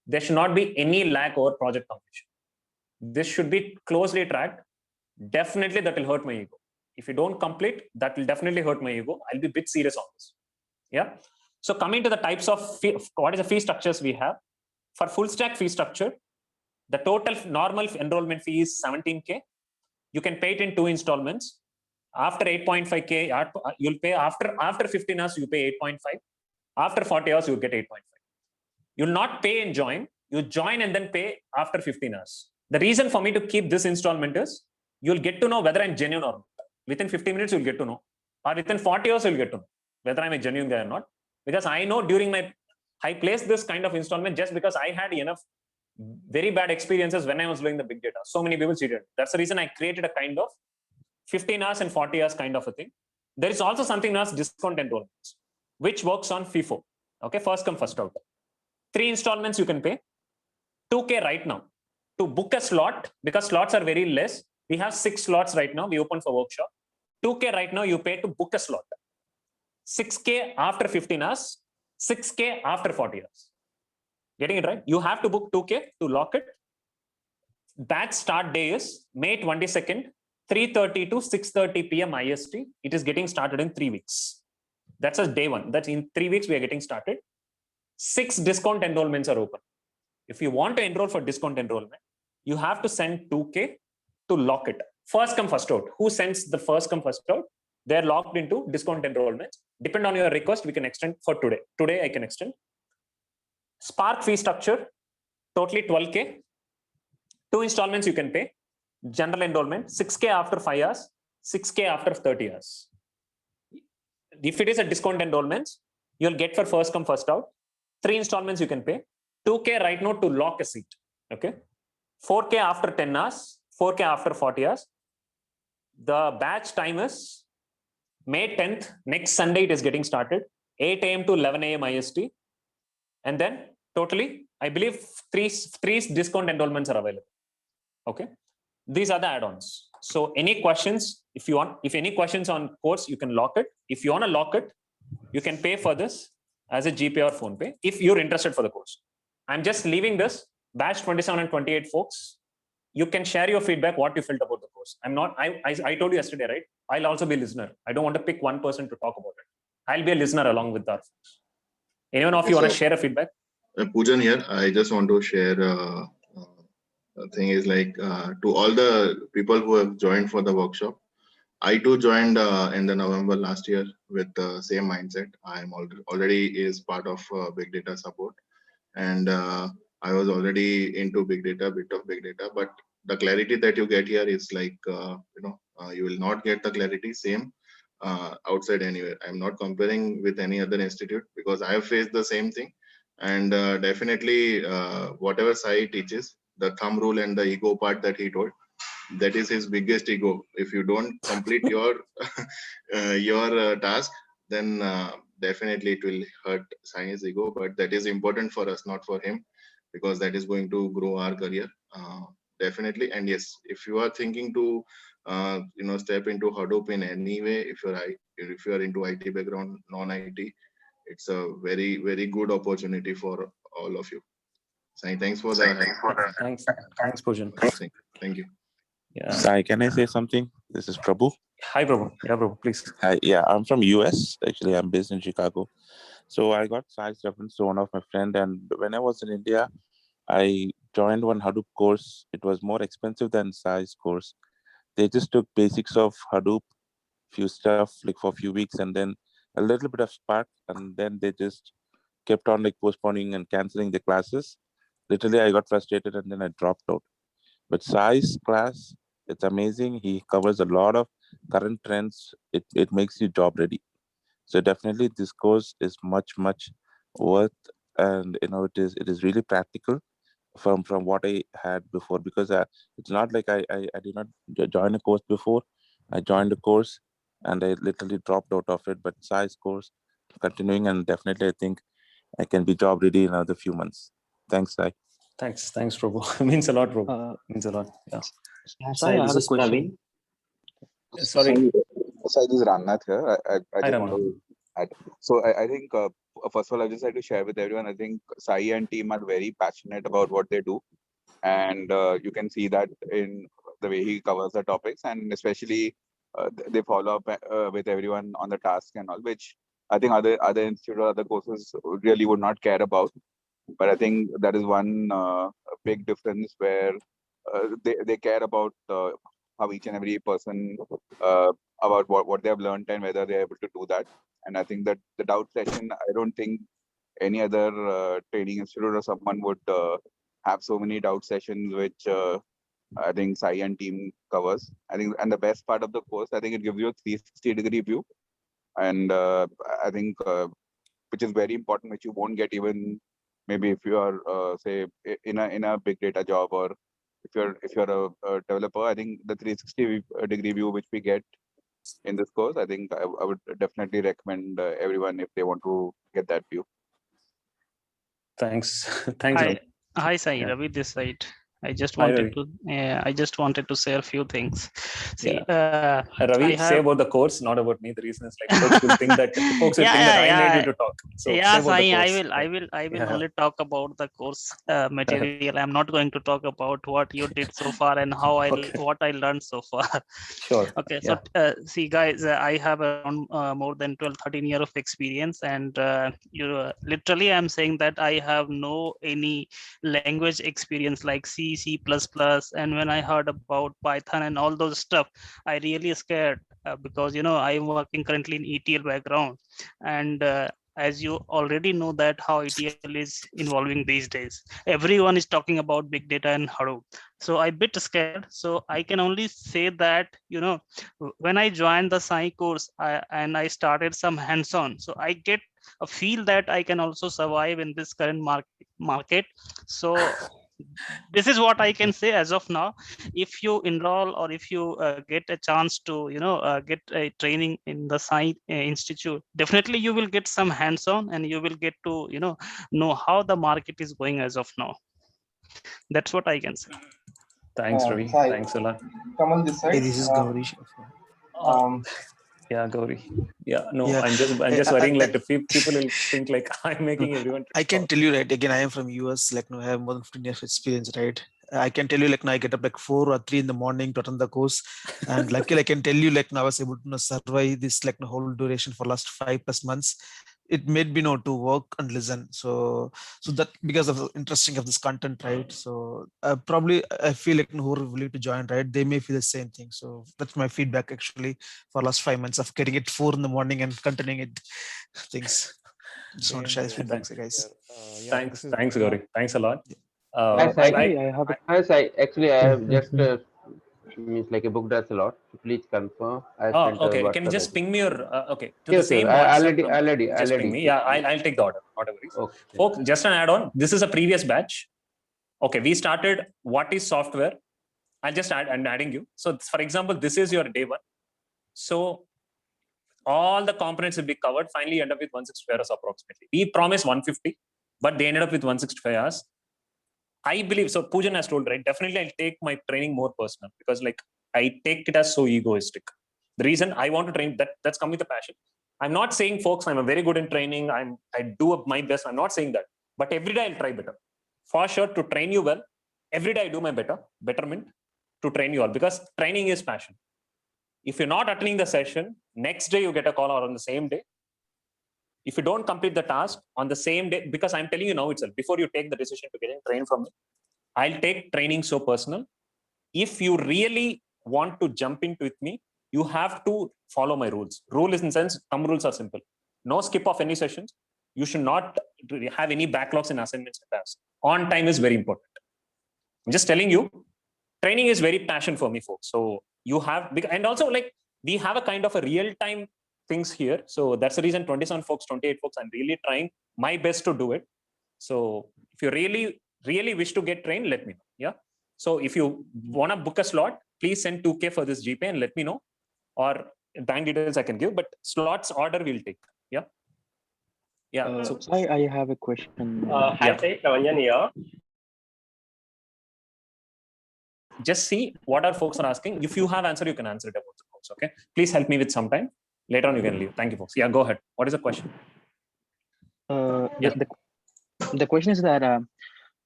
There should not be any lack over project completion. This should be closely tracked. Definitely that will hurt my ego. If you don't complete, that will definitely hurt my ego. I'll be a bit serious on this. Yeah. So coming to the types of fee, what is the fee structures we have? For full stack fee structure, the total normal enrollment fee is 17K. You can pay it in 2 installments. After 8.5K, you'll pay after 15 hours, you pay 8.5. After 40 hours, you get 8.5. You'll not pay and join. You join and then pay after 15 hours. The reason for me to keep this installment is, you'll get to know whether I'm genuine or not. Within 15 minutes, you'll get to know. Or within 40 hours, you'll get to know whether I'm a genuine guy or not. Because I know I placed this kind of installment just because I had enough very bad experiences when I was doing the big data. So many people cheated. That's the reason I created a kind of 15 hours and 40 hours kind of a thing. There is also something known as discount enrollments, which works on FIFO. Okay, first come, first out. 3 installments you can pay. 2K right now. To book a slot, because slots are very less, we have 6 slots right now. We open for workshop. 2K right now you pay to book a slot. 6K after 15 hours. 6K after 40 hours. Getting it right? You have to book 2K to lock it. Batch start day is May 22nd, 3:30 to 6:30 p.m. IST. It is getting started in 3 weeks. That's a day 1. That's in 3 weeks we are getting started. 6 discount enrollments are open. If you want to enroll for discount enrollment, you have to send 2K to lock it. First come, first out. Who sends the first come, first out? They're locked into discount enrollments. Depend on your request, we can extend for today. Today I can extend. Spark fee structure, totally 12K. 2 installments you can pay. General enrollment, 6K after 5 hours, 6K after 30 hours. If it is a discount enrollment, you'll get for first come, first out. 3 installments you can pay. 2K right now to lock a seat. Okay. 4K after 10 hours, 4K after 40 hours. The batch time is May 10th, next Sunday it is getting started, 8 a.m. to 11 a.m. IST. And then totally, I believe three discount enrollments are available. Okay. These are the add-ons. So any questions, if any questions on course, you can lock it. If you want to lock it, you can pay for this as a GPay or PhonePe if you're interested for the course. I'm just leaving this batch 27 and 28 folks. You can share your feedback, what you felt about the course. I told you yesterday, right? I'll also be a listener. I don't want to pick one person to talk about it. I'll be a listener along with our folks. Anyone of you want to share a feedback? Poojan here. I just want to share a thing is like to all the people who have joined for the workshop. I too joined in the November last year with the same mindset. I am already is part of big data support, and I was already into big data, bit of big data. But the clarity that you get here is like you will not get the clarity same outside anywhere. I'm not comparing with any other institute because I have faced the same thing, and definitely whatever Sai teaches, the thumb rule and the ego part that he told, that is his biggest ego. If you don't complete your task, then definitely it will hurt Sai's ego. But that is important for us, not for him, because that is going to grow our career definitely. And yes, if you are thinking to step into Hadoop in any way, if you are into IT background, non-IT, it's a very, very good opportunity for all of you. Sai, thanks for the Thanks, Poojan. Thank you. Yeah. Sai, can I say something? This is Prabhu. Hi, Prabhu. Yeah, Prabhu, please. Hi. Yeah, I'm from US. Actually, I'm based in Chicago. So I got Sai's reference to one of my friend, and when I was in India, I joined one Hadoop course. It was more expensive than Sai's course. They just took basics of Hadoop, few stuff like for a few weeks, and then a little bit of Spark, and then they just kept on like postponing and canceling the classes. Literally, I got frustrated and then I dropped out. But Sai's class, it's amazing. He covers a lot of current trends. It makes you job ready. So definitely this course is much worth, and it is really practical from what I had before, because it's not like I did not join a course before. I joined a course and I literally dropped out of it. But Sai's course continuing, and definitely I think I can be job ready in another few months. Thanks, Sai. Thanks, Prabhu. Means a lot, Prabhu. Means a lot. Yeah. Sai, I have a question. Sorry. Sai, this is Ramnath here. I just want Ramnath. to add. So I think, first of all, I just like to share with everyone. I think Sai and team are very passionate about what they do. And you can see that in the way he covers the topics, and especially they follow up with everyone on the task and all, which I think other institute or other courses really would not care about. But I think that is one big difference where they care about how each and every person about what they have learned and whether they're able to do that. And I think that the doubt session, I don't think any other training institute or someone would have so many doubt sessions, which I think Sai and team covers. I think, and the best part of the course, I think it gives you a 360-degree view, and I think which is very important, which you won't get even maybe if you are say in a big data job, or if you're a developer. I think the 360-degree view which we get in this course, I think I would definitely recommend everyone if they want to get that view. Thanks. Thanks. Hi, Sai. Yeah. Ravi this side. I just Hi, wanted to share a few things. See, Ravi, say about the course, not about me. The reason is like folks will think that I need you to talk. So yeah, say about Sai, I will only talk about the course material. I'm not going to talk about what you did so far and how what I learned so far. Sure. Okay. So see, guys, I have around more than 12-13 years of experience, and literally I'm saying that I have no any language experience like C, C++, and when I heard about Python and all those stuff, I really scared because I'm working currently in ETL background, and as you already know that how ETL is evolving these days. Everyone is talking about big data and Hadoop. So I bit scared. So I can only say that, when I joined the Sai course and I started some hands-on, so I get a feel that I can also survive in this current market. So this is what I can say as of now. If you enroll or if you get a chance to get a training in the Sai Institute, definitely you will get some hands-on and you will get to know how the market is going as of now. That's what I can say. Thanks, Ravi. Thanks a lot. Come on this side. Hey, this is Gauri. Yeah, Gauri. Yeah, no, Yeah. I'm just worrying like if people will think like I'm making everyone. I can tell you, right, again, I am from US, like, no, I have more than 15 years of experience, right? I can tell you, like, now I get up like 4 or 3 in the morning to attend the course. And luckily, I can tell you, like, now I was able to survive this, like, the whole duration for last 5+ months. It made me know to work and listen. So that because of the interesting of this content, right? So probably I feel like who are willing to join, right? They may feel the same thing. So that's my feedback actually for last 5 months of getting it 4 in the morning and continuing it. Things. Just want to share this feedback, guys. Thanks, Gauri. Thanks a lot. Actually, I have just means like a book does a lot. So please confirm. Okay. Can you just ping me your to the Yes, same I WhatsApp? already. Just ping me. Yeah, I'll take the order. Not a worries. Okay. Folks, just an add-on. This is a previous batch. Okay, we started what is software. I'll just I'm adding you. So for example, this is your day 1. So all the components will be covered. Finally, end up with 165 hours approximately. We promised 150, but they ended up with 165 hours. I believe so. Poojan has told, right? Definitely, I'll take my training more personal because, like, I take it as so egoistic. The reason I want to train that's come with a passion. I'm not saying, folks, I'm a very good in training. I do my best. I'm not saying that, but every day I'll try better. For sure, to train you well, every day I do my betterment to train you all because training is passion. If you're not attending the session, next day you get a call or on the same day. If you don't complete the task on the same day, because I'm telling you now itself, before you take the decision to getting trained from me, I'll take training so personal. If you really want to jump into with me, you have to follow my rules. Rule is in sense, some rules are simple. No skip of any sessions. You should not have any backlogs in assignments and tasks. On time is very important. I'm just telling you, training is very passion for me, folks. So you have, and also like we have a kind of a real-time things here. So that's the reason 27 folks, 28 folks, I'm really trying my best to do it. So if you really wish to get trained, let me know. Yeah. So if you want to book a slot, please send 2K for this GPay and let me know, or bank details I can give, but slots order we'll take. Yeah. Yeah. So I have a question. Hi, Ravanyan here. Just see what our folks are asking. If you have answer, you can answer it about the folks. Okay. Please help me with some time. Later on, you can leave. Thank you, folks. Yeah, go ahead. What is the question? The question is that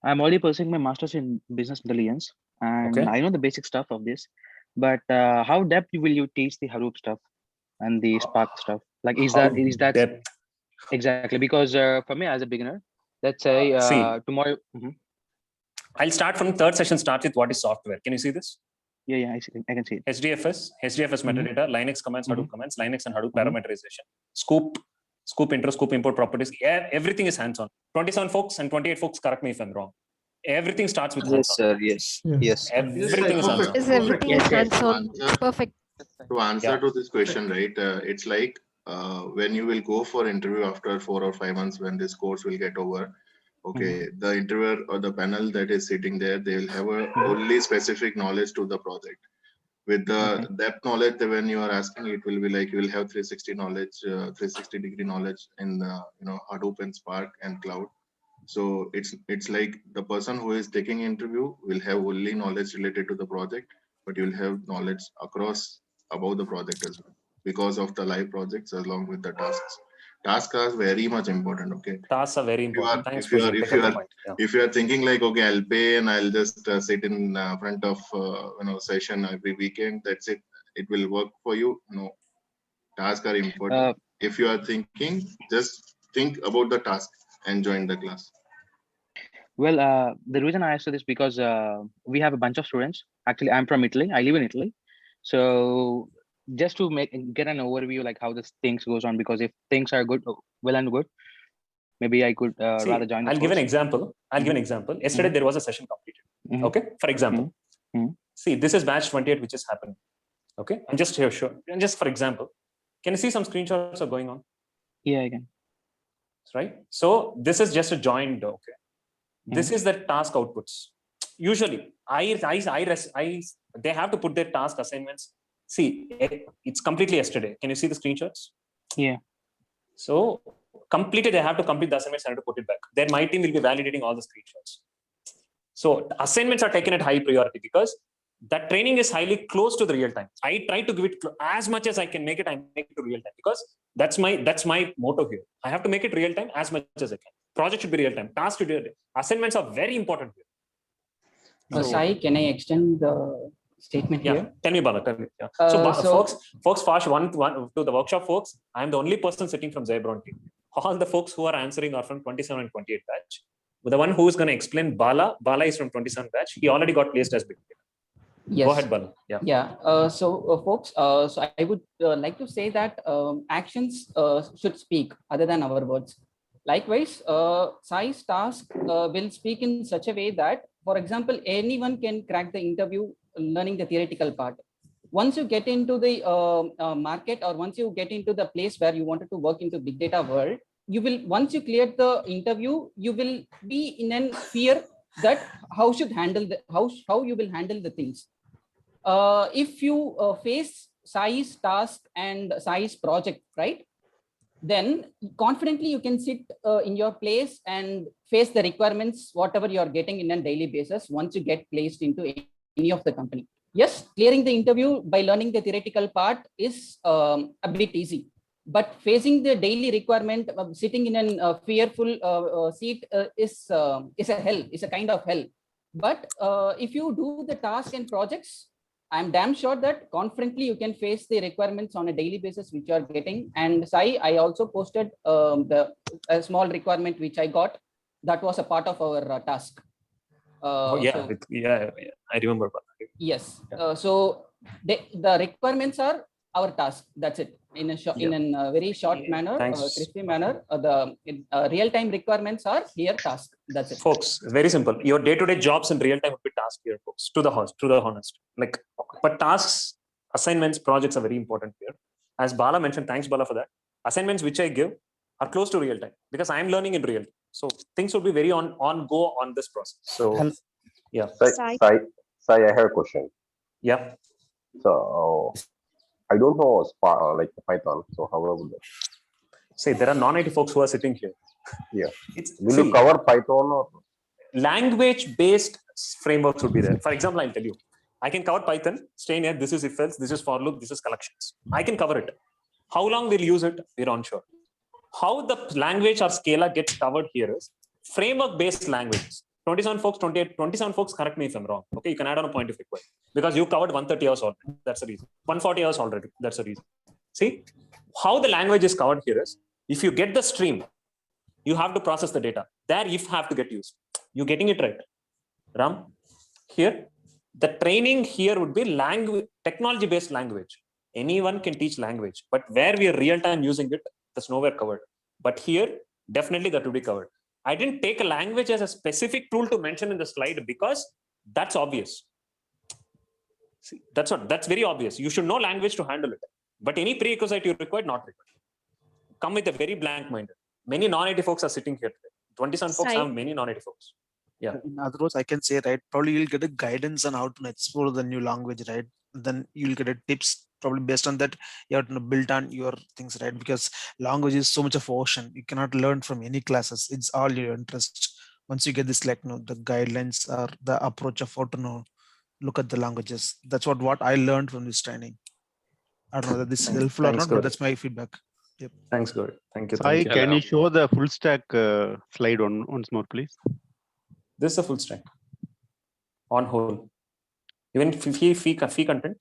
I'm already pursuing my master's in business intelligence, and Okay. I know the basic stuff of this, but how depth will you teach the Hadoop stuff and the Spark stuff? Like, is How that depth? exactly? Because for me as a beginner, let's say See. tomorrow. I'll start from third session. Start with what is software. Can you see this? Yeah, I can see it. HDFS metadata, Linux commands, Hadoop commands, Linux and Hadoop parameterization, scoop intro, scoop import properties. Yeah, everything is hands-on. 27 folks and 28 folks, correct me if I'm wrong. Everything starts with hands-on. Yes, sir. Yes. Yes. Everything is hands-on. Yes, everything is hands-on. Perfect. To answer to this question, right? It's like when you will go for interview after 4 or 5 months, when this course will get over. Okay, the interviewer or the panel that is sitting there, they will have a only specific knowledge to the project. With the depth knowledge, when you are asking, it will be like you will have 360 knowledge, 360 degree knowledge in Hadoop and Spark and cloud. So it's like the person who is taking interview will have only knowledge related to the project, but you'll have knowledge across about the project as well because of the live projects along with the tasks. Tasks are very much important. Okay. Tasks are very important. Thanks, If you Pujan. are if you are thinking like, okay, I'll pay and I'll just sit in front of session every weekend, that's it, it will work for you. No, tasks are important. If you are thinking, just think about the task and join the class. Well, the reason I asked this because we have a bunch of students. Actually, I'm from Italy. I live in Italy. So just to get an overview, like how this things goes on, because if things are good, well and good, maybe I could rather join the I'll give an course. example. Yesterday, there was a session completed. Okay. For example, see, this is batch 28, which is happening. Okay. I'm just here, sure. And just for example, can you see some screenshots are going on? Yeah, I can. Right. So this is just a joined. Okay. This is the task outputs. Usually, they have to put their task assignments. See, it's completely yesterday. Can you see the screenshots? Yeah. So completed, they have to complete the assignments and have to put it back. Then my team will be validating all the screenshots. So assignments are taken at high priority because that training is highly close to the real time. I try to give it as much as I can make it. I make it to real time because that's my motto here. I have to make it real time as much as I can. Project should be real time. Task should be real time. Assignments are very important here. Sai, can I extend the statement here? Tell me, Bala. Tell me. Yeah. Folks, fast one to the workshop, folks. I am the only person sitting from Zebron team. All the folks who are answering are from 27 and 28 batch. But the one who is going to explain, Bala is from 27 batch. He already got placed as big. Yes. Go ahead, Bala. Yeah. Folks, so I would like to say that actions should speak other than our words. Likewise, Sai's task will speak in such a way that, for example, anyone can crack the interview learning the theoretical part. Once you get into the market, or once you get into the place where you wanted to work into big data world, you will, once you clear the interview, you will be in a fear that how you will handle the things. If you face Sai's task and Sai's project, right? Then confidently you can sit in your place and face the requirements, whatever you are getting in a daily basis once you get placed into any of the company. Yes, clearing the interview by learning the theoretical part is a bit easy, but facing the daily requirement of sitting in a fearful seat is a hell, is a kind of hell. But if you do the task and projects, I'm damn sure that confidently you can face the requirements on a daily basis which you are getting. And Sai, I also posted a small requirement which I got. That was a part of our task. I remember. Yes. So the requirements are our task. That's it. in a very short manner, crispy manner. The real-time requirements are here task. That's it. Folks, very simple. Your day-to-day jobs in real time would be task here, folks. To the honest. Like, but tasks, assignments, projects are very important here. As Bala mentioned, thanks Bala for that. Assignments which I give are close to real time because I'm learning in real time. So things will be very on go on this process. So yeah. Sai, I have a question. Yeah. So I don't know Spark, like Python. So how would that? See, there are non-IT folks who are sitting here. Yeah. Will you cover Python or language-based frameworks would be there? For example, I'll tell you. I can cover Python, stay here, this is if else, this is for loop, this is collections. I can cover it. How long we'll use it, we're unsure. How the language or Scala gets covered here is framework-based languages. 27 folks, correct me if I'm wrong. Okay, you can add on a point if required. Because you covered 130 hours already. That's the reason. 140 hours already. That's the reason. See, how the language is covered here is, if you get the stream, you have to process the data. There, if have to get used. You're getting it right. Ram, here, the training here would be language, technology-based language. Anyone can teach language, but where we are real-time using it, there's nowhere covered. But here, definitely that will be covered. I didn't take a language as a specific tool to mention in the slide because that's obvious. See, that's very obvious. You should know language to handle it. But any prerequisite you require, not required. Come with a very blank mind. Many non-IT folks are sitting here today. 27 folks have many non-IT folks. Yeah. In other words, I can say, right, probably you'll get a guidance on how to explore the new language, right? Then you'll get a tips probably based on that. You have to build on your things, right? Because language is so much of ocean. You cannot learn from any classes. It's all your interest. Once you get this, like, the guidelines or the approach of how to look at the languages. That's what I learned from this training. I don't know whether this is helpful or not, but that's my feedback. Yep. Thanks, Gauri. Thank you. Sai, can you show the full stack slide once more, please? This is a full stack on whole. Even fee content.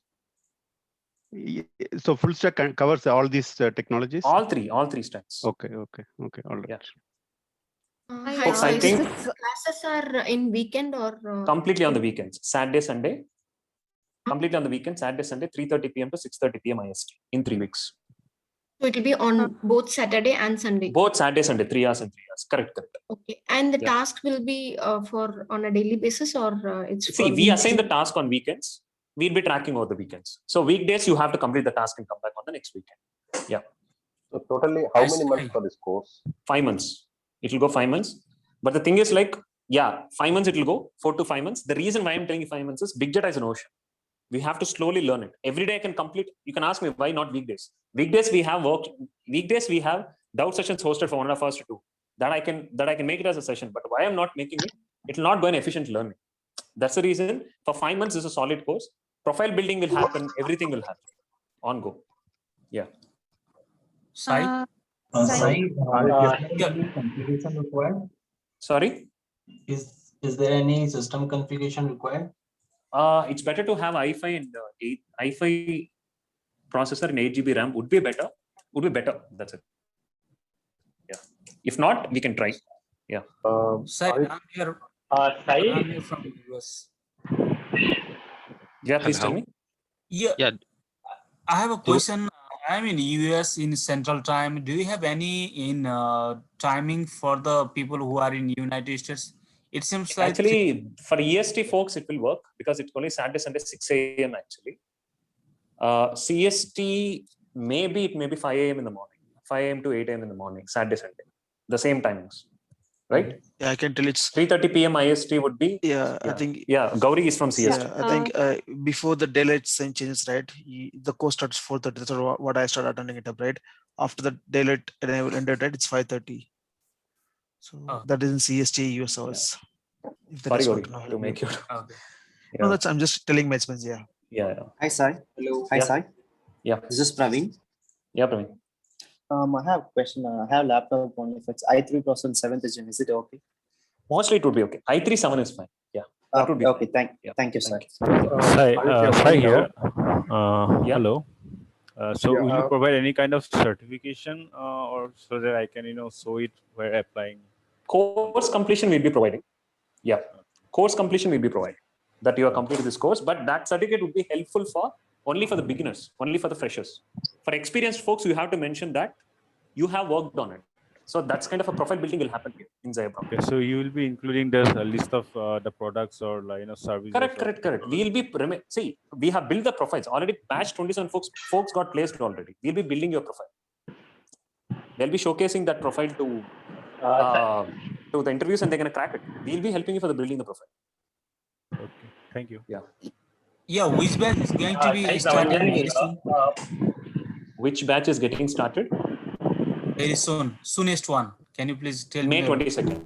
So full stack covers all these technologies. All three stacks. Okay. All right. Yeah. Folks, I think classes are in weekend or completely on the weekends. Saturday, Sunday. Completely on the weekend. Saturday, Sunday, 3:30 p.m. to 6:30 p.m. IST in 3 weeks. so it will be on both Saturday and Sunday. Both Saturday, Sunday, 3 hours and 3 hours. Correct. Okay, and the task will be on a daily basis or it's. See, we assign the task on weekends. We'll be tracking over the weekends. So weekdays, you have to complete the task and come back on the next weekend. Yeah. So totally, how many months for this course? 5 months. It will go 5 months. But the thing is, like, 5 months it will go, 4 to 5 months. The reason why I'm telling you 5 months is big data is an ocean. We have to slowly learn it. Every day I can complete. You can ask me why not weekdays. Weekdays we have worked. Weekdays we have doubt sessions hosted for 1.5 hours to 2. That I can make it as a session. But why I'm not making it? It will not go in efficient learning. That's the reason. For 5 months is a solid course. Profile building will happen. Everything will happen. On go. Yeah. Sai, configuration required? Sorry. Is there any system configuration required? It's better to have i5 and i5 processor and 8 GB RAM would be better. That's it. Yeah. If not, we can try. Yeah. Sai, I'm here. Sai? I'm here from US. Yeah, please tell me. Yeah. I have a question. I'm in US in Central Time. Do you have any in timing for the people who are in United States? It seems like actually for EST folks it will work because it's only Saturday, Sunday 6 a.m. actually. CST maybe it may be 5 a.m. in the morning, 5 a.m. to 8 a.m. in the morning, Saturday, Sunday, the same timings, right? Yeah, I can tell it's 3:30 p.m. IST would be. I think. Yeah, Gauri is from CST. Yeah, I think before the daylight time changes, right? The course starts 4:30. That's what I started attending it up, right? After the daylight ended, right? It's 5:30. So that is in CST US hours. Sorry, Gauri, to make you. Okay. No, I'm just telling my experience. Yeah. Hi, Sai. Hello. Hi, Sai. Yeah. This is Praveen. Yeah, Praveen. I have a question. I have laptop on. If it's i3 processor 7th gen, is it okay? Mostly it would be okay. i3 7 is fine. Yeah. That would be okay. Thank you, Sai. Sai here. Hello. So will you provide any kind of certification or so that I can show it where applying? Course completion we'll be providing. Yeah. Course completion will be provided. That you have completed this course, but that certificate would be helpful for only for the beginners, only for the freshers. For experienced folks, you have to mention that you have worked on it. So that's kind of a profile building will happen here in Zebra. Okay, so you will be including the list of the products or services. Correct. We'll be see, we have built the profiles already. Batch 27 folks got placed already. We'll be building your profile. They'll be showcasing that profile to the interviews, and they're gonna crack it. We'll be helping you for the building the profile. Okay, thank you. Yeah, which batch is going to be starting very soon? Which batch is getting started? Very soon, soonest one. Can you please tell May me? 22nd.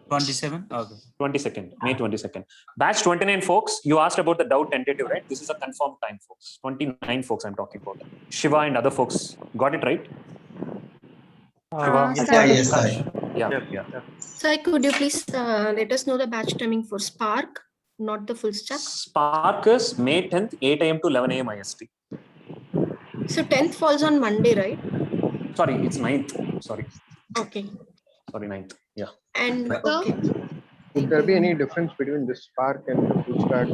27? Okay. 22nd, May 22nd. Batch 29 folks, you asked about the DAO tentative, right? This is a confirmed time, folks. 29 folks I'm talking about. Shiva and other folks. Got it right? Shiva. Yes, Yeah. Sir, could you please let us know the batch timing for Spark, not the full stack? Spark is May 10th, 8 a.m. to 11 a.m. IST. So 10th falls on Monday, right? Sorry, it's 9th. Sorry. Okay. Sorry, 9th. Yeah. And okay. Would there be any difference between the Spark and the full stack?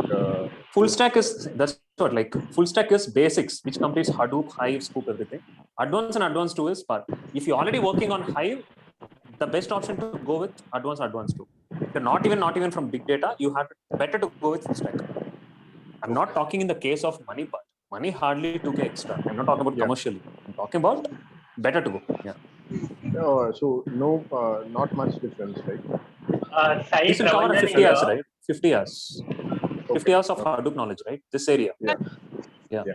Full stack is, that's what, like, full stack is basics, which completes Hadoop, Hive, Scoop, everything. Advanced and advanced 2 is Spark. If you're already working on Hive, the best option to go with advanced 2. If you're not even from big data, you have better to go with full stack. I'm not talking in the case of money part. Money hardly took extra. I'm not talking about commercially. I'm talking about better to go. Yeah. So no, not much difference, right? This will cover 50 hours, right? 50 hours. 50 hours of Hadoop knowledge, right? This area. Yeah. Okay.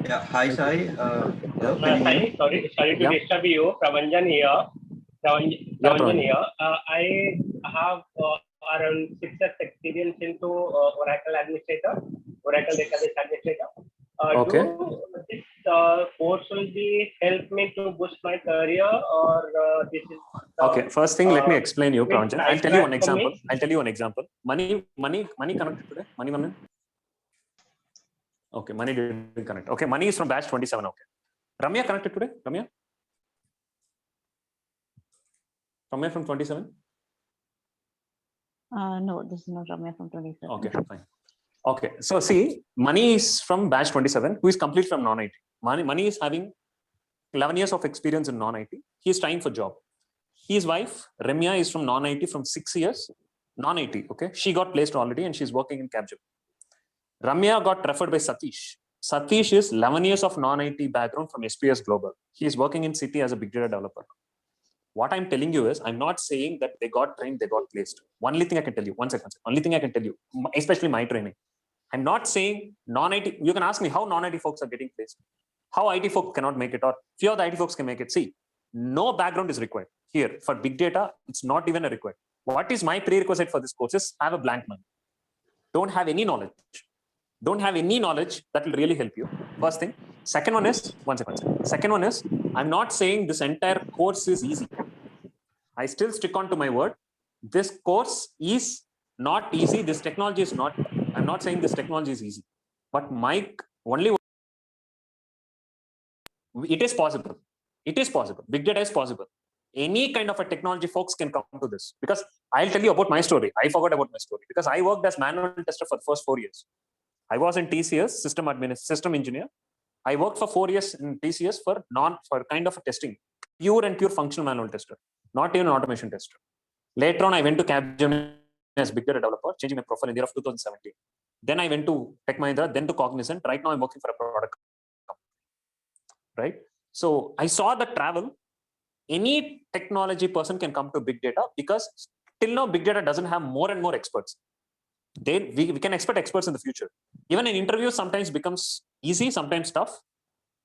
Yeah. Hi, Sai. Hello. Sai, sorry to disturb you. Pravanjan here. Pravanjan here. I have around 6 years experience into Oracle administrator, Oracle database administrator. Okay. Do this course will be help me to boost my career, or this is okay? First thing, let me explain you, Pravanjan. I'll tell you one example. Money connected today. Money. Okay, Money didn't connect. Okay, Money is from batch 27. Okay. Ramya connected today. Ramya from 27. No, this is not Ramya from 27. Okay, fine. Okay, so see, Money is from batch 27, who is complete from non-IT. Money is having 11 years of experience in non-IT. He is trying for job. His wife, Ramya, is from non-IT from 6 years, non-IT, okay? She got placed already and she's working in Capgemini. Ramya got referred by Satish. Satish is 11 years of non-IT background from SPS Global. He is working in City as a big data developer. What I'm telling you is, I'm not saying that they got trained, they got placed. Only thing I can tell you, only thing I can tell you, especially my training. I'm not saying non-IT, you can ask me how non-IT folks are getting placed. How IT folks cannot make it, or few of the IT folks can make it. See, no background is required. Here, for big data, it's not even a required. What is my prerequisite for this course is have a blank mind. Don't have any knowledge. Don't have any knowledge that will really help you. First thing. Second one is, Second one is, I'm not saying this entire course is easy. I still stick on to my word. This course is not easy. This technology is not, I'm not saying this technology is easy, but my only, it is possible. It is possible. Big data is possible. Any kind of a technology folks can come to this, because I'll tell you about my story. I forgot about my story because I worked as manual tester for the first 4 years. I was in TCS, system engineer. I worked for 4 years in TCS for kind of a testing, pure functional manual tester, not even an automation tester. Later on, I went to Capgemini as big data developer, changing my profile in the year of 2017. Then I went to Tech Mahindra, then to Cognizant. Right now, I'm working for a product company. Right? So I saw the travel. Any technology person can come to big data, because till now, big data doesn't have more and more experts. We can expect experts in the future. Even in interviews, sometimes becomes easy, sometimes tough.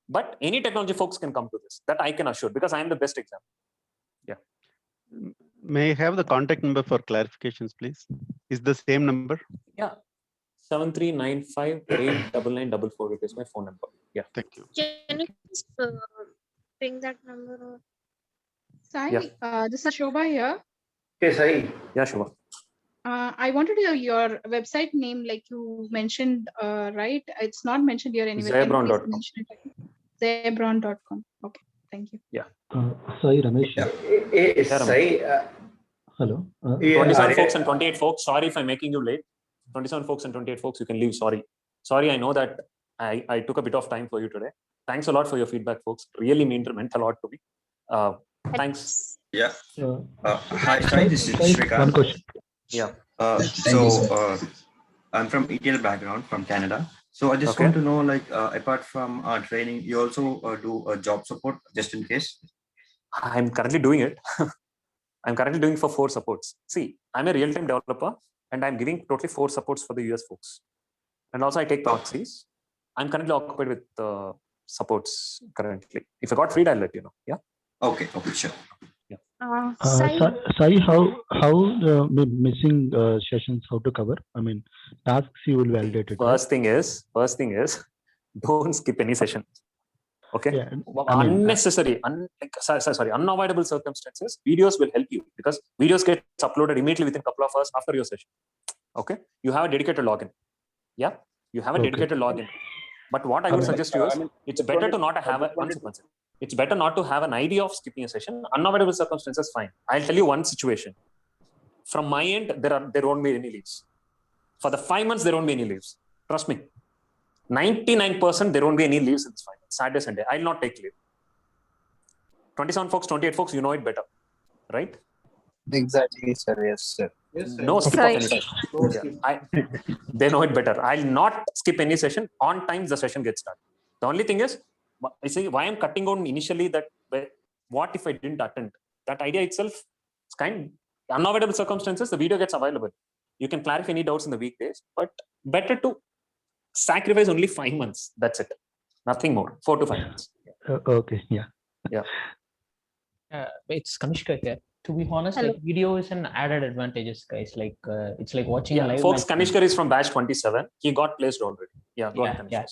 But any technology folks can come to this. That I can assure, because I am the best example. Yeah. May I have the contact number for clarifications, please? Is the same number? Yeah. 7395899944. It is my phone number. Yeah. Thank you. Can you please ping that number? Sai, Yeah. this is Shobha here. Okay, Sai. Yeah, Shobha. I wanted to know your website name, like you mentioned, right? It's not mentioned here anywhere. Zebron.com. Zebron.com. Okay, thank you. Yeah. Sai Ramesh. Sai. Hello. 27 folks and 28 folks. Sorry if I'm making you late. 27 folks and 28 folks, you can leave. Sorry. Sorry, I know that I took a bit of time for you today. Thanks a lot for your feedback, folks. Really meant a lot to me. Thanks. Yeah. Hi, Sai, this is Sai, Shrikant. one question. Yeah. I'm from ETL background from Canada. So I just want to know, like, apart from training, you also do job support just in case? I'm currently doing it. I'm currently doing for 4 supports. See, I'm a real-time developer and I'm giving totally 4 supports for the US folks. And also I take proxies. I'm currently occupied with supports currently. If I got freed, I'll let you know. Yeah. Okay, sure. Yeah. Sai, how the missing sessions, how to cover? I mean, tasks you will validate it. First thing is, don't skip any session. Okay. Yeah, Unnecessary, unavoidable circumstances, videos will help you because videos get uploaded immediately within a couple of hours after your session. Okay. You have a dedicated login. Yeah. You have a dedicated login. But what I would suggest to you is, it's better to not have it's better not to have an idea of skipping a session. Unavoidable circumstances, fine. I'll tell you one situation. From my end, there won't be any leaves. For the 5 months, there won't be any leaves. Trust me. 99% there won't be any leaves in this 5 months. Saturday, Sunday. I'll not take leave. 27 folks, 28 folks, you know it better. Right? Exactly, sir. Yes, sir. No skip of any session. They know it better. I'll not skip any session. On time, the session gets started. The only thing is, I say why I'm cutting on initially that what if I didn't attend? That idea itself is kind of unavoidable circumstances. The video gets available. You can clarify any doubts in the weekdays, but better to sacrifice only 5 months. That's it. Nothing more. 4 to 5 months. Okay. Yeah. Yeah. It's Kanishka here. To be honest, like video is an added advantages, guys. Like it's like watching a live. Folks, Kanishkar is from batch 27. He got placed already. Yeah, go ahead, yeah.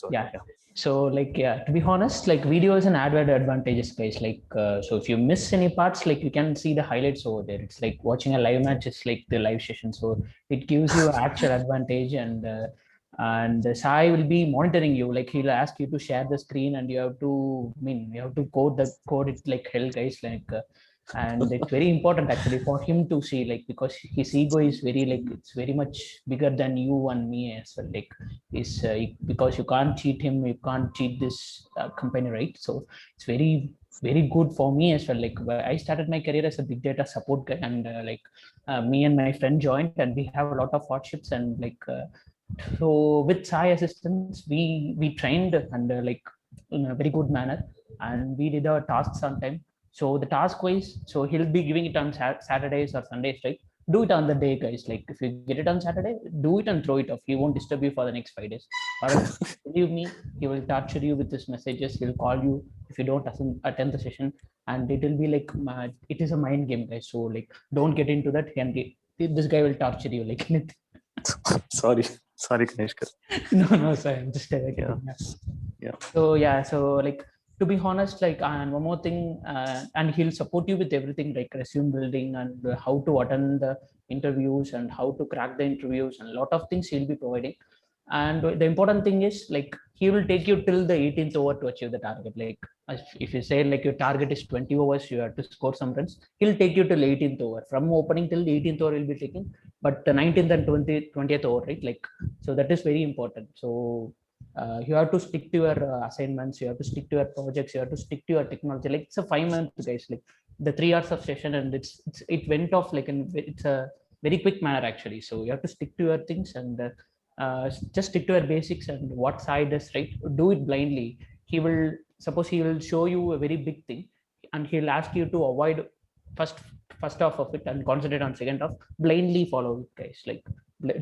So like, to be honest, like video is an added advantages, guys. Like so if you miss any parts, like you can see the highlights over there. It's like watching a live match. It's like the live session. So it gives you actual advantage, and Sai will be monitoring you. Like he'll ask you to share the screen, and you have to code it like hell, guys. Like. And it's very important actually for him to see, like, because his ego is it's very much bigger than you and me as well. Like because you can't cheat him, you can't cheat this company, right? So it's very, very good for me as well. Like I started my career as a big data support guy, and me and my friend joined, and we have a lot of hardships, and so with Sai assistance, we trained and in a very good manner, and we did our tasks on time. So the task wise, so he'll be giving it on Saturdays or Sundays, right? Do it on the day, guys. Like if you get it on Saturday, do it and throw it off. He won't disturb you for the next 5 days. Or believe me, he will torture you with his messages. He'll call you if you don't attend the session, and it will be like it is a mind game, guys. So like, don't get into that. And this guy will torture you like anything. Sorry, Kanishkar. No, sorry. I'm just yeah. So like. To be honest, like, and one more thing, and he'll support you with everything, like resume building and how to attend the interviews and how to crack the interviews, and a lot of things he'll be providing. And the important thing is, like, he will take you till the 18th over to achieve the target. Like if you say like your target is 20 overs, you have to score some runs, he'll take you till 18th over. From opening till the 18th over he'll be taking, but the 19th and 20th over, right? Like, so that is very important. So you have to stick to your assignments, you have to stick to your projects, you have to stick to your technology. Like it's a 5 months, guys, like the 3 hours of session, and it went off like it's a very quick manner actually. So you have to stick to your things, and just stick to your basics and what side is right. Do it blindly. He will show you a very big thing, and he'll ask you to avoid first half of it and concentrate on second half. Blindly follow it, guys. Like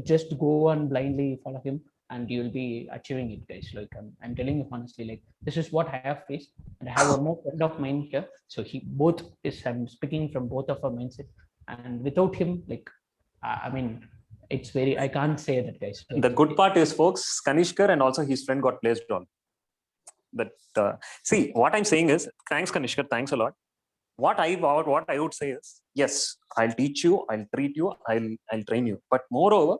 just go and blindly follow him, and you will be achieving it, guys. Like I'm telling you honestly, like this is what I have faced, and I have one more friend of mine here. So I'm speaking from both of our mindset, and without him, like I mean, it's very, I can't say that, guys. The good part is, folks, Kanishkar and also his friend got placed on. But see, what I'm saying is, thanks Kanishkar, thanks a lot. What I would say is, yes, I'll teach you, I'll treat you, I'll train you. But moreover,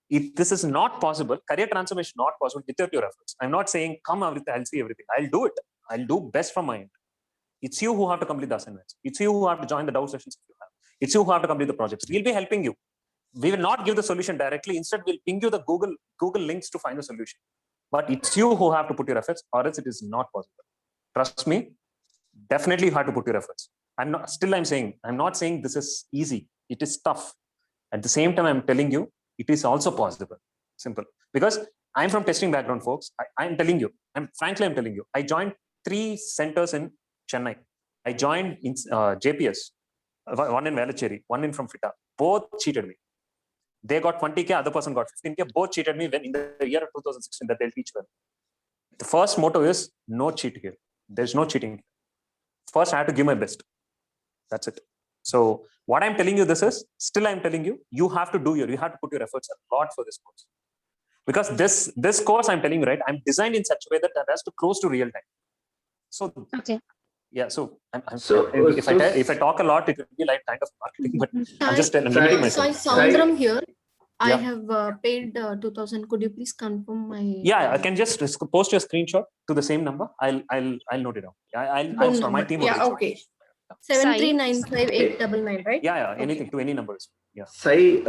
if this is not possible, career transformation not possible without your efforts. I'm not saying come everything, I'll see everything. I'll do it. I'll do best from my end. It's you who have to complete the assignments. It's you who have to join the doubt sessions if you have. It's you who have to complete the projects. We'll be helping you. We will not give the solution directly. Instead, we'll ping you the Google links to find the solution. But it's you who have to put your efforts, or else it is not possible. Trust me, definitely you have to put your efforts. I'm not saying this is easy. It is tough. At the same time, I'm telling you, it is also possible. Simple. Because I'm from testing background, folks. I'm telling you, I'm telling you, I joined 3 centers in Chennai. I joined in JPS, one in Velachery, one in from FITA. Both cheated me. They got 20K, other person got 15K. Both cheated me when in the year of 2016 that they'll teach well. The first motto is no cheat here. There's no cheating. First, I have to give my best. That's it. So what I'm telling you this is, still I'm telling you, you have to put your efforts a lot for this course. Because this course I'm telling you, right, I'm designed in such a way that it has to close to real time. So okay. Yeah, so if I talk a lot, it will be like kind of marketing, but I'm just limiting myself. Saundram here. I Yeah. have paid 2,000. Could you please confirm my? Yeah, I can just post your screenshot to the same number. I'll note it down. I'll my team will reach out. Okay. 7395899, right? Yeah, anything to any numbers. Yeah. Sai,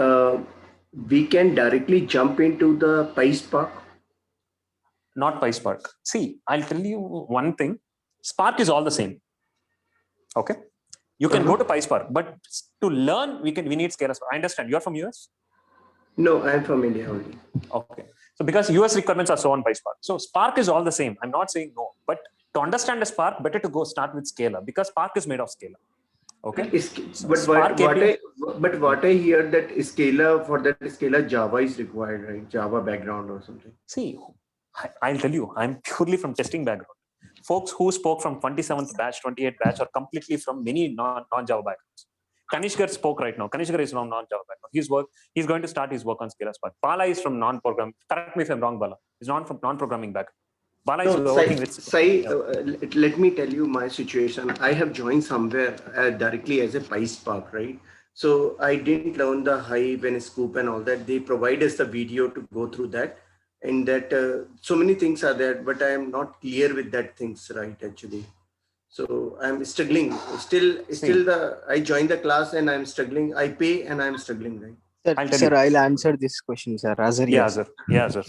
we can directly jump into the PySpark. Not PySpark. See, I'll tell you one thing. Spark is all the same. Okay. You can go to PySpark, but to learn, we need Scala Spark. I understand. You're from US? No, I'm from India only. Okay. So because US requirements are so on PySpark. So Spark is all the same. I'm not saying no, but to understand the Spark, better to go start with Scala because Spark is made of Scala. Okay. But what I hear that Scala Java is required, right? Java background or something. See, I'll tell you, I'm purely from testing background. Folks who spoke from 27th batch, 28th batch are completely from many non-Java backgrounds. Kanishkar spoke right now. Kanishkar is from non-Java background. He's going to start his work on Scala Spark. Bala is from non-program. Correct me if I'm wrong, Bala. He's not from non-programming background. Bala is working with... Let me tell you my situation. I have joined somewhere directly as a PySpark, right? So I didn't learn the Hive and Scoop and all that. They provide us the video to go through that. And that so many things are there, but I am not clear with that things, right, actually. So I'm struggling. I joined the class and I'm struggling. I pay and I'm struggling, right? Sir, I'll answer this question, sir. Yeah, sir.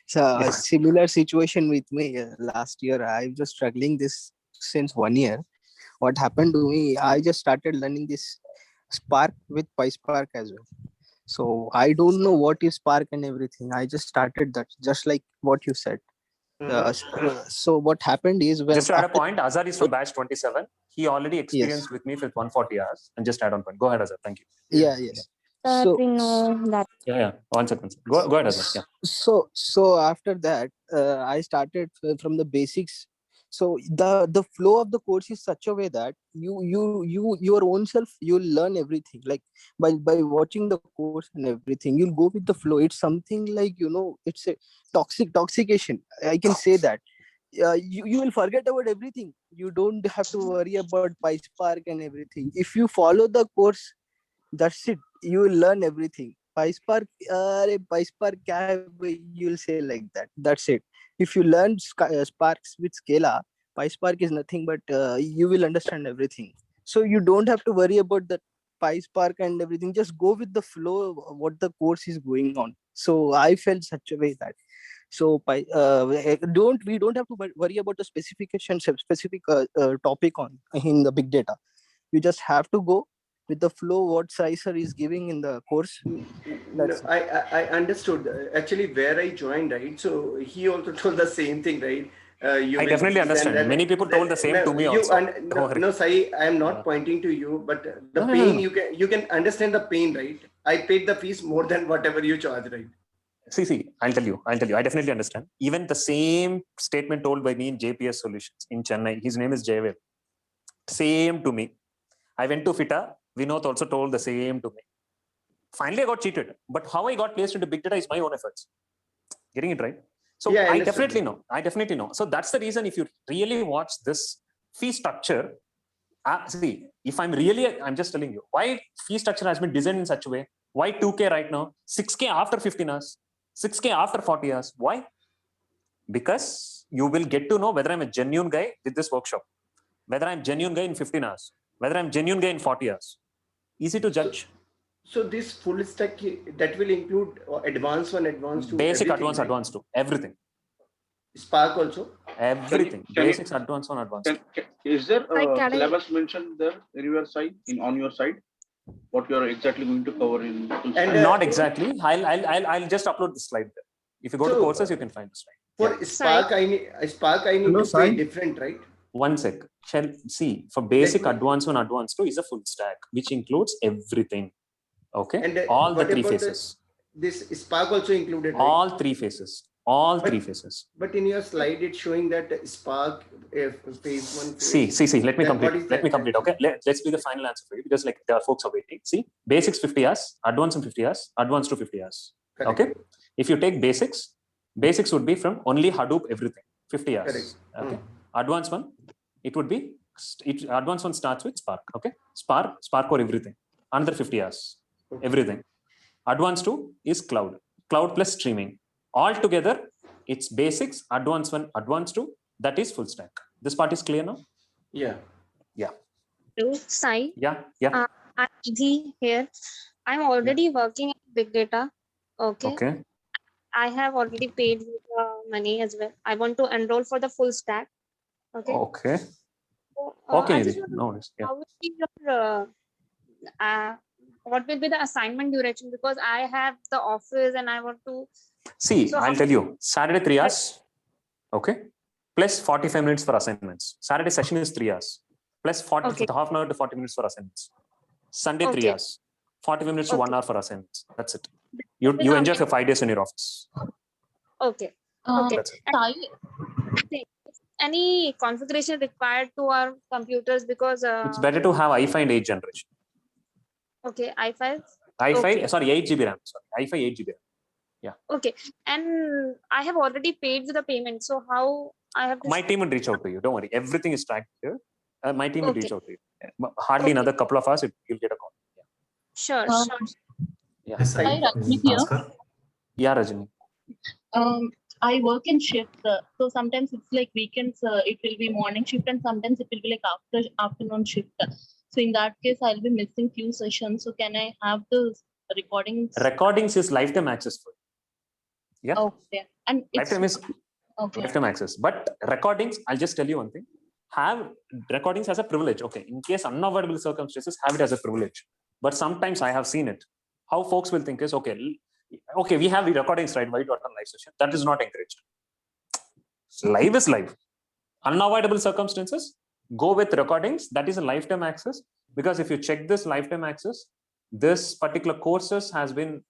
So a similar situation with me last year. I was struggling this since 1 year. What happened to me? I just started learning this Spark with PySpark as well. So I don't know what is Spark and everything. I just started that, just like what you said. So what happened is when just to add a point, Azhar is from batch 27. He already experienced with me for 140 hours. And just add on point. Go ahead, Azhar. Thank you. Yes. We know that. Yeah. One second. Go ahead, Azhar. Yeah. So after that, I started from the basics. So the flow of the course is such a way that your own self, you'll learn everything. Like by watching the course and everything, you'll go with the flow. It's something like, it's a toxication. I can say that. You will forget about everything. You don't have to worry about PySpark and everything. If you follow the course, that's it. You will learn everything. PySpark, you'll say like that. That's it. If you learn Sparks with Scala, PySpark is nothing but you will understand everything. So you don't have to worry about the PySpark and everything. Just go with the flow of what the course is going on. So I felt such a way that. So we don't have to worry about the specification, specific topic in the big data. You just have to go with the flow what Sir is giving in the course. I understood actually where I joined, right? So he also told the same thing, right? I definitely understand. Many people told the same to me also. No, Sai, I am not pointing to you, but the pain. You can understand the pain, right? I paid the fees more than whatever you charge, right? See, I'll tell you. I definitely understand. Even the same statement told by me in JPS Solutions in Chennai. His name is Jayvel. Same to me. I went to FITA. Vinod also told the same to me. Finally, I got cheated. But how I got placed into big data is my own efforts. Getting it right? So yeah, I definitely know. So that's the reason if you really watch this fee structure, see, if I'm just telling you why fee structure has been designed in such a way. Why 2K right now? 6K after 15 hours. 6K after 40 hours. Why? Because you will get to know whether I'm a genuine guy with this workshop. Whether I'm a genuine guy in 15 hours. Whether I'm a genuine guy in 40 hours. Easy to judge. So this full stack that will include advanced 1, advanced 2, basic, everything, advanced, right? advanced 2, everything. Spark also. Everything. Basics, advanced 1, advanced 2. Is there Like, a can I- syllabus mentioned there in your side, on your side? What you are exactly going to cover in full stack? Not exactly. I'll just upload the slide there. If you go to So, courses, you can find the slide. For Spark, I need Hello, to pay different, right? One sec. See, for basic, advanced 1, advanced 2 is a full stack, which includes everything. Okay. And all the what 3 about phases. This Spark also included, right? All 3 phases. All 3 phases. But in your slide, it's showing that Spark phase 1. See. Let me Then what complete. is Let me that complete. Okay. Let's be the final answer for you because like there are folks are waiting. See, basics 50 hours, advanced in 50 hours, advanced to 50 hours. Correct. Okay. If you take basics would be from only Hadoop everything 50 hours. Correct. Okay. Advanced one, it would be advanced one starts with Spark. Okay. Spark or everything. Another 50 hours. Everything. Advanced 2 is cloud plus streaming. All together, it's basics, advanced 1, advanced 2. That is full stack. This part is clear now. Yeah. Sai. Yeah. I'm Nidhi here. I'm already working in big data. Okay. I have already paid money as well. I want to enroll for the full stack. Okay. Okay. So, Okay, I just Nidhi. want to No know worries. Yeah. how will be your what will be the assignment duration? Because I have the office and I want to. See, So I'll tell you. Saturday 3 hours. Okay. Plus 45 minutes for assignments. Saturday session is 3 hours. Plus 40 half an hour to 40 minutes for assignments. Sunday 3 hours. 45 minutes to 1 hour for assignments. That's it. You enjoy for 5 days in your office. Okay. Okay. That's it. And any configuration required to our computers because It's better to have i5 and 8 generation. okay, i5. i5, Okay. sorry, 8 GB RAM. Sorry, i5 8 GB RAM. Yeah. Okay, and I have already paid the payment. So how I have to My team will reach out to you. Don't worry. Everything is tracked here. My team will reach Okay. out to you. Hardly another couple of hours, you'll get a call. Sure. Yeah. Hi, Rajni here. Yeah, Rajini. I work in shift, so sometimes it's like weekends. It will be morning shift, and sometimes it will be like afternoon shift. So in that case, I'll be missing few sessions. So can I have the recordings? Recordings is lifetime access for you. Yeah. Okay, and it's Lifetime is okay. lifetime access. But recordings, I'll just tell you one thing. Have recordings as a privilege. Okay. In case unavoidable circumstances, have it as a privilege. But sometimes I have seen it. How folks will think is okay, we have the recordings, right? Why do it on live session? That is not encouraged. Live is live. Unavoidable circumstances, go with recordings. That is a lifetime access. Because if you check this lifetime access, this particular courses has been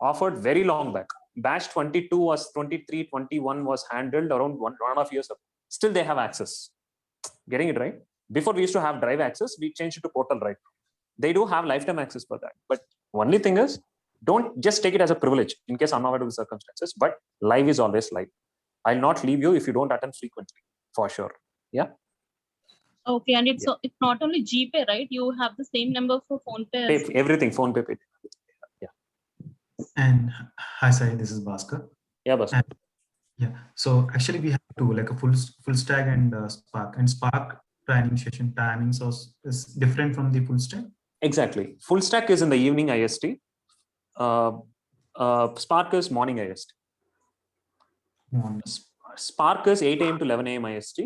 offered very long back. Batch 22 was 23, 21 was handled around one and a half years ago. Still they have access. Getting it right? Before we used to have drive access, we changed it to portal right now. They do have lifetime access for that. But only thing is, don't just take it as a privilege in case unavoidable circumstances, but live is always live. I'll not leave you if you don't attend frequently, for sure. Yeah. Okay, and it's not only GPay, right? You have the same number for PhonePe. as well. Everything, phone pay. Yeah. And hi, Sai, this is Bhaskar. Yeah, Bhaskar. Yeah. So actually, we have two, like a full stack and Spark. And Spark training session timings is different from the full stack. Exactly. Full stack is in the evening IST. Spark is morning IST. Spark is 8 a.m. to 11 a.m. IST.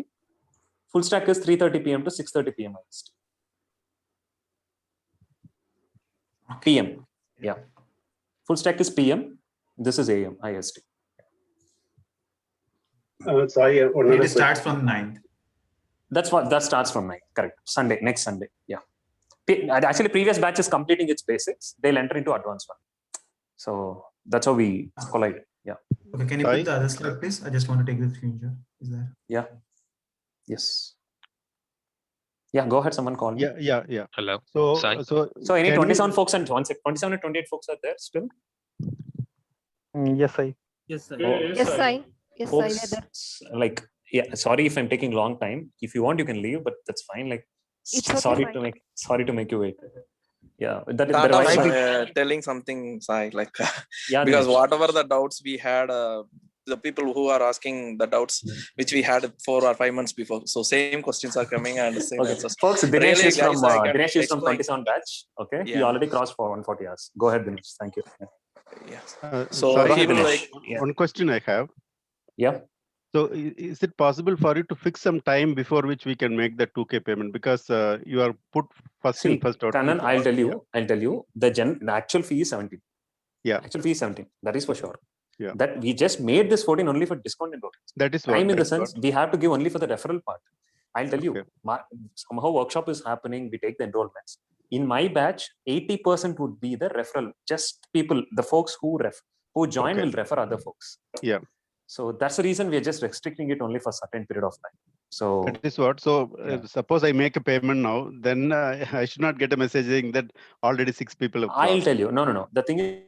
Full stack is 3:30 p.m. to 6:30 p.m. IST. PM. Yeah. Full stack is PM. This is AM IST. Sorry, it starts from 9th. That starts from 9. Correct. Sunday, next Sunday. Yeah. Actually, previous batch is completing its basics. They'll enter into advanced one. So that's how we collide. Yeah. Okay, can you put the other slide, please? I just want to take the screenshot. Is that? Yeah. Yes. Yeah, go ahead. Someone call me. Yeah. Hello. So any 27 folks and 27 and 28 folks are there still? Yes, I. Yes, Folks, like, yeah, sorry if I'm taking long time. If you want, you can leave, but that's fine. Like, sorry to make you wait. Yeah, telling something, Sai, like yeah, because whatever the doubts we had the people who are asking the doubts which we had 4 or 5 months before. So same questions are coming and the same answers. Folks, Dinesh Really, is from guys, I can Dinesh is from explain. 27 batch. Okay, he Yeah. already crossed for 140 hours. Go ahead, Dinesh. Thank you. Yeah. So sorry, people Dinesh. like One question I have. Yeah. So is it possible for you to fix some time before which we can make the 2K payment? Because you are put first in, first out. Kanan, I'll tell you, the actual fee is 17. Yeah. Actual fee is 17. That is for sure. Yeah. That we just made this 14 only for discount enrollments. That is what. Time in the sense we have to give only for the referral part. I'll tell you, somehow workshop is happening. We take the enrollments. In my batch, 80% would be the referral. Just people, the folks who join will refer other folks. Yeah. So that's the reason we are just restricting it only for a certain period of time. So that is what. So suppose I make a payment now, then I should not get a message saying that already 6 people have I'll tell you. No. The thing is,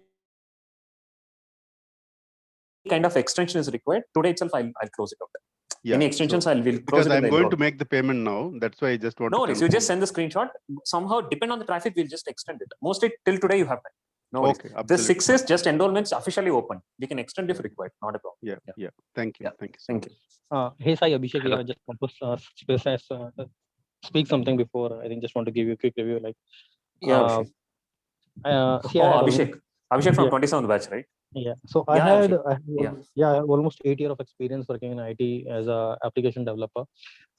kind of extension is required. Today itself, I'll close it out. Yeah. Any extensions, So, will close because it. I'm going to make the payment now. That's why I just want. No to worries. You just send the screenshot. Somehow, depend on the traffic, we'll just extend it. Mostly till today, you have time. No worries. Okay, the 6 is just enrollments officially open. We can extend if required. Not a problem. Yeah. Thank you. Yeah. Thank you. Hey, Sai, Abhishek here. I just want to speak something before. I think just want to give you a quick review. Like, Abhishek from 27th batch, right? Yeah. So I have almost 8 years of experience working in IT as a application developer.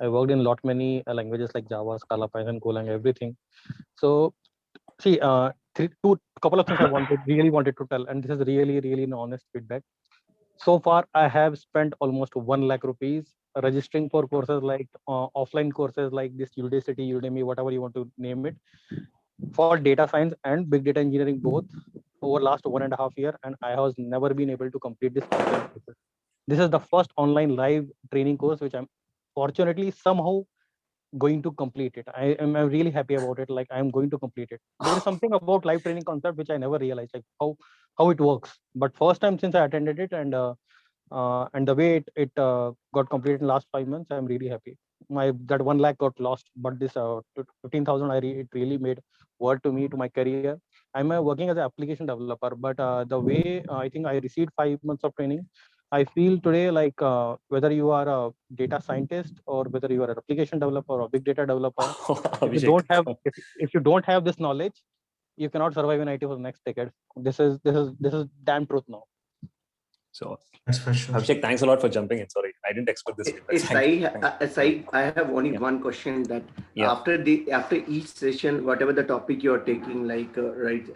I worked in many languages like Java, Scala, Python, Golang, everything. So see, couple of things I really wanted to tell, and this is really an honest feedback. So far, I have spent almost 1 lakh rupees registering for courses like offline courses like this Udacity, Udemy, whatever you want to name it, for data science and big data engineering both over last 1.5 years, and I has never been able to complete this offline course. This is the first online live training course which I'm fortunately somehow going to complete it. I'm really happy about it. Like I'm going to complete it. There is something about live training concept which I never realized, like how it works. But first time since I attended it, and the way it got completed in last 5 months, I'm really happy. That 1 lakh got lost, but this 15,000 it really made word to me, to my career. I'm working as an application developer, but the way I think I received 5 months of training, I feel today like whether you are a data scientist or whether you are an application developer or a big data developer, if you don't have this knowledge, you cannot survive in IT for the next decade. This is damn truth now. So that's for sure. Abhishek, thanks a lot for jumping in. Sorry, I didn't expect this. I have only one question that after each session, whatever the topic you are taking, like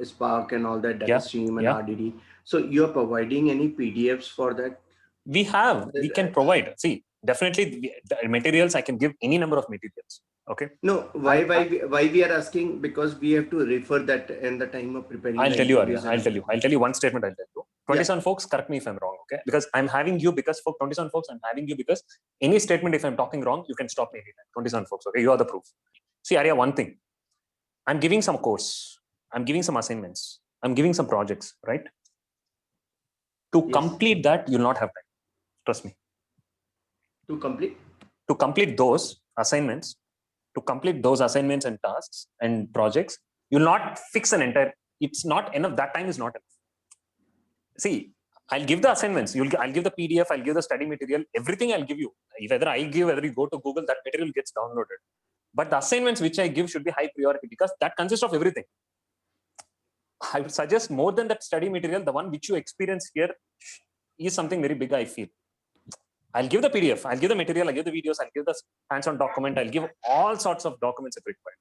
Spark and all that, data stream and RDD. So you are providing any PDFs for that? We can provide. See, definitely the materials, I can give any number of materials. Okay. No, why we are asking, because we have to refer that in the time of preparing. I'll tell you one statement. I'll tell you. 27 folks, correct me if I'm wrong. Okay. Because I'm having you because for 27 folks, I'm having you because any statement, if I'm talking wrong, you can stop me anytime. 27 folks. Okay. You are the proof. See, Arya, one thing. I'm giving some course. I'm giving some assignments. I'm giving some projects, right? To complete that, you'll not have time. Trust me. To complete those assignments, and tasks and projects, you'll not fix an entire. It's not enough. That time is not enough. See, I'll give the assignments. I'll give the PDF. I'll give the study material. Everything I'll give you. Whether you go to Google, that material gets downloaded. But the assignments which I give should be high priority because that consists of everything. I would suggest more than that study material, the one which you experience here is something very big, I feel. I'll give the PDF, I'll give the material, I'll give the videos, I'll give the hands-on document, I'll give all sorts of documents if required.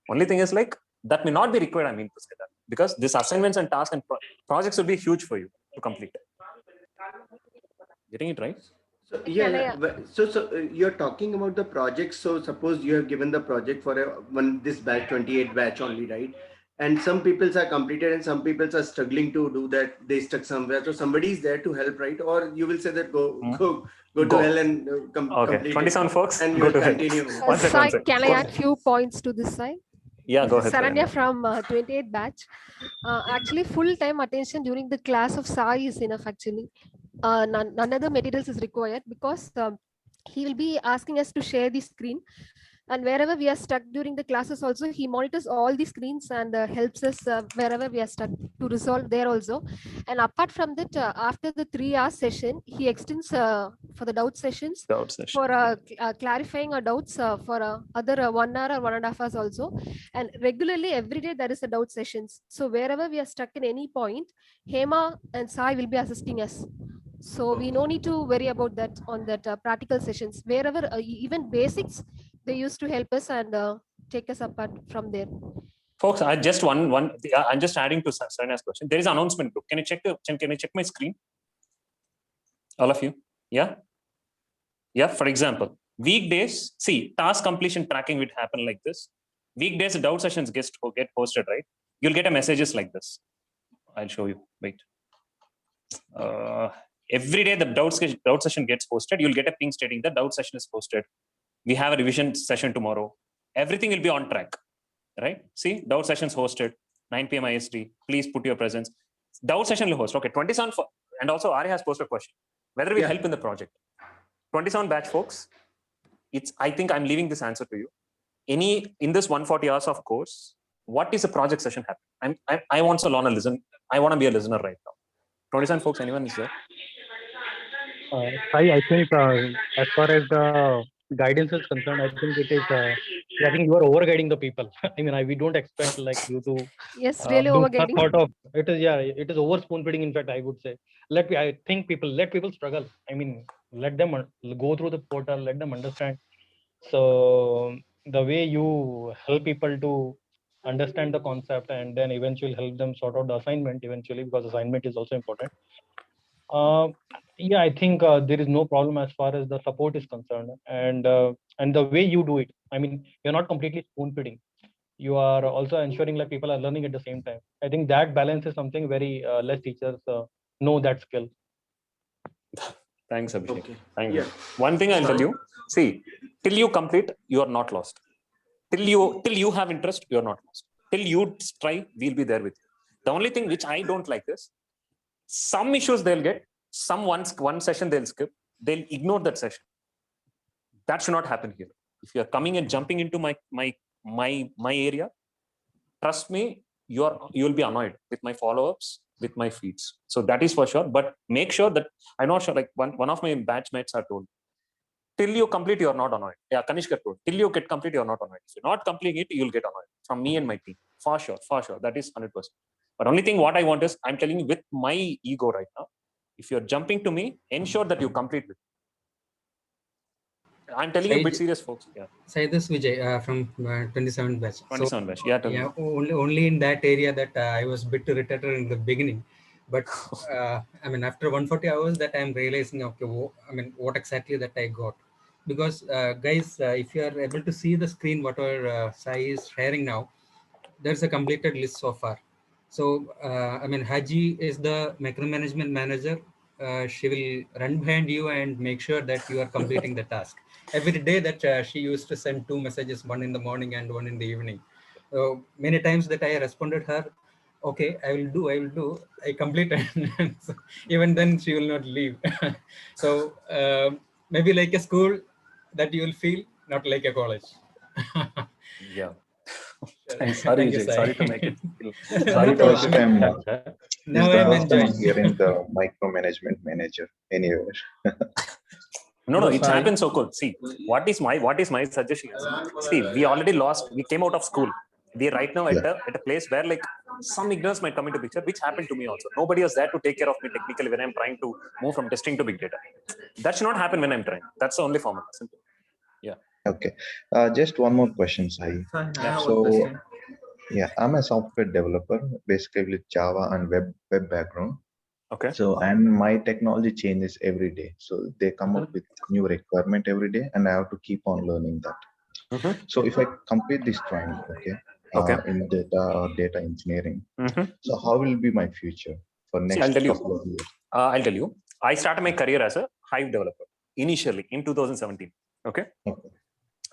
Only thing is like, that may not be required, I mean to say that. Because these assignments and tasks and projects will be huge for you to complete. Getting it right? So, so you're talking about the project. So suppose you have given the project for this batch, 28 batch only, right? And some people are completed and some people are struggling to do that. They stuck somewhere. So somebody is there to help, right? Or you will say that go to hell and complete 27 folks, and go to continue. Sai, can I add few points to this side? Yeah, go ahead. Saranya from 28 batch. Actually, full-time attention during the class of Sai is enough actually. None other materials is required because he will be asking us to share the screen. And wherever we are stuck during the classes also, he monitors all the screens and helps us wherever we are stuck to resolve there also. And apart from that, after the 3 hour session, he extends for the doubt sessions, for clarifying our doubts for other 1 hour or 1.5 hours also. And regularly every day there is a doubt sessions. So wherever we are stuck in any point, Hema and Sai will be assisting us. So we no need to worry about that on that practical sessions. Wherever even basics, they used to help us and take us apart from there. Folks, I'm just adding to Sarana's question. There is an announcement group. Can you check my screen? All of you? Yeah. Yeah. For example, weekdays, see, task completion tracking would happen like this. Weekdays, doubt sessions get posted, right? You'll get a messages like this. I'll show you. Wait. Every day the doubt session gets posted. You'll get a ping stating the doubt session is posted. We have a revision session tomorrow. Everything will be on track, right? See, doubt sessions hosted, 9 p.m. IST. Please put your presence. Doubt session will host. Okay, 27. And also Ari has posted a question. Whether we help in the project. 27 batch folks. I think I'm leaving this answer to you. In this 140 hours of course, what is a project session happening? I want to learn a listen. I want to be a listener right now. 27 folks, anyone is there? I think as far as the guidance is concerned, I think it is. I think you are over guiding the people. I mean, we don't expect like you to. Yes, really do over some guiding. sort of. It is it is over spoon feeding. In fact, I would say let people struggle. I mean, let them go through the portal. Let them understand. So the way you help people to understand the concept and then eventually help them sort out the assignment eventually, because assignment is also important. I think there is no problem as far as the support is concerned, and the way you do it. I mean, you're not completely spoon feeding. You are also ensuring like people are learning at the same time. I think that balance is something very less teachers know that skill. Thanks, Abhishek. Okay. Thank you. One thing I'll tell you. See, till you complete, you are not lost. Till you have interest, you are not lost. Till you try, we'll be there with you. The only thing which I don't like is some issues they'll get, one session they'll skip, they'll ignore that session. That should not happen here. If you are coming and jumping into my area, trust me, you'll be annoyed with my follow-ups, with my feeds. So that is for sure. But make sure that I'm not sure. Like one of my batchmates are told, till you complete, you are not annoyed. Yeah, Kanishka told, till you get complete, you are not annoyed. If you're not completing it, you'll get annoyed from me and my team. For sure. That is 100%. But only thing what I want is, I'm telling you with my ego right now, if you're jumping to me, ensure that you complete with. I'm telling you a bit serious, folks. Yeah. Say this Vijay from 27 batch. 27 batch. Yeah. Only in that area that I was a bit irritated in the beginning, but I mean after 140 hours that I'm realizing okay, what exactly that I got, because guys, if you are able to see the screen, whatever Sai is sharing now, there's a completed list so far. So I mean Haji is the micromanagement manager. She will run behind you and make sure that you are completing the task. Every day that she used to send 2 messages, one in the morning and one in the evening. Many times that I responded her, okay, I will do, I complete. And so even then she will not leave. So maybe like a school that you will feel, not like a college. Yeah. Sorry, Vijay. Sorry to make it. Sorry to first time. Now I'm I'm enjoying. hearing the micromanagement manager anywhere. No, it happens so cool. See, what is my suggestion is, see, we already lost, we came out of school. We are right now at a place where like some ignorance might come into picture, which happened to me also. Nobody was there to take care of me technically when I'm trying to move from testing to big data. That should not happen when I'm trying. That's the only formula. Simple. Yeah. Okay. Just one more question, Sai. So, yeah, I'm a software developer, basically with Java and web background. Okay. So, and my technology changes every day. So they come up with new requirement every day, and I have to keep on learning that. So if I complete this training, in data engineering, so how will be my future for next couple of years? I'll tell you. I started my career as a Hive developer initially in 2017. Okay.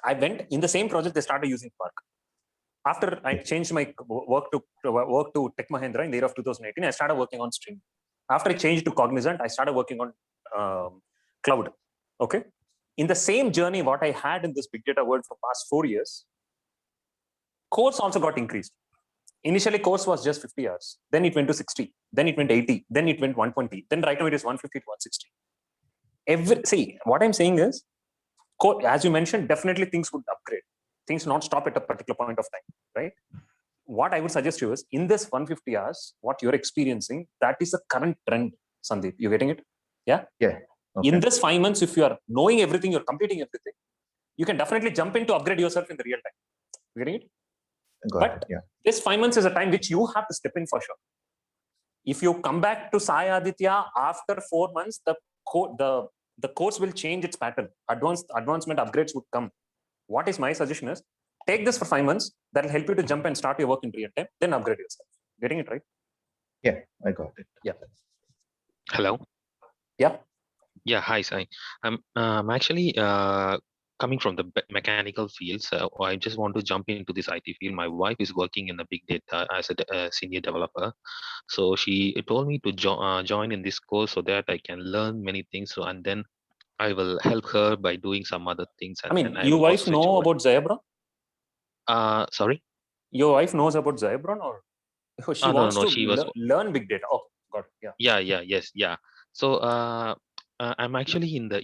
I went in the same project. They started using Spark. After I changed my work to Tech Mahindra in the year of 2018, I started working on Stream. After I changed to Cognizant, I started working on cloud. Okay. in the same journey, what I had in this big data world for past 4 years, course also got increased. Initially, course was just 50 hours. Then it went to 60. Then it went 80. Then it went 120. Then right now it is 150 to 160. See, what I'm saying is, as you mentioned, definitely things would upgrade. Things not stop at a particular point of time, right? What I would suggest you is, in this 150 hours, what you're experiencing, that is the current trend, Sandeep. You getting it? Yeah? Yeah. Okay. In this 5 months, if you are knowing everything, you're completing everything, you can definitely jump in to upgrade yourself in the real time. You getting it? But this 5 months is a time which you have to step in for sure. If you come back to Sai Aditya after 4 months, the course will change its pattern. Advancement upgrades would come. What is my suggestion is, take this for 5 months. That will help you to jump and start your work in real time. Then upgrade yourself. Getting it right? Yeah, I got it. Yeah. Hello. Yeah. Yeah. Hi, Sai. I'm actually coming from the mechanical field. So I just want to jump into this IT field. My wife is working in the big data as a senior developer. So she told me to join in this course so that I can learn many things. So, and then I will help her by doing some other things. And I mean, then your will wife also know about Zayabron? Sorry? Your wife knows about Zayabron, or she wants to she was learn big data? Oh, got it. Yeah. Yeah. So I'm actually in the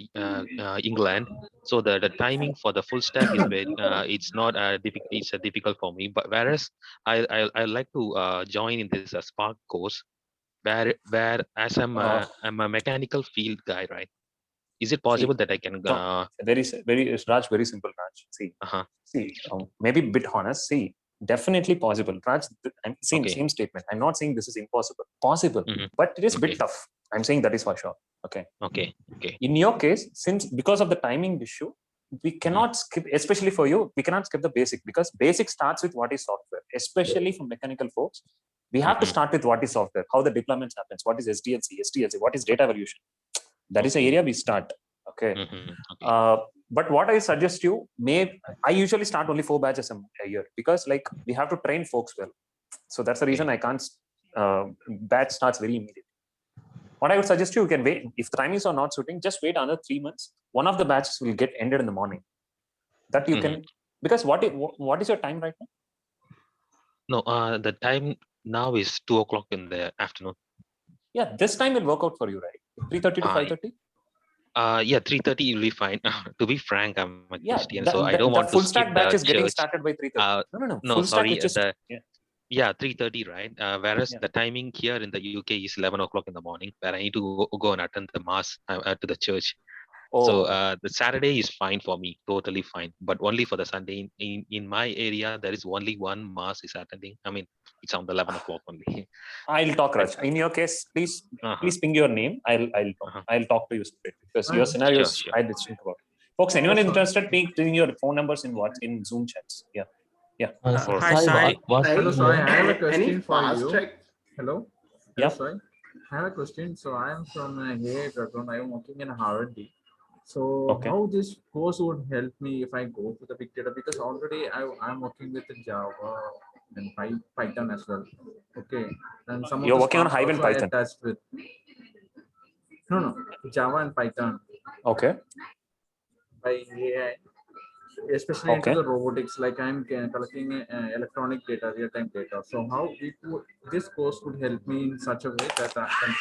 England, so the timing for the full stack is very it's not difficult. It's difficult for me. But whereas I like to join in this Spark course, where as I'm a mechanical field guy, right? Is it possible that I can? Very Raj, very simple, Raj. See, maybe a bit honest. See, definitely possible, Raj. Same statement. I'm not saying this is impossible. Possible, but it is a bit tough. I'm saying that is for sure. Okay. In your case, because of the timing issue, we cannot skip, especially for you, we cannot skip the basic, because basic starts with what is software, especially for mechanical folks. We have to start with what is software, how the deployments happens, what is SDLC, what is data evolution. That is the area we start. Okay. But what I suggest you, I usually start only 4 batches a year, because like we have to train folks well. So that's the reason I can't, batch starts very immediately. What I would suggest you can wait. If the timings are not suiting, just wait another 3 months. One of the batches will get ended in the morning. That you can, because what is your time right now? No, the time now is 2 o'clock in the afternoon. Yeah, this time will work out for you, right? 3:30 to 5:30? Yeah, 3:30 will be fine. To be frank, I'm a Christian, so I the don't want to full skip stack batch the is getting church. started by 3:30. No, Full stack sorry. is just, 3:30, right? Whereas the timing here in the UK is 11 o'clock in the morning, where I need to go and attend the mass to the church. So the Saturday is fine for me, totally fine. But only for the Sunday in my area, there is only one mass is attending. I mean, it's on the 11 o'clock only. I'll talk, Raj. In your case, please ping your name. I'll talk to you separately, because your scenarios I did think about. Folks, anyone interested, ping your phone numbers in Zoom chats. Yeah. Hi, Sai. Hello, Sai. I have a question for you. Hello. Yeah. Sai. I have a question. So I am from a AI background. I am working in R&D. So how this course would help me if I go for the big data? Because already I'm working with Java and Python as well. Okay. And some You're of the working on Spark Hive and also I Python. attached with. No, Java and Python. Okay. By AI. Especially into the robotics, like I'm collecting electronic data, real-time data. So how this course would help me in such a way that I can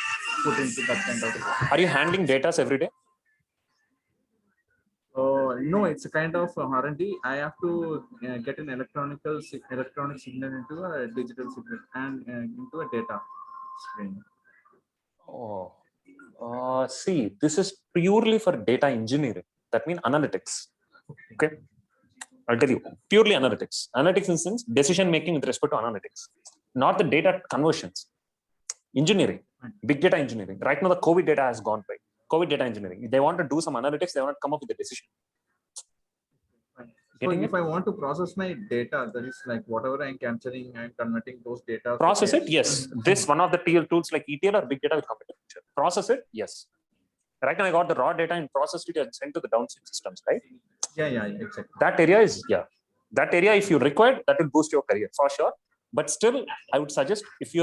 put into that kind of. Are you handling data every day? No, it's a kind of R&D. I have to get an electronic signal into a digital signal and into a data stream. See, this is purely for data engineering. That means analytics. Okay. I'll tell you, purely analytics. Analytics in the sense, decision making with respect to analytics, not the data conversions. Engineering, big data engineering. Right now, the COVID data has gone by. COVID data engineering. They want to do some analytics, they want to come up with a decision. So if I want to process my data, that is like whatever I'm capturing and converting those data. Process it, yes. This one of the tools like ETL or big data will come into the picture. Process it, yes. Right now, I got the raw data and processed it and sent to the downstream systems, right? Yeah, exactly. That area is, that area, if you require, that will boost your career for sure. But still, I would suggest if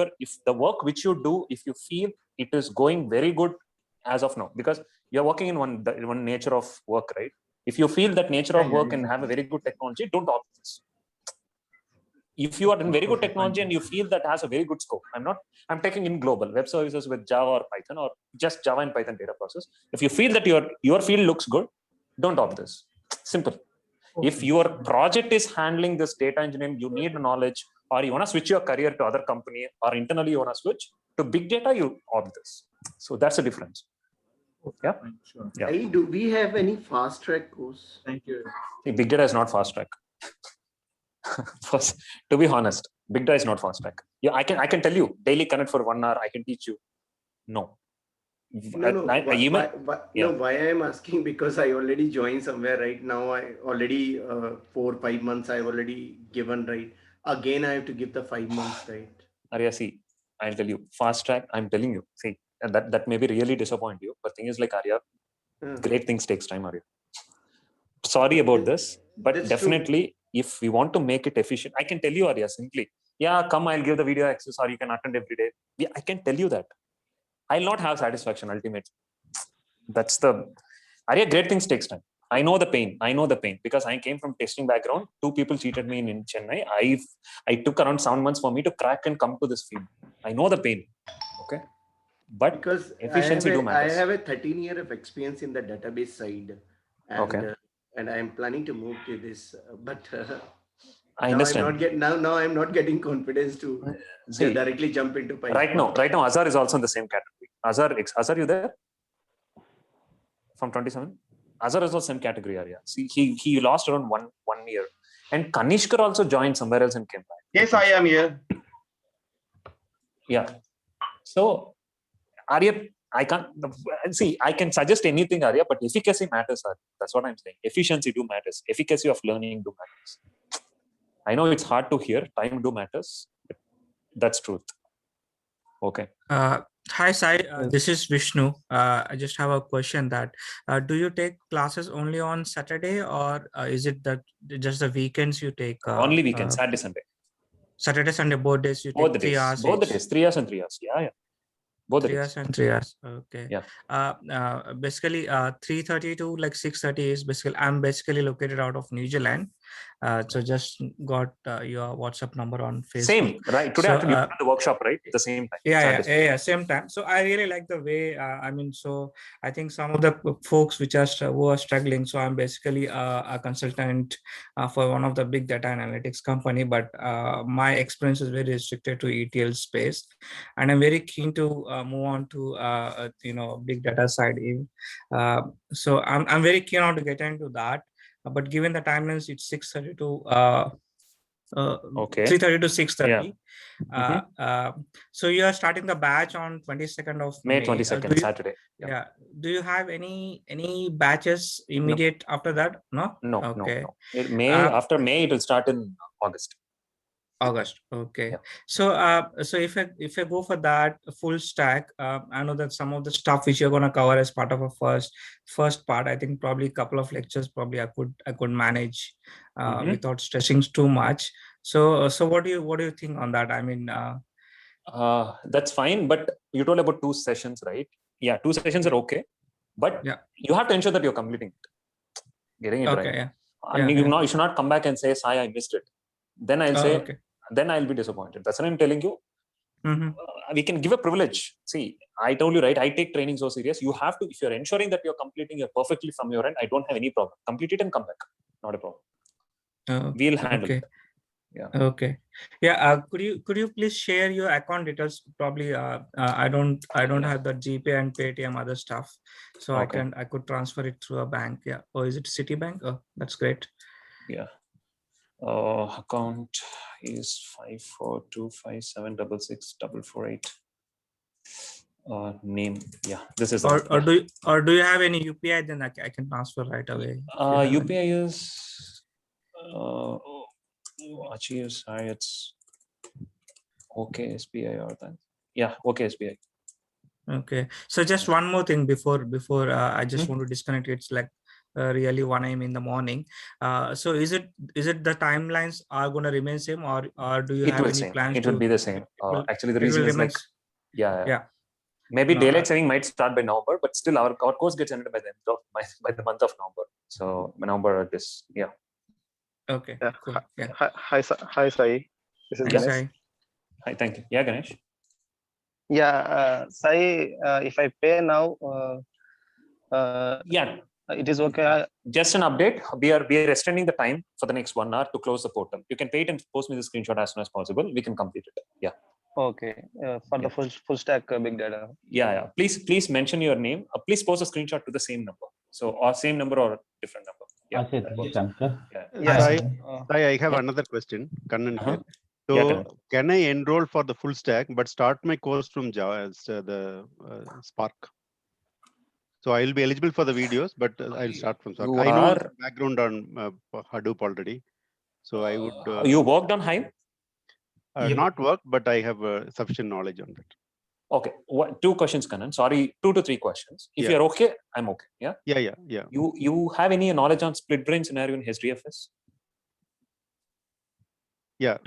the work which you do, if you feel it is going very good as of now, because you're working in one nature of work, right? If you feel that nature of work and have a very good technology, don't opt this. If you are in very good technology and you feel that has a very good scope, I'm taking in global web services with Java or Python, or just Java and Python data process. If you feel that your field looks good, don't opt this. Simple. If your project is handling this data engineering, you need knowledge, or you want to switch your career to other company, or internally you want to switch to big data, you opt this. So that's the difference. Yeah. Sure. Yeah. Hey, do we have any fast track course? Thank you. See, big data is not fast track. First, to be honest, big data is not fast track. Yeah, I can tell you daily connect for 1 hour. I can teach you. No. Why I'm asking, because I already joined somewhere right now. I already 4 or 5 months I've already given, right? Again, I have to give the 5 months, right? Arya, see, I'll tell you, fast track. I'm telling you, see, and that may be really disappoint you. But thing is, like, Arya, great things takes time, Arya. Sorry about this, but That's definitely, if we want to make it efficient, I can tell you, Arya, simply, yeah, come, I'll give the video access, or you can attend every day. Yeah, I can tell you that. I'll not have satisfaction ultimately. That's the Arya, great things takes time. I know the pain. Because I came from testing background. 2 people cheated me in Chennai. I took around 7 months for me to crack and come to this field. I know the pain. Okay. But because efficiency I have a 13 year of experience in the database side, and and I'm planning to move to this, but I understand. Now I'm not getting confidence to directly jump into Python. Right now, Azhar is also in the same category. Azhar, you there? From 27? Azhar is also same category area. See, he lost around one year. And Kanishkar also joined somewhere else and came back. Yes, I am here. Yeah. So, Arya, I can't see, I can suggest anything, Arya, but efficacy matters, Arya. That's what I'm saying. Efficiency do matters. Efficacy of learning do matters. I know it's hard to hear. Time do matters. But that's truth. Okay. Hi, Sai. This is Vishnu. I just have a question that do you take classes only on Saturday, or is it that just the weekends you take? Only weekends, Saturday, Sunday. Saturday, Sunday, both days you take 3 hours. Both the days, 3 hours and 3 hours. Yeah. Both 3 hours and 3 hours. Okay. Yeah. Basically, 3:30 to like 6:30 is basically, I'm basically located out of New Zealand. So just got your WhatsApp number on Facebook. Same, right? Today after you the workshop, right? The same time. Yeah, same time. So I really like the way, so I think some of the folks who are struggling. So I'm basically a consultant for one of the big data analytics company, but my experience is very restricted to ETL space, and I'm very keen to move on to big data side. So I'm very keen on to get into that. But given the timelines, it's 6:30 to 3:30 to 6:30. Yeah. So you are starting the batch on 22nd of May 22nd, Saturday. Yeah. Do you have any batches immediate after that? No. No. Okay. No. After May, it will start in August. Okay. Yeah. So if I go for that full stack, I know that some of the stuff which you're going to cover as part of a first part, I think probably a couple of lectures probably I could manage without stressing too much. So what do you think on that? I mean, that's fine, but you told about 2 sessions, right? Yeah, 2 sessions are okay, but you have to ensure that you're completing it, getting it right. Yeah. And you should not come back and say, "Sai, I missed it." Then I'll say, then I'll be disappointed. That's what I'm telling you. We can give a privilege. See, I told you, right? I take training so serious. You have to, if you're ensuring that you're completing it perfectly from your end, I don't have any problem. Complete it and come back. Not a problem. We'll handle it. Yeah. Okay. Yeah. Could you please share your account details? Probably I don't have the GPay and Paytm other stuff, so I could transfer it through a bank. Yeah. Or is it Citibank? Oh, that's great. Yeah. Account is 54257664448. Name, yeah, this is. Or do you have any UPI? Then I can transfer right away. UPI is it's okay SBI or that. Yeah, okay SBI. Okay. So just one more thing before I just want to disconnect. It's like really 1 a.m. in the morning. So is it the timelines are going to remain same, or do you have any plans? It will be the same. Actually, the reason is like, yeah. Maybe No, daylight saving might start by November, but still our course gets ended by the end of by the month of November. So November this, yeah. Okay, Yeah. cool. Yeah. Hi, Sai. This is Hi, Ganesh. Sai. Hi, thank you. Yeah, Ganesh. Yeah, Sai, if I pay now, Yeah, it is okay. Just an update. We are extending the time for the next 1 hour to close the portal. You can pay it and post me the screenshot as soon as possible. We can complete it. Yeah. Okay. For the full stack big data. Yeah. Please mention your name. Please post a screenshot to the same number. So or same number or different number. Yeah. that works. Sai, I have another question. Kannan here. So Yeah, Kannan. can I enroll for the full stack but start my course from Java as the Spark? So I'll be eligible for the videos, but I'll start from Spark. I know background on Hadoop already, so I would. You worked on Hive? Not work, but I have sufficient knowledge on that. Okay. 2 questions, Kannan. Sorry, 2 to 3 questions. If you're okay, I'm okay. Yeah. Yeah. You have any knowledge on split brain scenario in HDFS? Yeah.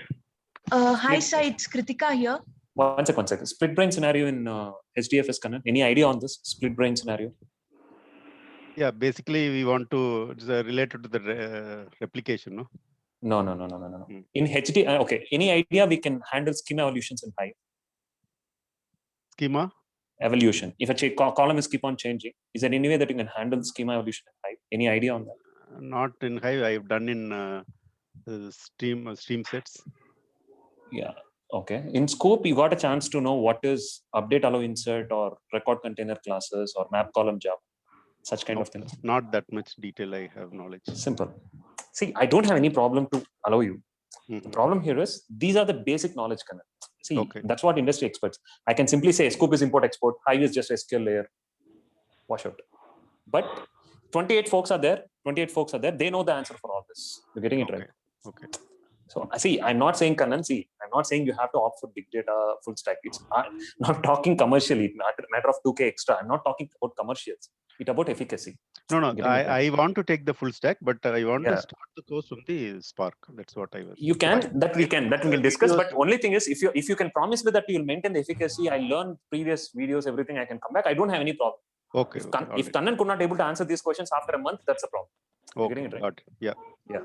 Hi, Sai. It's Kritika here. One second. Split brain scenario in HDFS, Kannan. Any idea on this split brain scenario? Yeah, basically we want to, it's related to the replication, no? No. In HD, okay. Any idea we can handle schema evolutions in Hive? Schema? Evolution. If a column is keep on changing, is there any way that you can handle schema evolution in Hive? Any idea on that? Not in Hive. I've done in stream sets. Yeah. Okay. In scope, you got a chance to know what is update allow insert or record container classes or map column Java, such kind of things. Not that much detail I have knowledge. Simple. See, I don't have any problem to allow you. The problem here is these are the basic knowledge connect. See, that's what industry experts. I can simply say scope is import export. Hive is just SQL layer. Wash out. But 28 folks are there. They know the answer for all this. You're getting it right. Okay. So see, I'm not saying Kannan. See, I'm not saying you have to opt for big data full stack. It's not talking commercially. It's not a matter of 2K extra. I'm not talking about commercials. It's about efficacy. No. I want to take the full stack, but I want to start the course from the Spark. That's what I was. You can. That we can discuss. But only thing is, if you can promise me that you'll maintain the efficacy, I learned previous videos, everything. I can come back. I don't have any problem. Okay. If Kannan could not able to answer these questions after a month, that's a problem. You're getting it right. Got it. Yeah.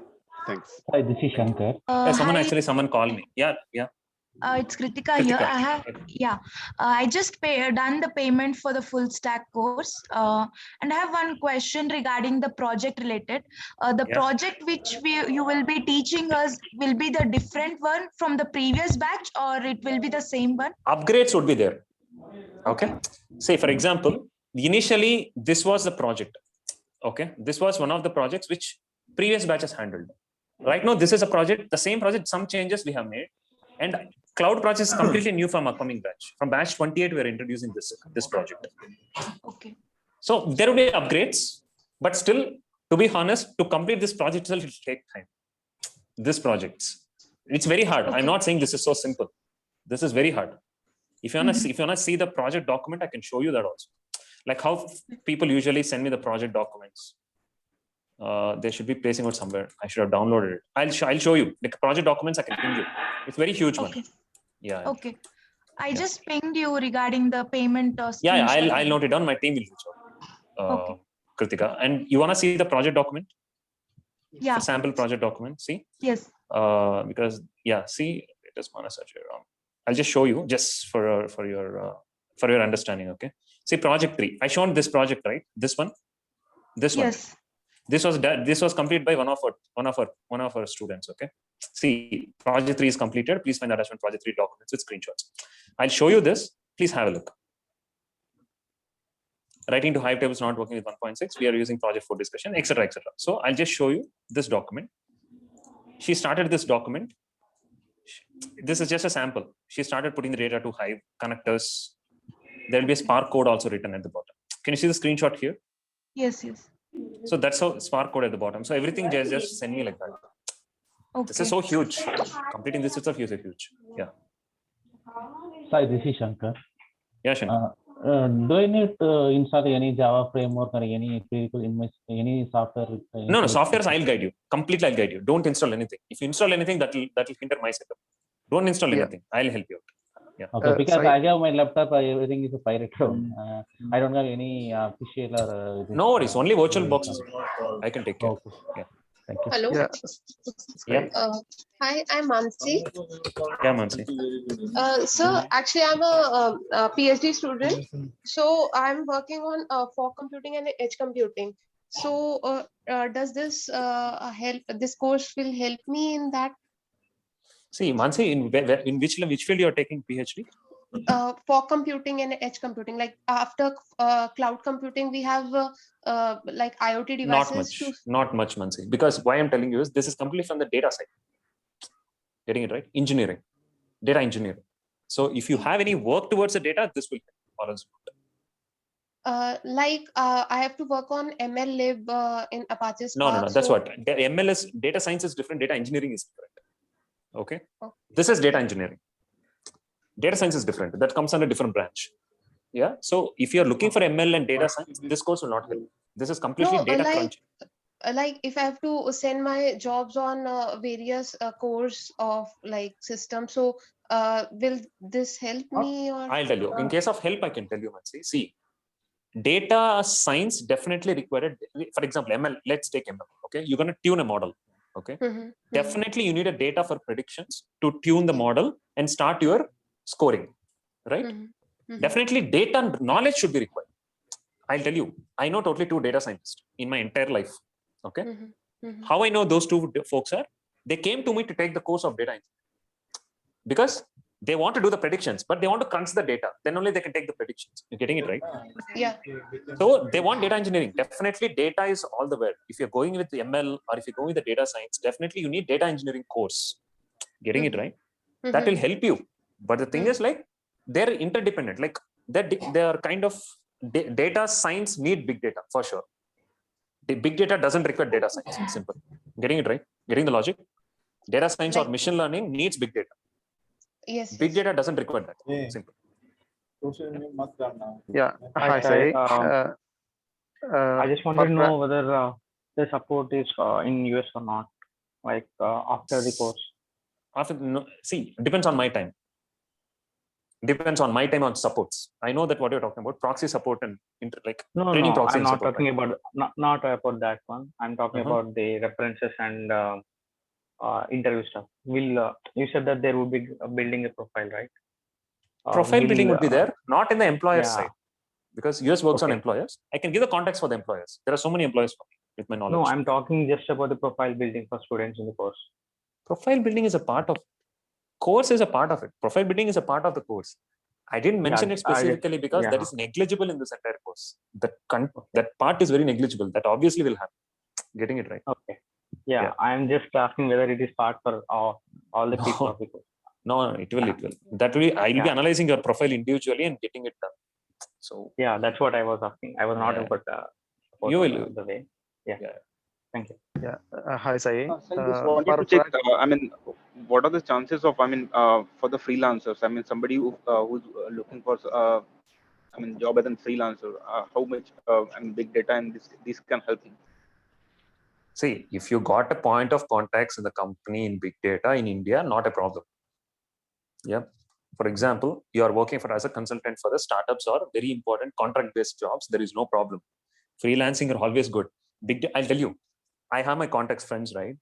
Thanks. Hi, this is Shankar. Someone called me. Yeah. It's Kritika here. I just done the payment for the full stack course. And I have one question regarding the project related. The project which you will be teaching us will be the different one from the previous batch, or it will be the same one? Upgrades would be there. Okay. Say, for example, initially this was the project. Okay. This was one of the projects which previous batches handled. Right now, this is a project, the same project, some changes we have made. And cloud project is completely new from upcoming batch. From batch 28, we are introducing this project. Okay. So there will be upgrades, but still, to be honest, to complete this project itself, it will take time. This projects, it's very hard. I'm not saying this is so simple. This is very hard. If you wanna see the project document, I can show you that also. Like how people usually send me the project documents. They should be placing out somewhere. I should have downloaded it. I'll show you. The project documents I can ping you. It's very huge one. Yeah. Okay. I just pinged you regarding the payment. I'll note it down. My team will reach out. Kritika. And you want to see the project document? Yeah. The sample project document. See? Yes. Because see, it is Manasaj. I'll just show you just for your understanding. Okay. See project 3. I shown this project, right? This one. This one. Yes. This was completed by one of our students. Okay. See, project 3 is completed. Please find attachment project 3 documents with screenshots. I'll show you this. Please have a look. Writing to Hive tables not working with 1.6. We are using project 4 discussion, etc. So I'll just show you this document. She started this document. This is just a sample. She started putting the data to Hive connectors. There will be a Spark code also written at the bottom. Can you see the screenshot here? Yes. So that's how Spark code at the bottom. So everything just send me like that. Okay. This is so huge. Completing this itself is huge. Yeah. Hi, this is Shankar. Yeah, Shankar. Do I need to install any Java framework or any software? No, softwares I'll guide you. Completely I'll guide you. Don't install anything. If you install anything, that will hinder my setup. Don't install anything. I'll help you out. Yeah. Okay, because I have my laptop, everything is a pirate phone. I don't have any official or. No worries, only virtual boxes. I can take care. Okay. Yeah. Thank you. Hello. Yeah. Yeah. Hi, I'm Mansi. Yeah, Mansi. So actually, I'm a PhD student. So I'm working on fog computing and edge computing. So does this help? This course will help me in that? See, Mansi, in which field you are taking PhD? Fog computing and edge computing. Like after cloud computing, we have like IoT devices. Not much, Mansi. Because why I'm telling you is this is completely from the data side. Getting it right? Engineering, data engineering. So if you have any work towards the data, this will help. Or else I have to work on ML lib in Apache Spark. no. That's what ML is. Data science is different. Data engineering is different. Okay. This is data engineering. Data science is different. That comes under different branch. Yeah. So if you're looking for ML and data science, this course will not help. This is completely data crunching. Like if I have to send my jobs on various cores of like systems, so will this help me? Or I'll tell you. In case of help, I can tell you, Mansi. See, data science definitely required. For example, ML. Let's take ML. Okay, you're gonna tune a model. Okay, definitely you need a data for predictions to tune the model and start your scoring. Right? Definitely, data and knowledge should be required. I'll tell you. I know totally 2 data scientists in my entire life. Okay, how I know those 2 folks are? They came to me to take the course of data engineering because they want to do the predictions, but they want to crunch the data. Then only they can take the predictions. You're getting it right? Yeah. So they want data engineering. Definitely, data is all the way. If you're going with the ML or if you're going with the data science, definitely you need data engineering course. Getting it right? That will help you. But the thing is, like, they're interdependent. Like they are kind of data science need big data for sure. The big data doesn't require data science. It's simple. Getting it right? Getting the logic? Data science or machine learning needs big data. Yes. Big data doesn't require that. Simple. Yeah. Hi, Sai. I just wanted to know whether the support is in US or not, like after the course. See, depends on my time. Depends on my time on supports. I know that what you're talking about, proxy support and training proxy. I'm not support, talking about not about that one. I'm talking about the references and interview stuff. You said that there would be building a profile, right? Profile building would be there, not in the employer side, because US works on Okay. employers. I can give the context for the employers. There are so many employers for me with my knowledge. No, I'm talking just about the profile building for students in the course. Profile building is a part of course, is a part of it. Profile building is a part of the course. I didn't mention it specifically because that is negligible in this entire course. That part is very negligible. That obviously will happen. Getting it right. Okay. Yeah, I'm just asking whether it is part for all the people of the course. No, it will. That will. I will be analyzing your profile individually and getting it done. So yeah, that's what I was asking. I was not about you will the way. Yeah. Thank you. Yeah. Hi, Sai. I just wanted to check. What are the chances of? For the freelancers. Somebody who's looking for job as a freelancer. How much big data and this can help him. See, if you got a point of contacts in the company in big data in India, not a problem. Yeah. For example, you are working as a consultant for the startups or very important contract-based jobs. There is no problem. Freelancing are always good. I'll tell you, I have my contacts friends, right?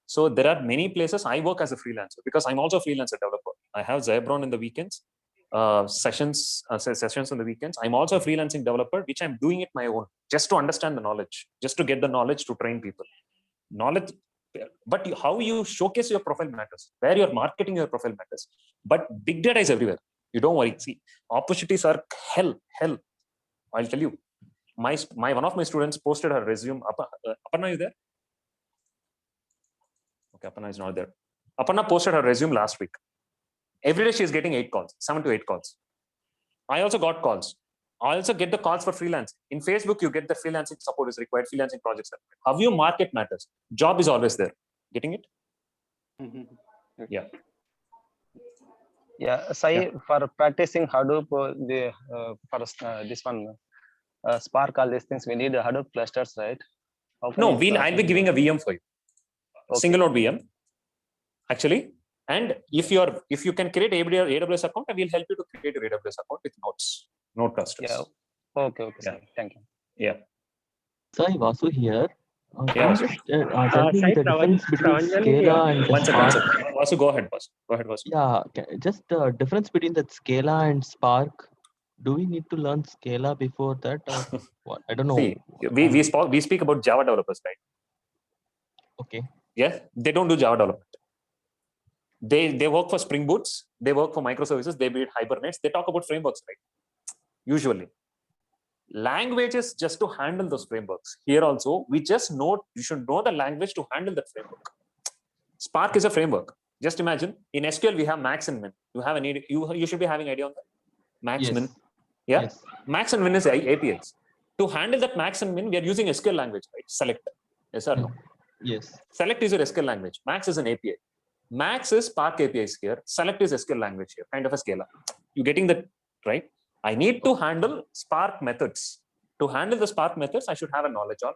So there are many places I work as a freelancer because I'm also a freelancer developer. I have Zebron in the weekends, sessions on the weekends. I'm also a freelancing developer, which I'm doing it my own, just to understand the knowledge, just to get the knowledge to train people. Knowledge, but how you showcase your profile matters, where you're marketing your profile matters. But big data is everywhere. You don't worry. See, opportunities are hell. I'll tell you. My one of my students posted her resume. Aparna, you there? Okay, Aparna is not there. Aparna posted her resume last week. Every day she is getting 7 to 8 calls. I also got calls. I also get the calls for freelance. In Facebook, you get the freelancing support is required, freelancing projects are required. How you market matters. Job is always there. Getting it? Yeah. Yeah, Sai, for practicing Hadoop, this one, Spark, all these things, we need Hadoop clusters, right? No, I'll be giving a VM for you. Okay. Single node VM. Actually, And if you can create AWS account, I will help you to create your AWS account with node clusters. Yeah. Okay. Okay. Yeah. Thank you. Yeah. Sorry, Vasu here. Can Yeah. you just tell me the difference between Scala and One Spark? second. Vasu, go ahead, Vasu. Go ahead, Vasu. Yeah, just the difference between that Scala and Spark. Do we need to learn Scala before that, or what? I don't know. See, we speak about Java developers, right? Okay. Yes, they don't do Java development. They work for Spring Boots. They work for microservices. They build Hibernates. They talk about frameworks, right? Usually, languages just to handle those frameworks. Here also, we just know you should know the language to handle that framework. Spark is a framework. Just imagine in SQL we have max and min. You should be having idea on that. Max, yes. min. Yeah. Yes. Max and min is APIs. To handle that max and min, we are using SQL language, right? Select. Yes or no? Yes. Select is your SQL language. Max is an API. Max is Spark APIs here. Select is SQL language here. Kind of a Scala. You getting that right? I need to handle Spark methods. To handle the Spark methods, I should have a knowledge on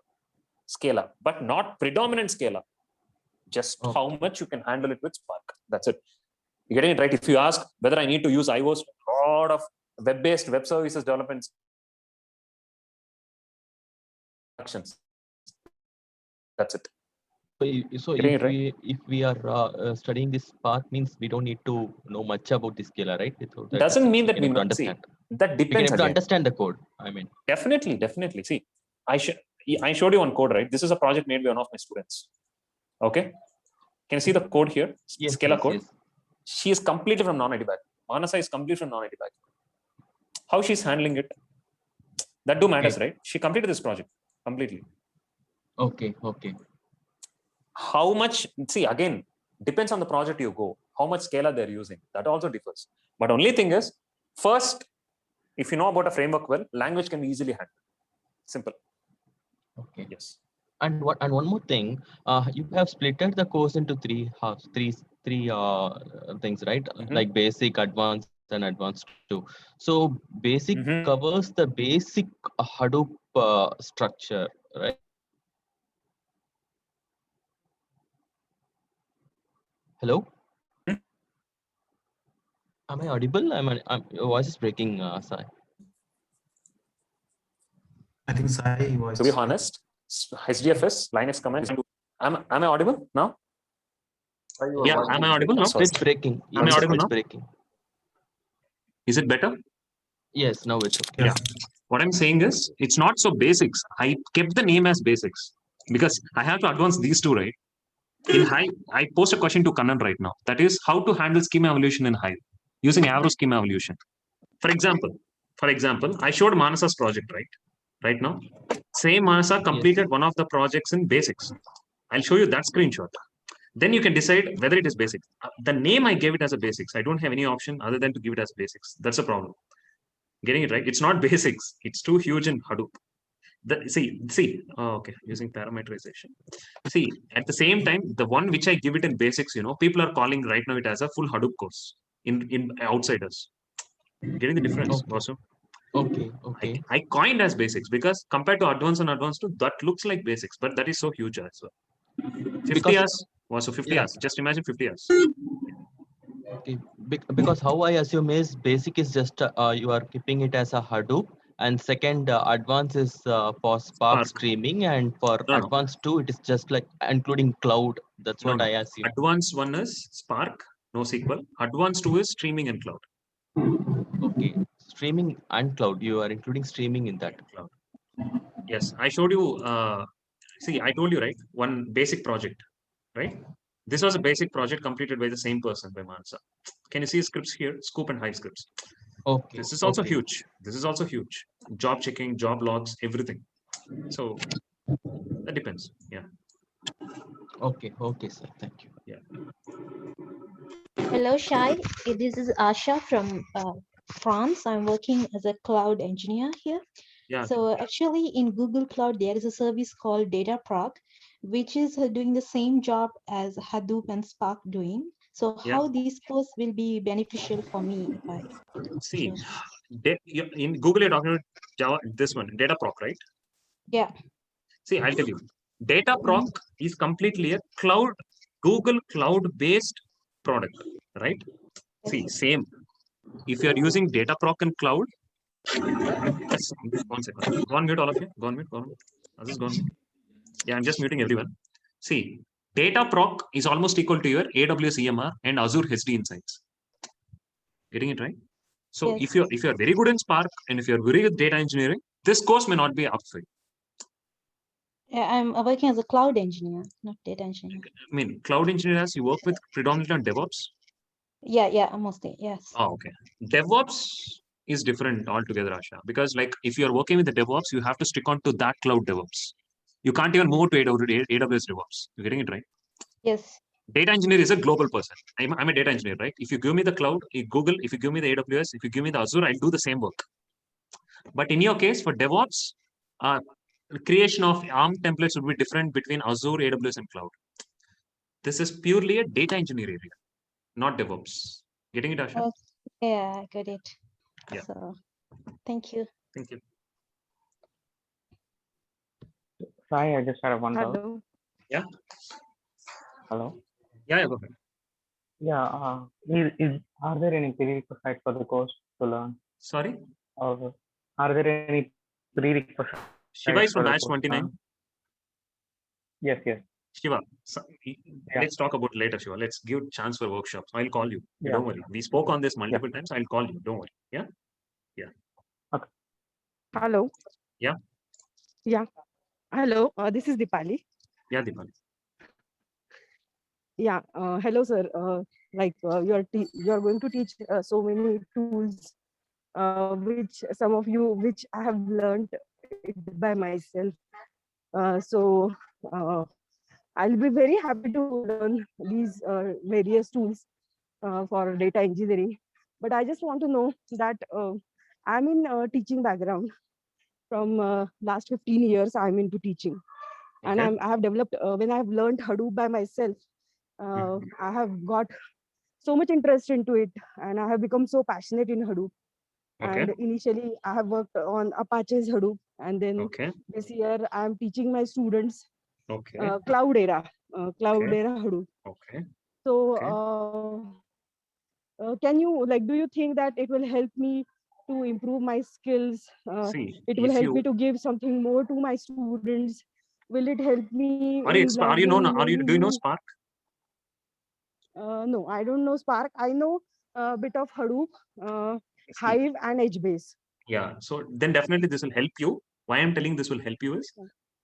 Scala, but not predominant Scala. Just how much you can handle it with Spark. That's it. You're getting it right. If you ask whether I need to use iOS, a lot of web-based web services development actions. That's it. So if we are studying this Spark, means we don't need to know much about the Scala, right? Doesn't mean that we don't understand. That depends. We can understand the code. I mean, definitely. See, I showed you one code, right? This is a project made by one of my students. Okay, can you see the code here? Yes, Scala code. Yes. She is completely from non-IT background. Manasa is completely from non-IT background. How she's handling it? That do matters, right? She completed this project completely. Okay. How much? See, again, depends on the project you go. How much Scala they're using. That also differs. But only thing is, first, if you know about a framework well, language can be easily handled. Simple. Okay. Yes. And one more thing, you have splitted the course into three things, right? Like basic, advanced, and advanced too. So basic covers the basic Hadoop structure, right? Hello? Am I audible? Your voice is breaking, Sai. I think Sai was. To be honest, HDFS, Linux commands. Am I audible now? Yeah, am I audible now? It's breaking. Am I audible now? Breaking. Is it better? Yes, now it's okay. Yeah. What I'm saying is, it's not so basics. I kept the name as basics because I have to advance these two, right? In Hive, I post a question to Kannan right now. That is how to handle schema evolution in Hive using Avro schema evolution. For example, I showed Manasa's project, right now. Same Manasa completed one of the projects in basics. I'll show you that screenshot. Then you can decide whether it is basics. The name I gave it as a basics. I don't have any option other than to give it as basics. That's a problem. Getting it right? It's not basics. It's too huge in Hadoop. Okay, using parameterization. See, at the same time, the one which I give it in basics, people are calling right now it as a full Hadoop course in outsiders. Getting the difference also. Okay. I coined as basics because compared to advanced and advanced 2, that looks like basics, but that is so huge as well. 50 hours was 50 hours. Just imagine 50 hours. Okay, because how I assume is basic is just you are keeping it as a Hadoop, and second advanced is for Spark streaming, and for advanced 2 it is just like including cloud. That's what I assume. Advanced 1 is Spark, NoSQL. Advanced 2 is streaming and cloud. Okay, streaming and cloud. You are including streaming in that cloud. Yes, I showed you. See, I told you right. One basic project, right? This was a basic project completed by the same person, by Manasa. Can you see scripts here? Scoop and Hive scripts. Okay. This is also huge. This is also huge. Job checking, job logs, everything. So that depends. Yeah. Okay, sir. Thank you. Yeah. Hello, Shai. This is Asha from France. I'm working as a cloud engineer here. Yeah. So actually in Google Cloud, there is a service called Dataproc, which is doing the same job as Hadoop and Spark doing. So how this course will be beneficial for me if I see in Google you're talking about Java, this one, Dataproc, right? Yeah. See, I'll tell you. Dataproc is completely a Google cloud-based product, right? See, same. If you are using Dataproc and cloud, just 1 second. Go on mute, all of you. Go on mute. Go on mute. Just go on mute. Yeah, I'm just muting everyone. See, Dataproc is almost equal to your AWS EMR and Azure HD Insights. Getting it right? So Yes. if you're very good in Spark and if you're very good with data engineering, this course may not be up for you. Yeah, I'm working as a cloud engineer, not data engineer. I mean, cloud engineers, you work with predominantly on DevOps. Yeah, mostly, yes. Oh, okay. DevOps is different altogether, Asha, because like if you're working with the DevOps, you have to stick on to that cloud DevOps. You can't even move to AWS DevOps. You're getting it right? Yes. Data engineer is a global person. I'm a data engineer, right? If you give me the cloud, Google, if you give me the AWS, if you give me the Azure, I'll do the same work. But in your case, for DevOps, creation of ARM templates would be different between Azure, AWS, and cloud. This is purely a data engineer area, not DevOps. Getting it, Asha? Yeah, I got it. Yeah. So, thank you. Thank you. Sai, I just had one doubt. Hello. Yeah. Hello. Yeah, go ahead. Yeah. Are there any prerequisites for the course to learn? Sorry? Or are there any prerequisites? Shiva is from for the batch course? 29. Yes. Shiva, let's talk about it later, Shiva. Let's give chance for workshops. I'll call you. Yeah. Don't worry. We spoke on this multiple times. I'll call you. Don't worry. Yeah. Yeah. Okay. Hello. Yeah. Yeah. Hello. This is Dipali. Yeah, Dipali. Yeah. Hello, sir. You are going to teach so many tools, which some of you which I have learned it by myself. I'll be very happy to learn these various tools for data engineering. But I just want to know that I'm in teaching background. From last 15 years, I'm into teaching. And Okay. I have developed, when I've learned Hadoop by myself, I have got so much interest into it. And I have become so passionate in Hadoop. Okay. And initially, I have worked on Apache's Hadoop. And then Okay. this year, I'm teaching my students Okay. Cloudera Hadoop. Okay. So, can you, do you think that it will help me to improve my skills? See, It will if help me you to give something more to my students. Will it help me are you in are you know learning are you many do you know new? Spark? No, I don't know Spark. I know a bit of Hadoop, Hive, and HBase. Yeah. So then definitely this will help you. Why I'm telling this will help you is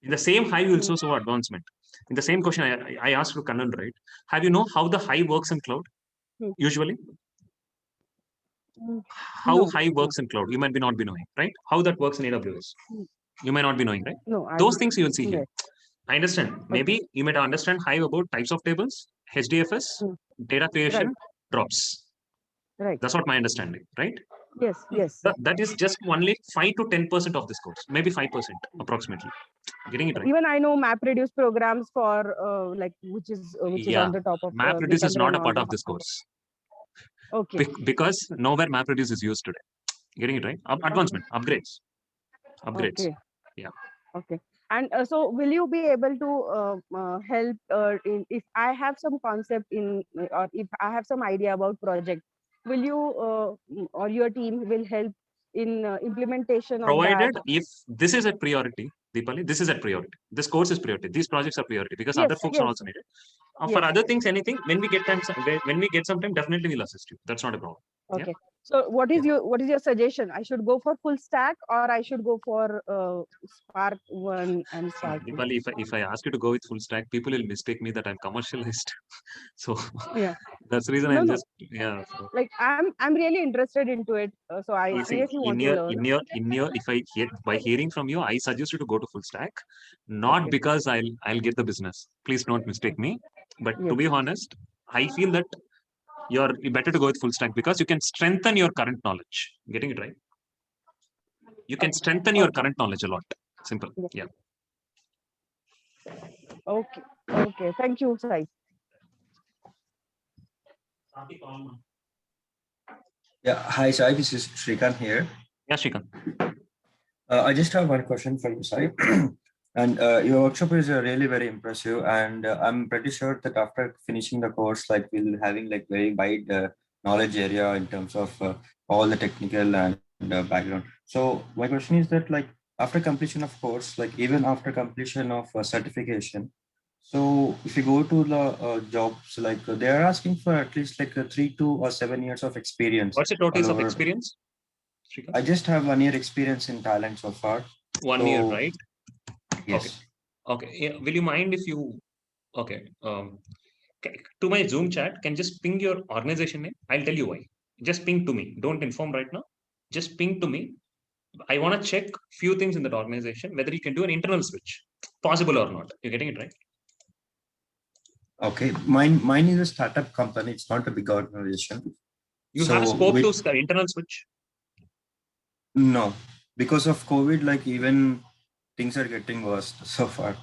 in the same Hive you also saw advancement. In the same question I asked to Kannan, right? Have you know how the Hive works in cloud? Usually? How No. Hive works in cloud? You might be not be knowing, right? How that works in AWS? You might not be knowing, right? No, I Those don't. things you will see here. Yes. I understand. Maybe you might understand Hive about types of tables, HDFS, data creation, Right. drops. Right. That's what my understanding, right? Yes. That is just only 5 to 10% of this course, maybe 5% approximately. Getting it right? Even I know MapReduce programs for which is Yeah. on the top of MapReduce they is can not run a part on of this course. Okay. Because nowhere MapReduce is used today. Getting it right? Advancement, upgrades. Okay. Yeah. Okay. And so will you be able to help if I have some concept or if I have some idea about project, will you or your team will help in implementation of that? Provided if this is a priority, Deepali, this is a priority. This course is priority. These projects are priority because other folks are also needed. For Yes. other things, anything, when we get some time, definitely we'll assist you. That's not a problem. Okay. Yeah? So what is your suggestion? I should go for full stack or I should go for Spark 1 and Spark 2? Deepali, if I ask you to go with full stack, people will mistake me that I'm commercialist. So yeah, that's the reason no, I'm no. just So. Like I'm really interested into it. So I You see, seriously want to learn. if I hear by hearing from you, I suggest you to go to full stack, not because I'll get the business. Please don't mistake me. But to be honest, I feel that you're better to go with full stack because you can strengthen your current knowledge. Getting it right? You can strengthen your current knowledge a lot. Simple. Yeah. Okay. Thank you, Sai. Yeah, hi Sai, this is Shrikant here. Yeah, Shrikant. I just have one question for you, Sai. And your workshop is really very impressive, and I'm pretty sure that after finishing the course, like we'll having like very wide knowledge area in terms of all the technical and background. So my question is that like after completion of course, like even after completion of certification, so if you go to the jobs, like they are asking for at least like 3 to 7 years of experience. What's the totals all of over. experience? I just have 1 year experience in Thailand so far. 1 year, right? Yes. Okay. Yeah. Will you mind if you, okay. To my Zoom chat, can just ping your organization name? I'll tell you why. Just ping to me. Don't inform right now. Just ping to me. I want to check few things in that organization, whether you can do an internal switch, possible or not. You're getting it right? Okay, mine is a startup company. It's not a big organization. You have scope to internal switch? No, because of COVID, like even things are getting worse so far.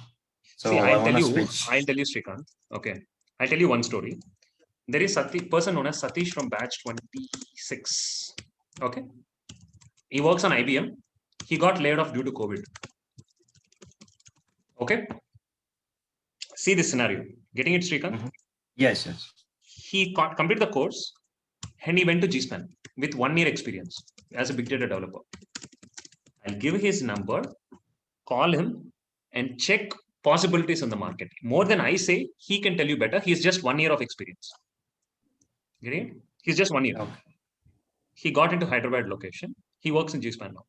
So see, I want to switch. I'll tell you, Srikanth. Okay, I'll tell you one story. There is a person known as Satish from batch 26. Okay, he works on IBM. He got laid off due to COVID. Okay, see this scenario. Getting it, Srikanth? Yes, yes. He completed the course and he went to GSpan with 1 year experience as a big data developer. I'll give his number, call him, and check possibilities on the market. More than I say, he can tell you better. He's just 1 year of experience. Getting it? He's just 1 year. Okay. He got into Hyderabad location. He works in GSpan now.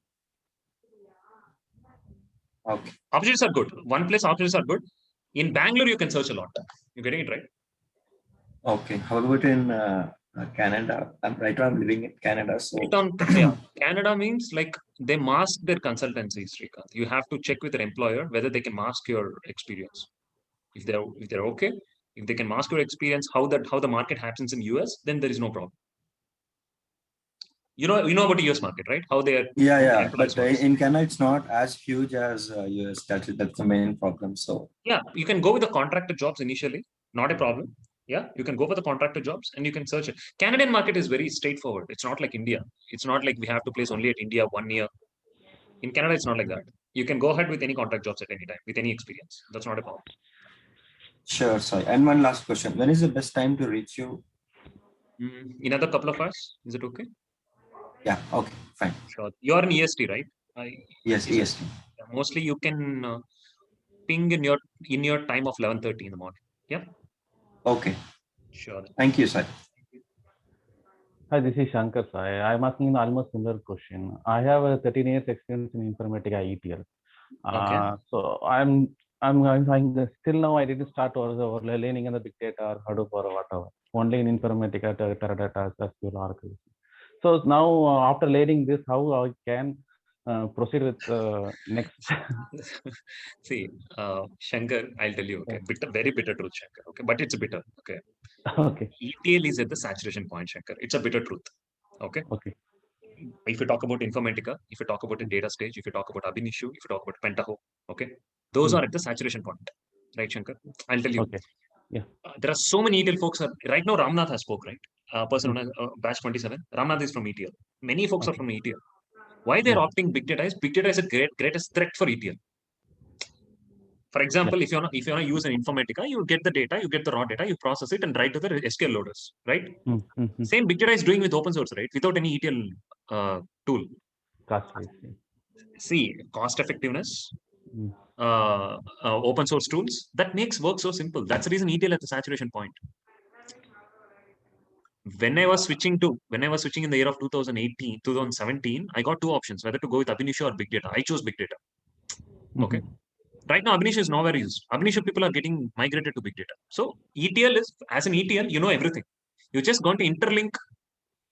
Okay. Opportunities are good. One place opportunities are good. In Bangalore, you can search a lot. You're getting it right? Okay. How about in Canada? I'm living in Canada. So yeah, Canada means like they mask their consultancies, Srikanth. You have to check with their employer whether they can mask your experience. If they're okay, if they can mask your experience, how the market happens in US, then there is no problem. You know about the US market, right? How they are. Yeah. But in Canada, it's not as huge as US. That's the main problem. So yeah, you can go with the contractor jobs initially, not a problem. Yeah, you can go for the contractor jobs and you can search it. Canadian market is very straightforward. It's not like India. It's not like we have to place only at India 1 year. In Canada, it's not like that. You can go ahead with any contract jobs at any time with any experience. That's not a problem. Sure, sorry. And one last question. When is the best time to reach you? In another couple of hours. Is it okay? Yeah, okay, fine. Sure. You're in EST, right? Yes, EST. Mostly you can ping in your time of 11:30 in the morning. Yeah. Okay. Sure. Thank you, sir. Hi, this is Shankar Sai. I'm asking an almost similar question. I have a 13 years experience in Informatica ETL. Okay. So I'm still now I didn't start or learning in the big data or Hadoop or whatever. Only in Informatica, Teradata, SQL, Oracle. So now after learning this, how I can proceed with next? See, Shankar, I'll tell you. Okay, very bitter truth, Shankar. Okay, but it's bitter. Okay. Okay. ETL is at the saturation point, Shankar. It's a bitter truth. Okay. Okay. If you talk about Informatica, if you talk about the data stage, if you talk about Ab Initio, if you talk about Pentaho, okay, those are at the saturation point, right, Shankar? I'll tell you. Okay. Yeah. There are so many ETL folks. Right now, Ramnath has spoke, right? Person on batch 27. Ramnath is from ETL. Many folks are from ETL. Why they're opting big data is big data is a greatest threat for ETL. For example, if you want to use an Informatica, you get the data, you get the raw data, you process it and write to the SQL loaders, right? Same big data is doing with open source, right? Without any ETL tool. See, cost effectiveness, open source tools, that makes work so simple. That's the reason ETL at the saturation point. When I was switching in the year of 2018, 2017, I got two options, whether to go with Ab Initio or big data. I chose big data. Okay. Right now, Ab Initio is nowhere used. Ab Initio people are getting migrated to big data. So ETL is, as an ETL, you know everything. You're just going to interlink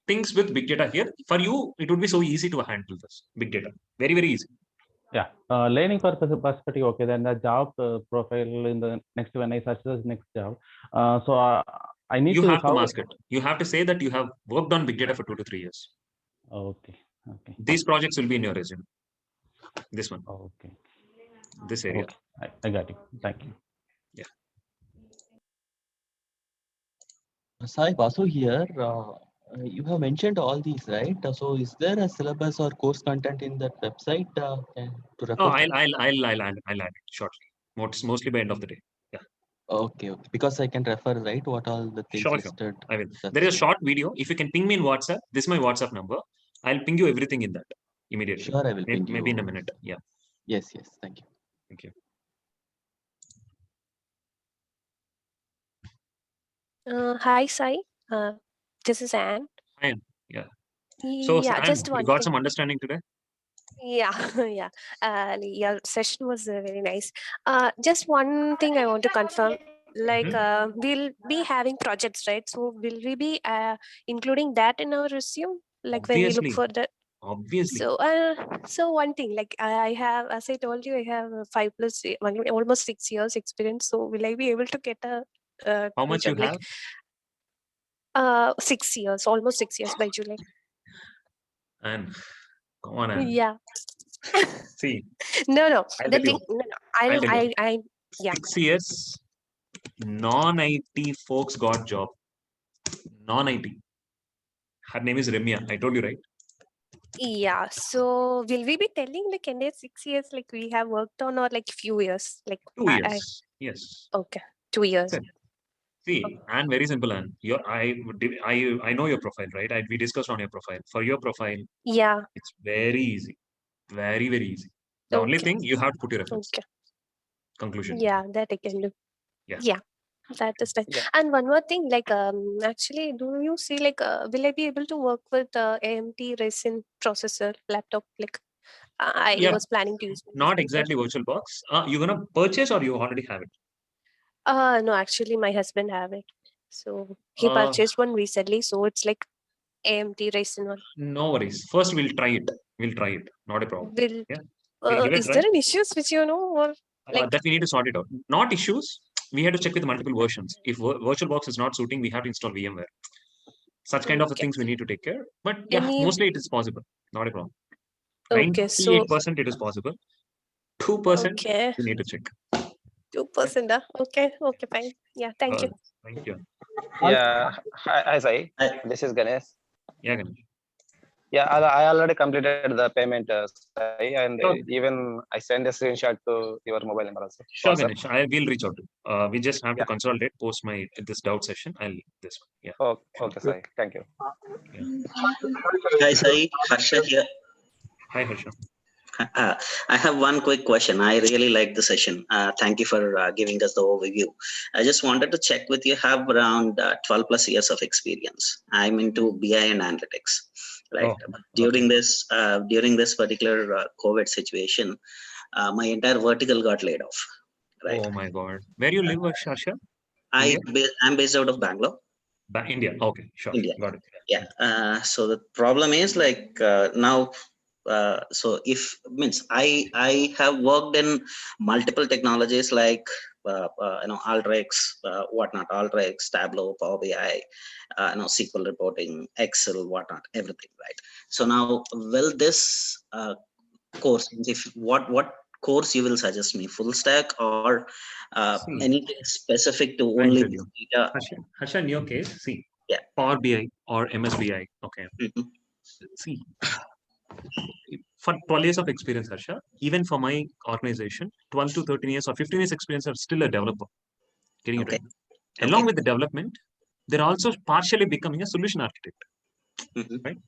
things with big data here. For you, it would be so easy to handle this big data. Very, very easy. Yeah, learning perspective. Okay, then the job profile in the next when I search the next job. So I need you have to mask it. You have to say that you have worked on big data for 2 to 3 years. Okay. Okay. These projects will be in your resume. This one. Okay. This area. Okay. I got it. Thank you. Yeah. Sai, Vasu here. You have mentioned all these, right? So is there a syllabus or course content in that website to refer? No, I'll add it shortly. Mostly by end of the day. Yeah. Okay. Because I can refer, right? What all the things Sure. listed. I will. There is a short video. If you can ping me in WhatsApp, this is my WhatsApp number. I'll ping you everything in that immediately. Sure, I will ping you. Maybe in a minute. Yeah. Yes. Thank you. Thank you. Hi, Sai. This is Anne. Hi. Yeah. So, Yeah, Anne, just you one got thing. some understanding today? Yeah, yeah. Your session was very nice. Just one thing I want to confirm. Like, we'll be having projects, right? So, will we be including that in our resume? Like when we look Obviously. for the. Obviously. So one thing, like I have, as I told you, I have 5+, almost 6 years experience. So will I be able to get a How good much you job? Like, have? 6 years, almost 6 years by July. And come on, Anne. Yeah. See. No. I'll The tell you. thing, no. Yeah. 6 years, non-IT folks got job. Non-IT. Her name is Remya. I told you, right? Yeah. So will we be telling the candidate 6 years like we have worked on, or like few years? Like 2 years. Yes. Okay, 2 years. See, and very simple, Anne. I know your profile, right? We discussed on your profile. For your profile, Yeah. it's very easy. Very, very easy. The only thing you have to put your efforts. Okay. Conclusion. Yeah, that I can do. Yeah. That is fine. Yeah. And one more thing, like actually, do you see like will I be able to work with AMD Ryzen processor laptop? Like I was planning to use. Not exactly VirtualBox. You're gonna purchase or you already have it? No, actually, my husband have it. So he Uh, purchased one recently. So it's like AMD Ryzen one. No worries. First, we'll try it. Not a problem. Will Yeah. We'll give it is a try. there any issues which you know, or like That we need to sort it out. Not issues. We had to check with multiple versions. If VirtualBox is not suiting, we have to install VMware. Such kind of things we need to take care. But yeah, Any- mostly it is possible. Not a problem. Okay, so 98% it is possible. 2% Okay. we need to check. 2%. Okay, fine. Yeah, thank you. Thank you. Yeah, hi Sai. This is Ganesh. Yeah, Ganesh. Yeah, I already completed the payment, Sai, and Sure. even I send a screenshot to your mobile number also. Sure, WhatsApp. Ganesh. I will reach out to you. We just have to consolidate post this doubt session. I'll this one. Yeah. Okay, Sai. Thank you. Hi, Sai. Harsha here. Hi, Harsha. I have one quick question. I really like the session. Thank you for giving us the overview. I just wanted to check with you. Have around 12+ years of experience. I'm into BI and analytics. Right. During this particular COVID situation, my entire vertical got laid off. Right. Oh my God. Where you live, Harsha? I'm based out of Bangalore. India. Okay, sure. India. Got it. Yeah. So the problem is like now. So I have worked in multiple technologies like Alteryx, whatnot, Alteryx, Tableau, Power BI, SQL reporting, Excel, whatnot, everything, right? So now, will this course, what course you will suggest me, full stack or anything specific to only data? Harsha, in your case, see, Power BI or MSBI, okay. See, for 12 years of experience, Harsha, even for my organization, 12 to 13 years or 15 years experience are still a developer. Getting it right. Along with the development, they're also partially becoming a solution architect. Right?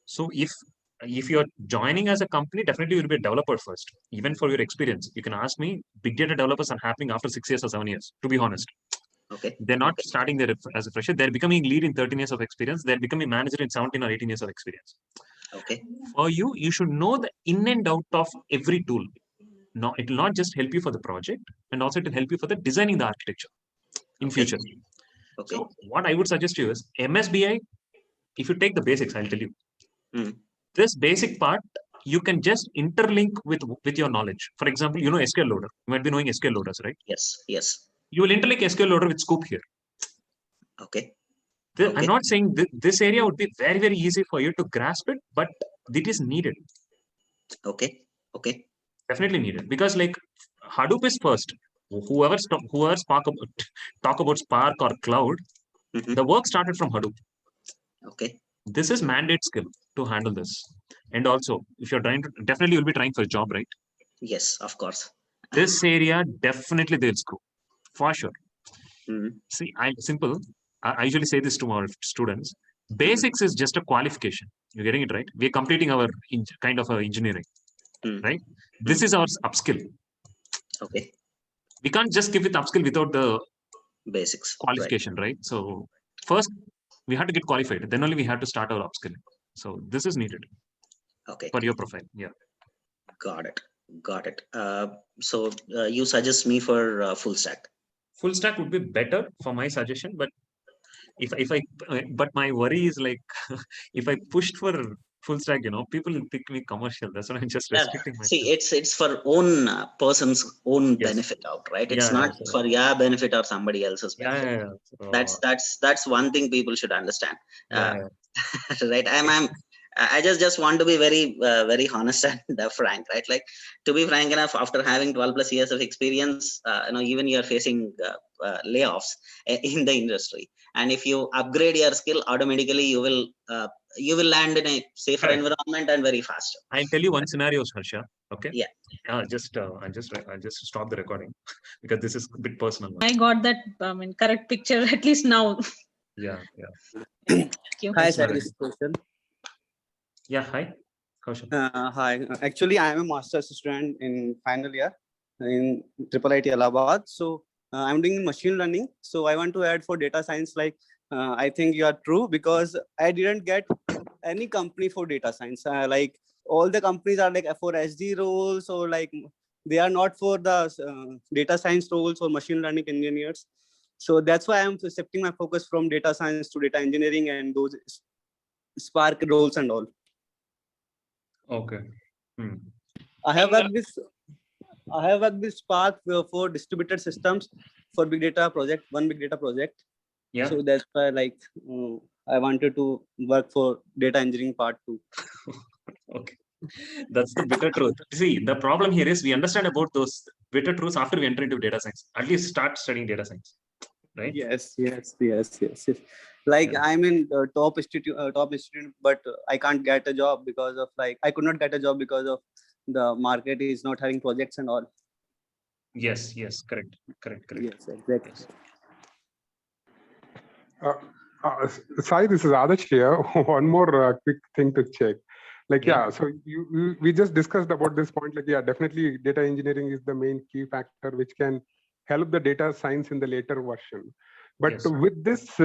So if you're joining as a company, definitely you'll be a developer first. Even for your experience, you can ask me, big data developers are happening after 6 years or 7 years, to be honest. They're not starting there as a fresher. They're becoming lead in 13 years of experience. They're becoming manager in 17 or 18 years of experience. For you, you should know the in and out of every tool. No, it will not just help you for the project, and also it will help you for the designing the architecture in future. So what I would suggest to you is MSBI. If you take the basics, I'll tell you. This basic part, you can just interlink with your knowledge. For example, you know SQL Loader. You might be knowing SQL Loaders, right? Yes. You will interlink SQL Loader with Scoop here. I'm not saying this area would be very, very easy for you to grasp it, but it is needed. Okay. Definitely needed, because like Hadoop is first. Whoever talk about Spark or cloud, the work started from Hadoop. Okay. This is mandate skill to handle this. And also, if you're trying to, definitely you'll be trying for a job, right? Yes, of course. This area, definitely they'll screw, for sure. Mm-hmm. See, simple. I usually say this to our students. Basics is just a qualification. You're getting it right. We're completing our kind of engineering, right? This is our upskill. Okay. We can't just give it upskill without the basics qualification, right? So first we have to get qualified. Then only we have to start our upskilling. So this is needed. Okay. For your profile. Yeah. Got it. Got it. So you suggest me for full stack. Full stack would be better for my suggestion, but but my worry is like if I pushed for full stack, people will think me commercial. That's why I'm just restricting myself. See, it's for own person's own benefit out, right? It's not for your benefit or somebody else's benefit. That's one thing people should understand. Right? I just want to be very very honest and frank, right? Like, to be frank enough, after having 12 plus years of experience, even you're facing layoffs in the industry, and if you upgrade your skill, automatically you will land in a safer environment and very faster. I'll tell you one scenario, Harsha. Okay. Yeah. I just stop the recording because this is a bit personal. I got that correct picture at least now. Yeah. Thank you. Hi, sir. This is Kaushal. Yeah, hi. Kaushal. Hi. Actually, I am a master's student in final year in IIIT Allahabad. So I'm doing machine learning. So I want to add for data science. Like, I think you are true because I didn't get any company for data science. Like, all the companies are like for SD roles, or like they are not for the data science roles or machine learning engineers. So that's why I'm shifting my focus from data science to data engineering and those Spark roles and all. Okay. I have worked with Spark for distributed systems for big data project, one big data project. Yeah. So that's why I wanted to work for data engineering part too. Okay. That's the bitter truth. See, the problem here is we understand about those bitter truths after we enter into data science. At least start studying data science, right? Yes. Like, I'm in top institute, but I can't get a job because of I could not get a job because of the market is not having projects and all. Yes, correct. Yes, exactly. Sai, this is Adarsh here. One more quick thing to check. So we just discussed about this point. Definitely data engineering is the main key factor which can help the data science in the later version. But with this,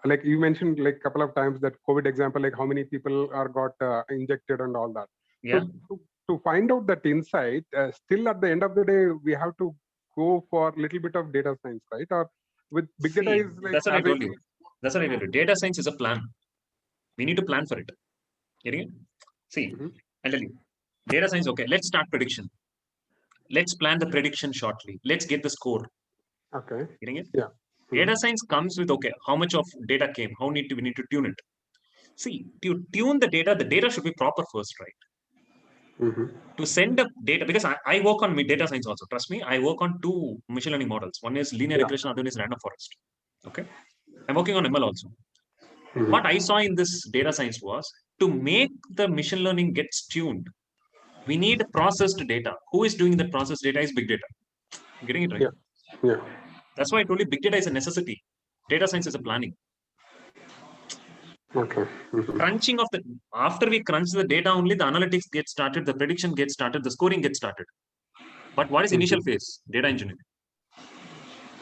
like you mentioned a couple of times that COVID example, like how many people got injected and all that. Yeah. So to find out that insight, still at the end of the day, we have to go for a little bit of data science, right? Or with big data is like. That's what I told you. That's what I told you. Data science is a plan. We need to plan for it. Getting it? See, I'll tell you. Data science, okay, let's start prediction. Let's plan the prediction shortly. Let's get the score. Okay. Getting it? Yeah. Data science comes with, okay, how much of data came? We need to tune it. See, to tune the data should be proper first, right? To send the data, because I work on data science also. Trust me, I work on two machine learning models. One is linear regression, other one is random forest. Okay. I'm working on ML also. What I saw in this data science was to make the machine learning gets tuned, we need processed data. Who is doing the processed data is big data. I'm getting it right? Yeah. That's why I told you big data is a necessity. Data science is a planning. Okay. Crunching of after we crunch the data only, the analytics gets started, the prediction gets started, the scoring gets started. But what is initial phase? Data engineering.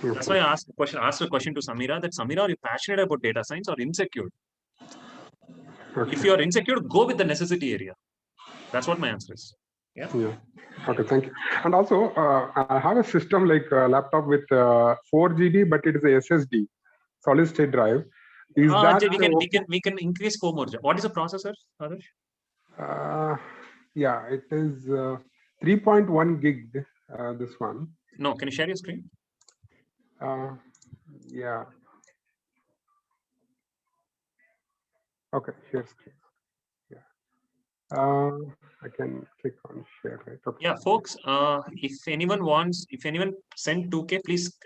That's why I asked a question to Samira that Samira, are you passionate about data science or insecure? Okay. If you are insecure, go with the necessity area. That's what my answer is. Yeah. Okay, thank you. And also, I have a system like a laptop with 4 GB, but it is a SSD, solid state drive. Is that we can increase core more. What is the processor, Adarsh? Yeah, it is 3.1 gig. This one. No, can you share your screen? Yeah. Okay, share screen. I can click on share, right? Okay. Yeah, folks, if anyone send 2K, please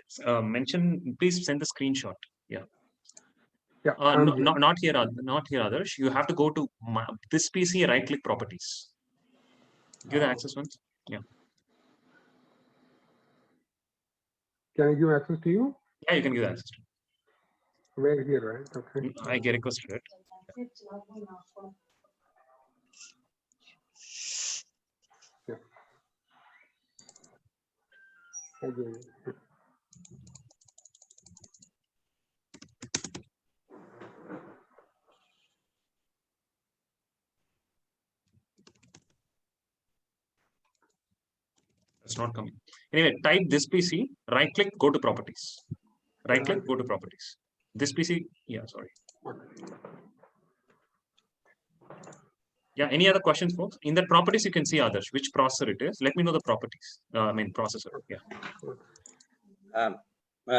please send the screenshot. Yeah. Yeah. Not here, Adarsh. You have to go to this PC, right-click properties. Give the access once. Yeah. Can I give access to you? Yeah, you can give access to. Where here, right? Okay. I get requested it. Yeah. Okay. It's not coming. Anyway, type this PC, right click, go to properties. Right click, go to properties. This PC, yeah, sorry. Yeah, any other questions, folks? In that properties, you can see others, which processor it is. Let me know the properties. Processor. Yeah.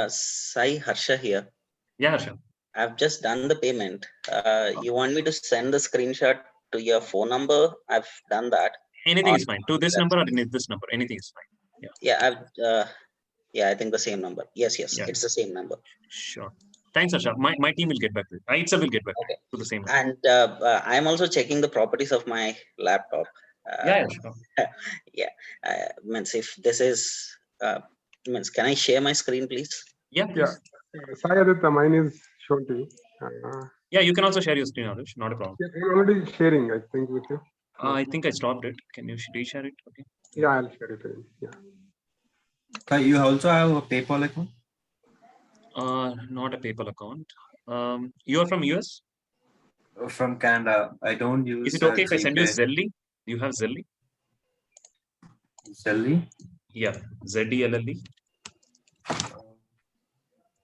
Sai Harsha here. Yeah, Harsha. I've just done the payment. You want me to send the screenshot to your phone number? I've done that. Anything is fine. To this number or this number, anything is fine. Yeah. Yeah, I think the same number. Yes, Yeah. it's the same number. Sure. Thanks, Harsha. My team will get back to it. I itself will get back to the same number. And I'm also checking the properties of my laptop. Sure. Means if this is can I share my screen, please? Yeah, please. Sai Aditya, mine is shown to you. Yeah, you can also share your screen, Adarsh. Not a problem. Yeah, I'm already sharing, I think, with you. I think I stopped it. Can you reshare it? Okay. Yeah, I'll share it. Yeah. You also have a PayPal account? Not a PayPal account. You are from US? From Canada. I don't use. Is it okay if I send you Zelly? You have Zelly? Zelly? Yeah, ZDLLE.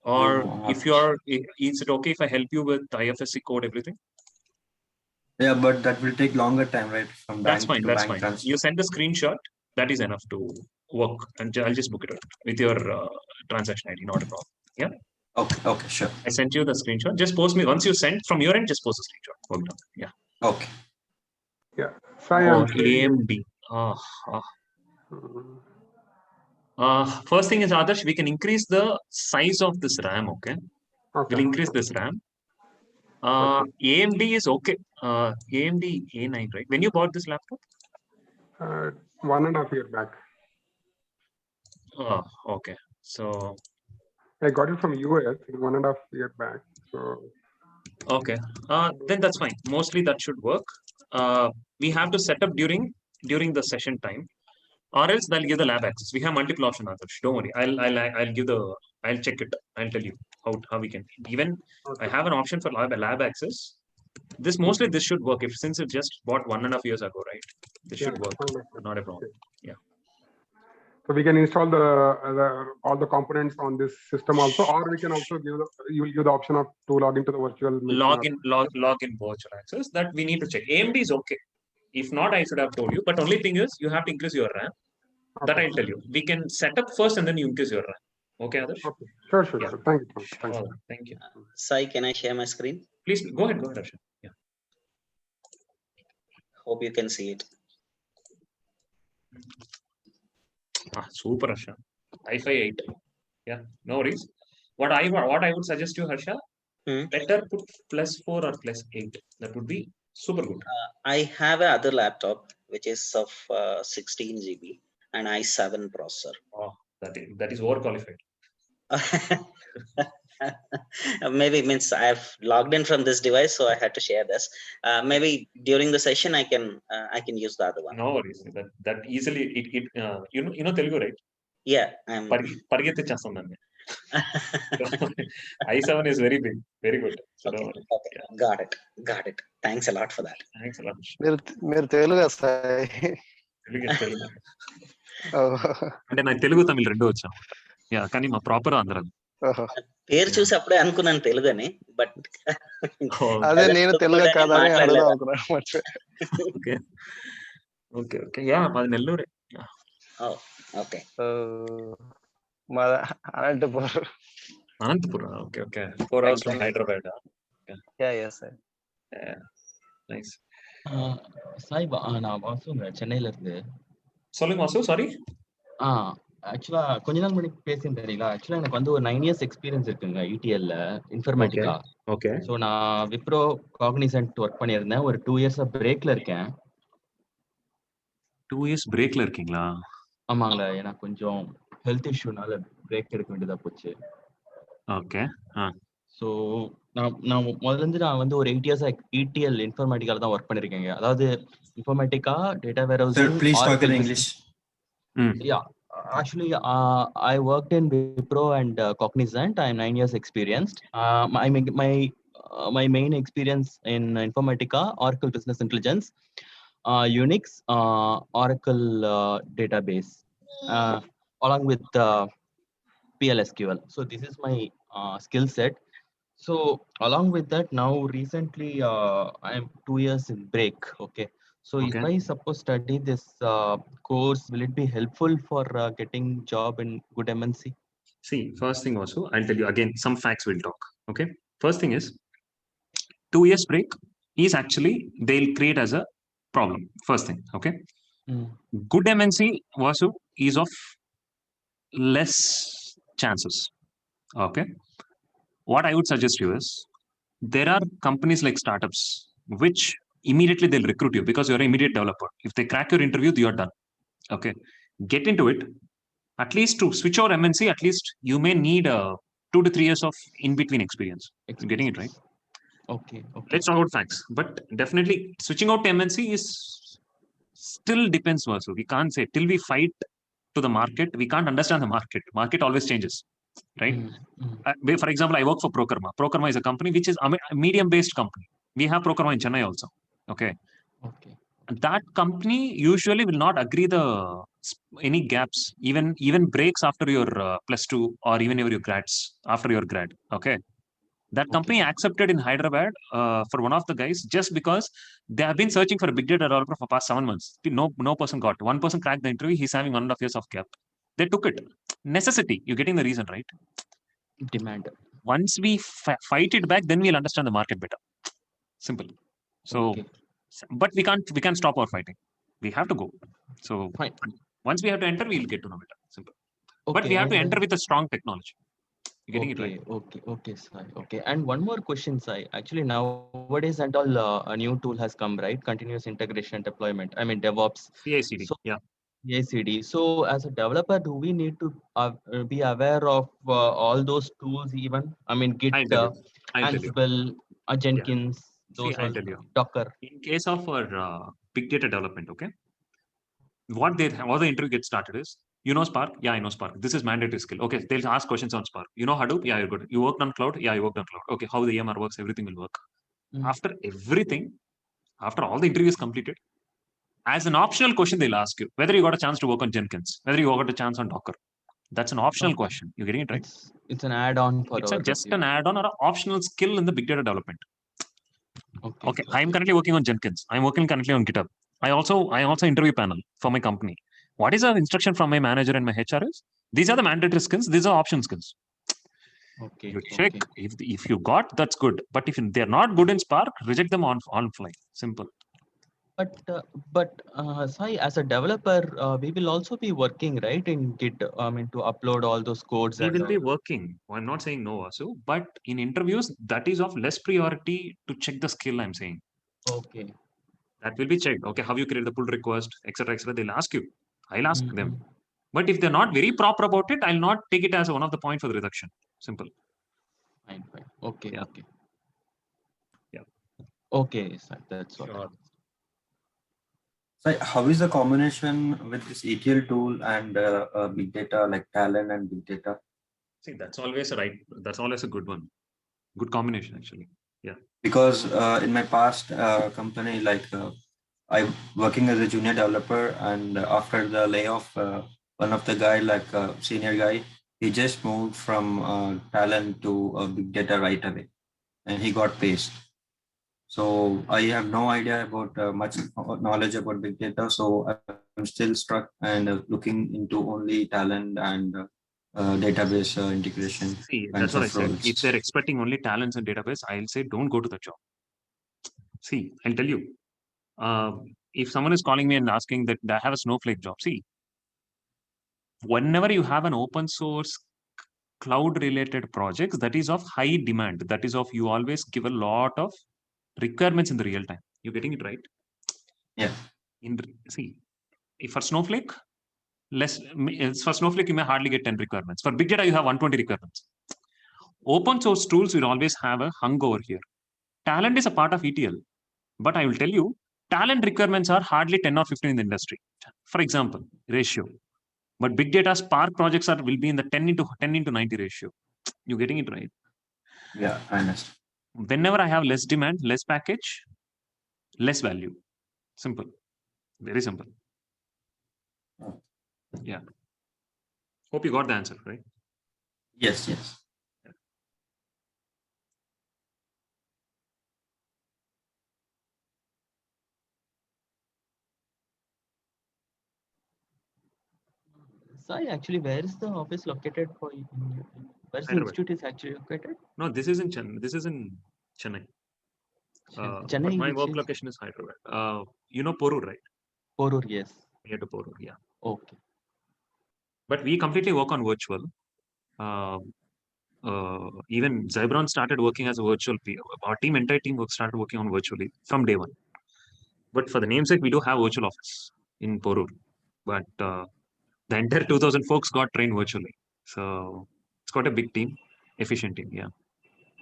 Or if you are, is it okay if I help you with IFSC code, everything? Yeah, but that will take longer time, right? From that's bank fine. to That's bank fine. transfer. You send the screenshot. That is enough to work, and I'll just book it out with your transaction ID. Not a problem. Yeah. Okay, sure. I sent you the screenshot. Just post me once you send from your end. Just post the screenshot. Work done. Yeah. Okay. Yeah. Sai, I'm sharing. AMD. First thing is, Adarsh, we can increase the size of this RAM. Okay. We'll increase this RAM. AMD is okay. AMD A9, right? When you bought this laptop? 1.5 years back. Oh, okay. So I got it from US 1.5 years back. So okay. Then that's fine. Mostly that should work. We have to set up during the session time, or else they'll give the lab access. We have multiple options, Adarsh. Don't worry. I'll check it. I'll tell you how we can. Even I have an option for lab access. This should work. Since it just bought 1.5 years ago, right? This should work. Not a problem. Yeah. So we can install all the components on this system also, or we can also give the option of to log into the virtual machine. Login virtual access. That we need to check. AMD is okay. If not, I should have told you. But only thing is, you have to increase your RAM. That I'll tell you. We can set up first and then you increase your RAM. Okay, Adarsh? Okay. Sure. Yeah. Thank you. Thank you. Thank you. Sai, can I share my screen? Please go ahead, Arsha. Yeah. Hope you can see it. Super, Harsha. Wi-Fi 8. Yeah, no worries. What I would suggest you, Harsha, better put +4 or +8. That would be super good. I have another laptop which is of 16 GB and i7 processor. Oh, that is overqualified. Maybe means I've logged in from this device, so I had to share this. Maybe during the session I can use the other one. No worries. That easily it you know Telugu, right? Yeah, I'm. i7 is very big, very good. So Okay. don't worry. Yeah. Got it. Thanks a lot for that. Thanks a lot. మీరు తెలుగు సాయి తెలుగు అంటే నాకు తెలుగు తమిళ రెండు వచ్చాం. Yeah కానీ మా proper Andhra. పేరు చూసి అప్పుడే అనుకున్నాను తెలుగు అని, బట్ అదే నేను తెలుగు కాదని అడగదాం అనుకున్నాను. ఓకే ఓకే ఓకే యా మాది నెల్లూరే. ఓకే మా Anantapuram. Okay okay 4 hours from Hyderabad. Yeah, sir. Nice. Sai நான் வாசுங்க சென்னையில இருந்து. சொல்லுங்க வாசு. சாரி. ஆக்சுவலா கொஞ்ச நாள் முன்னாடி பேசியிருந்தீங்களா? ஆக்சுவலா எனக்கு வந்து ஒரு 9 இயர்ஸ் எக்ஸ்பீரியன்ஸ் இருக்குங்க இடிஎல்ல இன்ஃபர்மேட்டிக்கா. ஓகே ஸோ நான் விப்ரோ காக்னிசன்ட் ஒர்க் பண்ணியிருந்தேன். ஒரு 2 இயர்ஸா பிரேக்ல இருக்கேன். 2 இயர்ஸ் பிரேக்ல இருக்கீங்களா? ஆமாங்களா, ஏன்னா கொஞ்சம் ஹெல்த் இஷ்யூனால பிரேக் எடுக்க வேண்டியதா போச்சு. ஓகே ஸோ நான் முதல்ல இருந்து நான் வந்து ஒரு 8 இயர்ஸா இடிஎல் இன்ஃபர்மேட்டிக்கால தான் ஒர்க் பண்ணிருக்கேங்க. அதாவது Informatica, data Sir, warehousing, please talk in Oracle English. Yeah, actually, I worked in Wipro and Cognizant. I'm 9 years experienced. My main experience in Informatica, Oracle Business Intelligence, Unix, Oracle database, along with PLSQL. So this is my skill set. So along with that, now recently I'm 2 years in break. Okay. So if I suppose study this course, will it be helpful for getting job in good MNC? See, first thing also, I'll tell you again, some facts we'll talk. Okay. First thing is, 2 years break is actually, they'll create as a problem. First thing. Okay. Good MNC, Vasu, is of less chances. Okay. What I would suggest you is, there are companies like startups which immediately they'll recruit you because you're an immediate developer. If they crack your interview, you're done. Okay. Get into it. At least to switch over MNC, at least you may need 2 to 3 years of in-between experience. You're getting it right? Okay. Let's talk about facts. But definitely switching out to MNC is still depends also. We can't say till we fight to the market, we can't understand the market. Market always changes, right? For example, I work for Prokarma. Prokarma is a company which is a medium-based company. We have Prokarma in Chennai also. Okay. That company usually will not agree any gaps, even breaks after your +2 or even your grads after your grad. Okay. That company accepted in Hyderabad for one of the guys just because they have been searching for a big data developer for past 7 months. No person got. One person cracked the interview. He's having 1.5 years of gap. They took it. Necessity. You're getting the reason, right? Demand. Once we fight it back, then we'll understand the market better. Simple. So, but we can't stop our fighting. We have to go. So once we have to enter, we'll get to know better. Simple. But we have to enter with a strong technology. You're getting it right. Okay, Sai. Okay. And one more question, Sai. Actually, nowadays and all a new tool has come, right? Continuous integration deployment. I mean DevOps. CI/CD. Yeah. CI/CD. So as a developer, do we need to be aware of all those tools even? I mean Git, Ansible, Jenkins. Those I'll tell you. Docker. In case of our big data development, okay, what the interview gets started is, you know Spark? Yeah, I know Spark. This is mandatory skill. Okay, they'll ask questions on Spark. You know Hadoop? Yeah, you're good. You worked on cloud? Yeah, you worked on cloud. Okay, how the EMR works, everything will work. After everything, after all the interviews completed, as an optional question, they'll ask you whether you got a chance to work on Jenkins, whether you got a chance on Docker. That's an optional question. You're getting it right? It's an add-on for just an add-on or an optional skill in the big data development. Okay. I'm currently working on Jenkins. I'm working currently on GitHub. I also interview panel for my company. What is the instruction from my manager and my HR is? These are the mandatory skills. These are option skills. Okay. You check if you got, that's good. But if they're not good in Spark, reject them on fly. Simple. But Sai, as a developer, we will also be working, right, in Git. I mean, to upload all those codes. We will be working. I'm not saying no, Vasu, but in interviews, that is of less priority to check the skill. I'm saying. Okay. That will be checked. Okay, how you create the pull request, etc., etc. They'll ask you. I'll ask them. But if they're not very proper about it, I'll not take it as one of the points for the reduction. Simple. Fine. Okay. Yeah. Okay. Yeah. Okay, Sai, that's all. Sure. So how is the combination with this ETL tool and big data, like Talent and big data? See, that's always a good one. Good combination, actually. Yeah. Because in my past company, like I working as a junior developer, and after the layoff, one of the guy, like senior guy, he just moved from Talent to big data right away, and he got placed. So I have no idea about much knowledge about big data. So I'm still stuck and looking into only Talent and database integration. See, that's what I said. If they're expecting only talents and database, I'll say don't go to the job. See, I'll tell you. If someone is calling me and asking that I have a Snowflake job, see, whenever you have an open source cloud related projects, that is of high demand. That is of you always give a lot of requirements in the real time. You're getting it right? Yeah. See, if for Snowflake, for Snowflake, you may hardly get 10 requirements. For big data, you have 120 requirements. Open source tools will always have a hung over here. Talent is a part of ETL, but I will tell you, talent requirements are hardly 10 or 15 in the industry. For example, ratio. But big data Spark projects will be in the 10 into 90 ratio. You're getting it right? Yeah, I understand. Whenever I have less demand, less package, less value. Simple. Very simple. Yeah. Hope you got the answer, right? Yes, yes. Sai, actually, where is the office located for you? Where is the Hyderabad. institute is actually located? No, this is in Chennai. This is in Chennai. Chennai, But my which work is? location is Hyderabad. You know Porur, right? Porur, yes. Near to Porur, yeah. Okay. But we completely work on virtual. Even Zybron started working as a virtual peer. Our entire team started working on virtually from day one. But for the namesake, we do have virtual office in Porur. But the entire 2000 folks got trained virtually. So it's quite a big team, efficient team, yeah.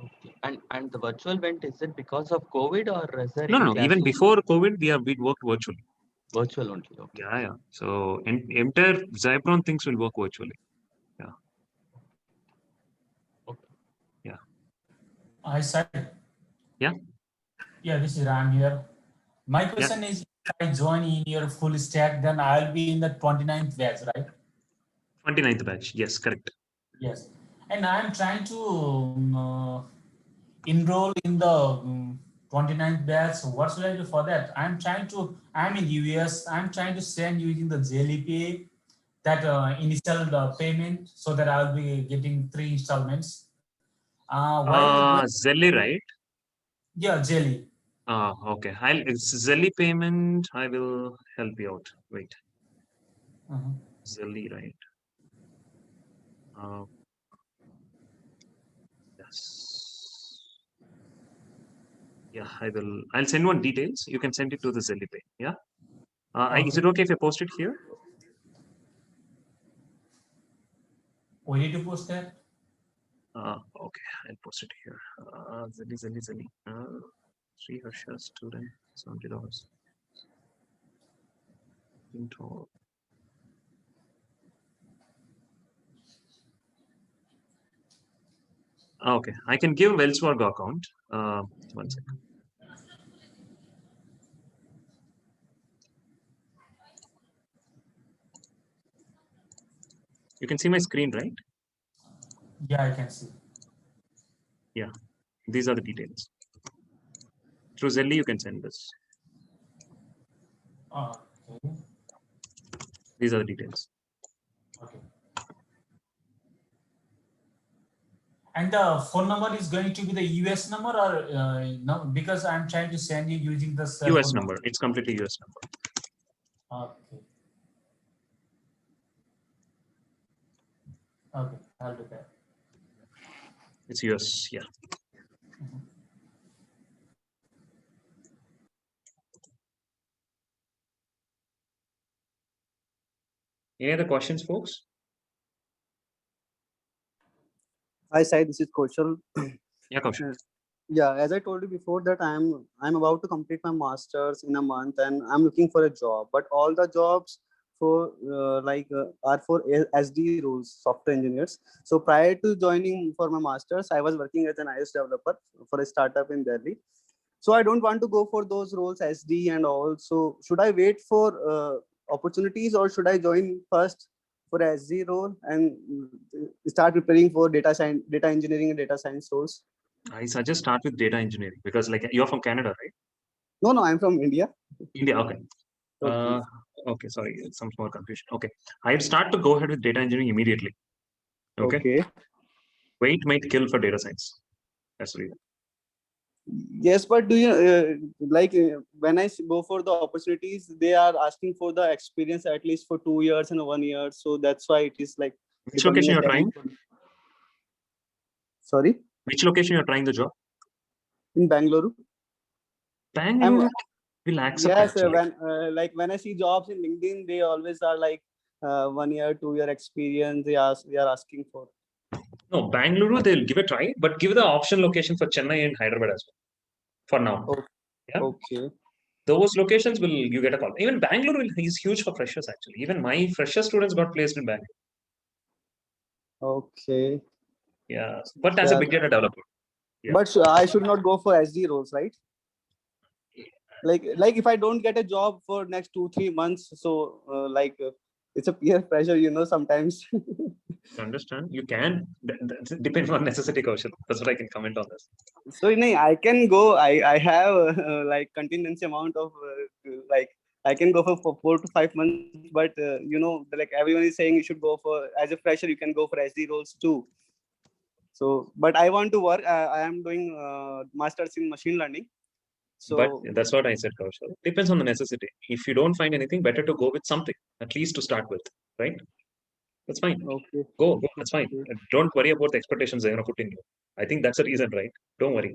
Okay. And the virtual went, is it because of COVID or is there No, any no, even classroom? before COVID, we worked virtually. Virtual only, okay. Yeah, yeah. So entire Zybron things will work virtually. Yeah. Okay. Yeah. I said. Yeah. Yeah, this is Ram here. My question is, if I join in your full stack, then I'll be in the 29th batch, right? 29th batch. Yes, correct. Yes. And I'm trying to enroll in the 29th batch. So what should I do for that? I'm in US. I'm trying to send using the Jelly that initial payment so that I'll be getting 3 installments. Zelly, right? Yeah, Jelly. Okay. Zelly payment. I will help you out. Wait. Zelly, right? Yes. Yeah, I'll send one details. You can send it to the Zelly pay. Yeah. Is it okay if I post it here? We need to post that. Okay, I'll post it here. Zelly. Sri Harsha student, $70. Into okay, I can give Wells Fargo account. 1 second. You can see my screen, right? Yeah, I can see. Yeah, these are the details. Through Zelly, you can send this. Okay. These are the details. Okay. And the phone number is going to be the US number or no? Because I'm trying to send you using the cell US phone number. It's completely US number. Okay. Okay, I'll do that. It's US, yeah. Any other questions, folks? Hi, Sai. This is Kaushal. Yeah, Kaushal. Yeah, as I told you before that I'm about to complete my masters in a month and I'm looking for a job. But all the jobs for are for SD roles, software engineers. So prior to joining for my masters, I was working as an iOS developer for a startup in Delhi. So I don't want to go for those roles SD and all. So should I wait for opportunities or should I join first for SD role and start preparing for data science, data engineering and data science roles? I suggest start with data engineering because like you're from Canada, right? No, I'm from India. India, okay. Okay, sorry, some small confusion. Okay, I'd start to go ahead with data engineering immediately. Okay. Okay. Wait might kill for data science. That's the reason. Yes, but do you like when I go for the opportunities, they are asking for the experience at least for 2 years and 1 year. So that's why it is like Which becoming location a you're trying? challenge. Sorry, Which location you're trying the job? in Bangalore. Bangalore will accept Yes, actually. when I see jobs in LinkedIn, they always are like 1 year, 2 year experience. They are asking for. No, Bangalore, they'll give a try, but give the option location for Chennai and Hyderabad as well. For now. Okay. Yeah. Okay. Those locations will you get a call. Even Bangalore is huge for freshers actually. Even my fresher students got placed in Bangalore. Okay. Yeah. But as a big data developer. Yeah. But I should not go for SD roles, right? Like if I don't get a job for next 2-3 months, so it's a peer pressure, sometimes. Understand? You can. That depends on necessity, Kaushal. That's what I can comment on this. So I can go. I have like contingency amount of like I can go for 4 to 5 months, but like everyone is saying you should go for as a fresher. You can go for SD roles too. So, but I want to work. I am doing masters in machine learning. So, but that's what I said, Kaushal. Depends on the necessity. If you don't find anything, better to go with something, at least to start with, right? That's fine. Okay. Go. That's fine. Don't worry about the expectations they're going to put in you. I think that's the reason, right? Don't worry.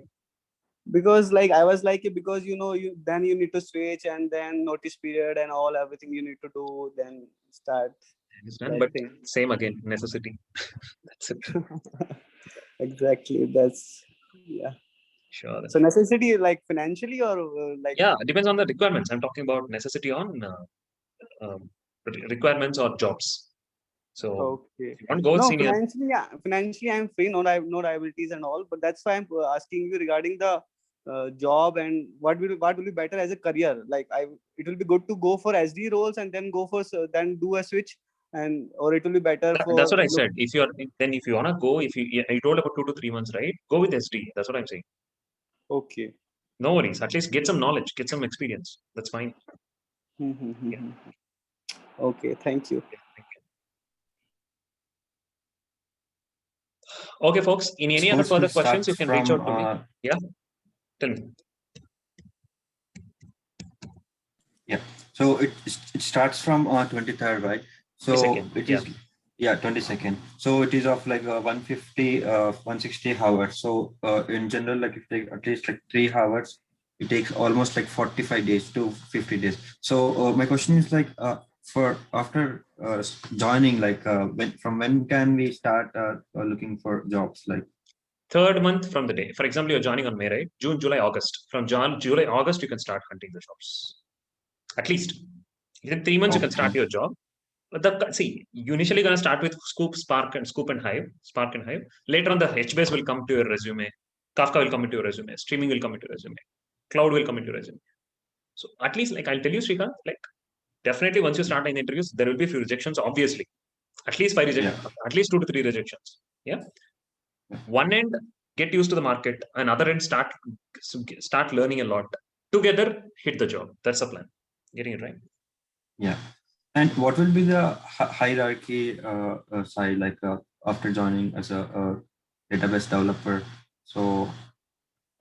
Because like I was like, because you need to switch and then notice period and everything you need to do, then start. Understand? But same again, necessity. That's it. Exactly. That's yeah. Sure. So necessity like financially or like? Yeah, it depends on the requirements. I'm talking about necessity on requirements or jobs. So okay. if you want to go senior. Financially I'm free. No liabilities and all. But that's why I'm asking you regarding the job and what will be better as a career. Like it will be good to go for SD roles and then go for then do a switch. Or it will be better for. That's what I said. If you wanna go, if you told about 2 to 3 months, right? Go with SD. That's what I'm saying. Okay. No worries. At least get some knowledge, get some experience. That's fine. Yeah. Okay. Thank you. Okay, folks. In any other further questions, you can reach out to me. Yeah. Tell me. Yeah. So it starts from 23rd, right? So 22nd, it is 22nd. So it is of like 150 160 hours. So in general, like if you take at least like 3 hours, it takes almost like 45 days to 50 days. So my question is like for after joining, like when can we start looking for jobs? Like 3rd month from the day. For example, you're joining on May, right? June, July, August. From July, August, you can start hunting the jobs. At least within 3 months, you can start your job. But you initially going to start with Spark and Hive. Later on, the HBase will come to your resume. Kafka will come into your resume. Streaming will come into your resume. Cloud will come into your resume. So at least, like I'll tell you, Srikanth, like definitely once you start in interviews, there will be a few rejections. Obviously, at least 5 rejections, at least 2 to 3 rejections. Yeah. One end, get used to the market. Another end, start learning a lot. Together, hit the job. That's the plan. Getting it right. Yeah. And what will be the hierarchy side, like after joining as a database developer? So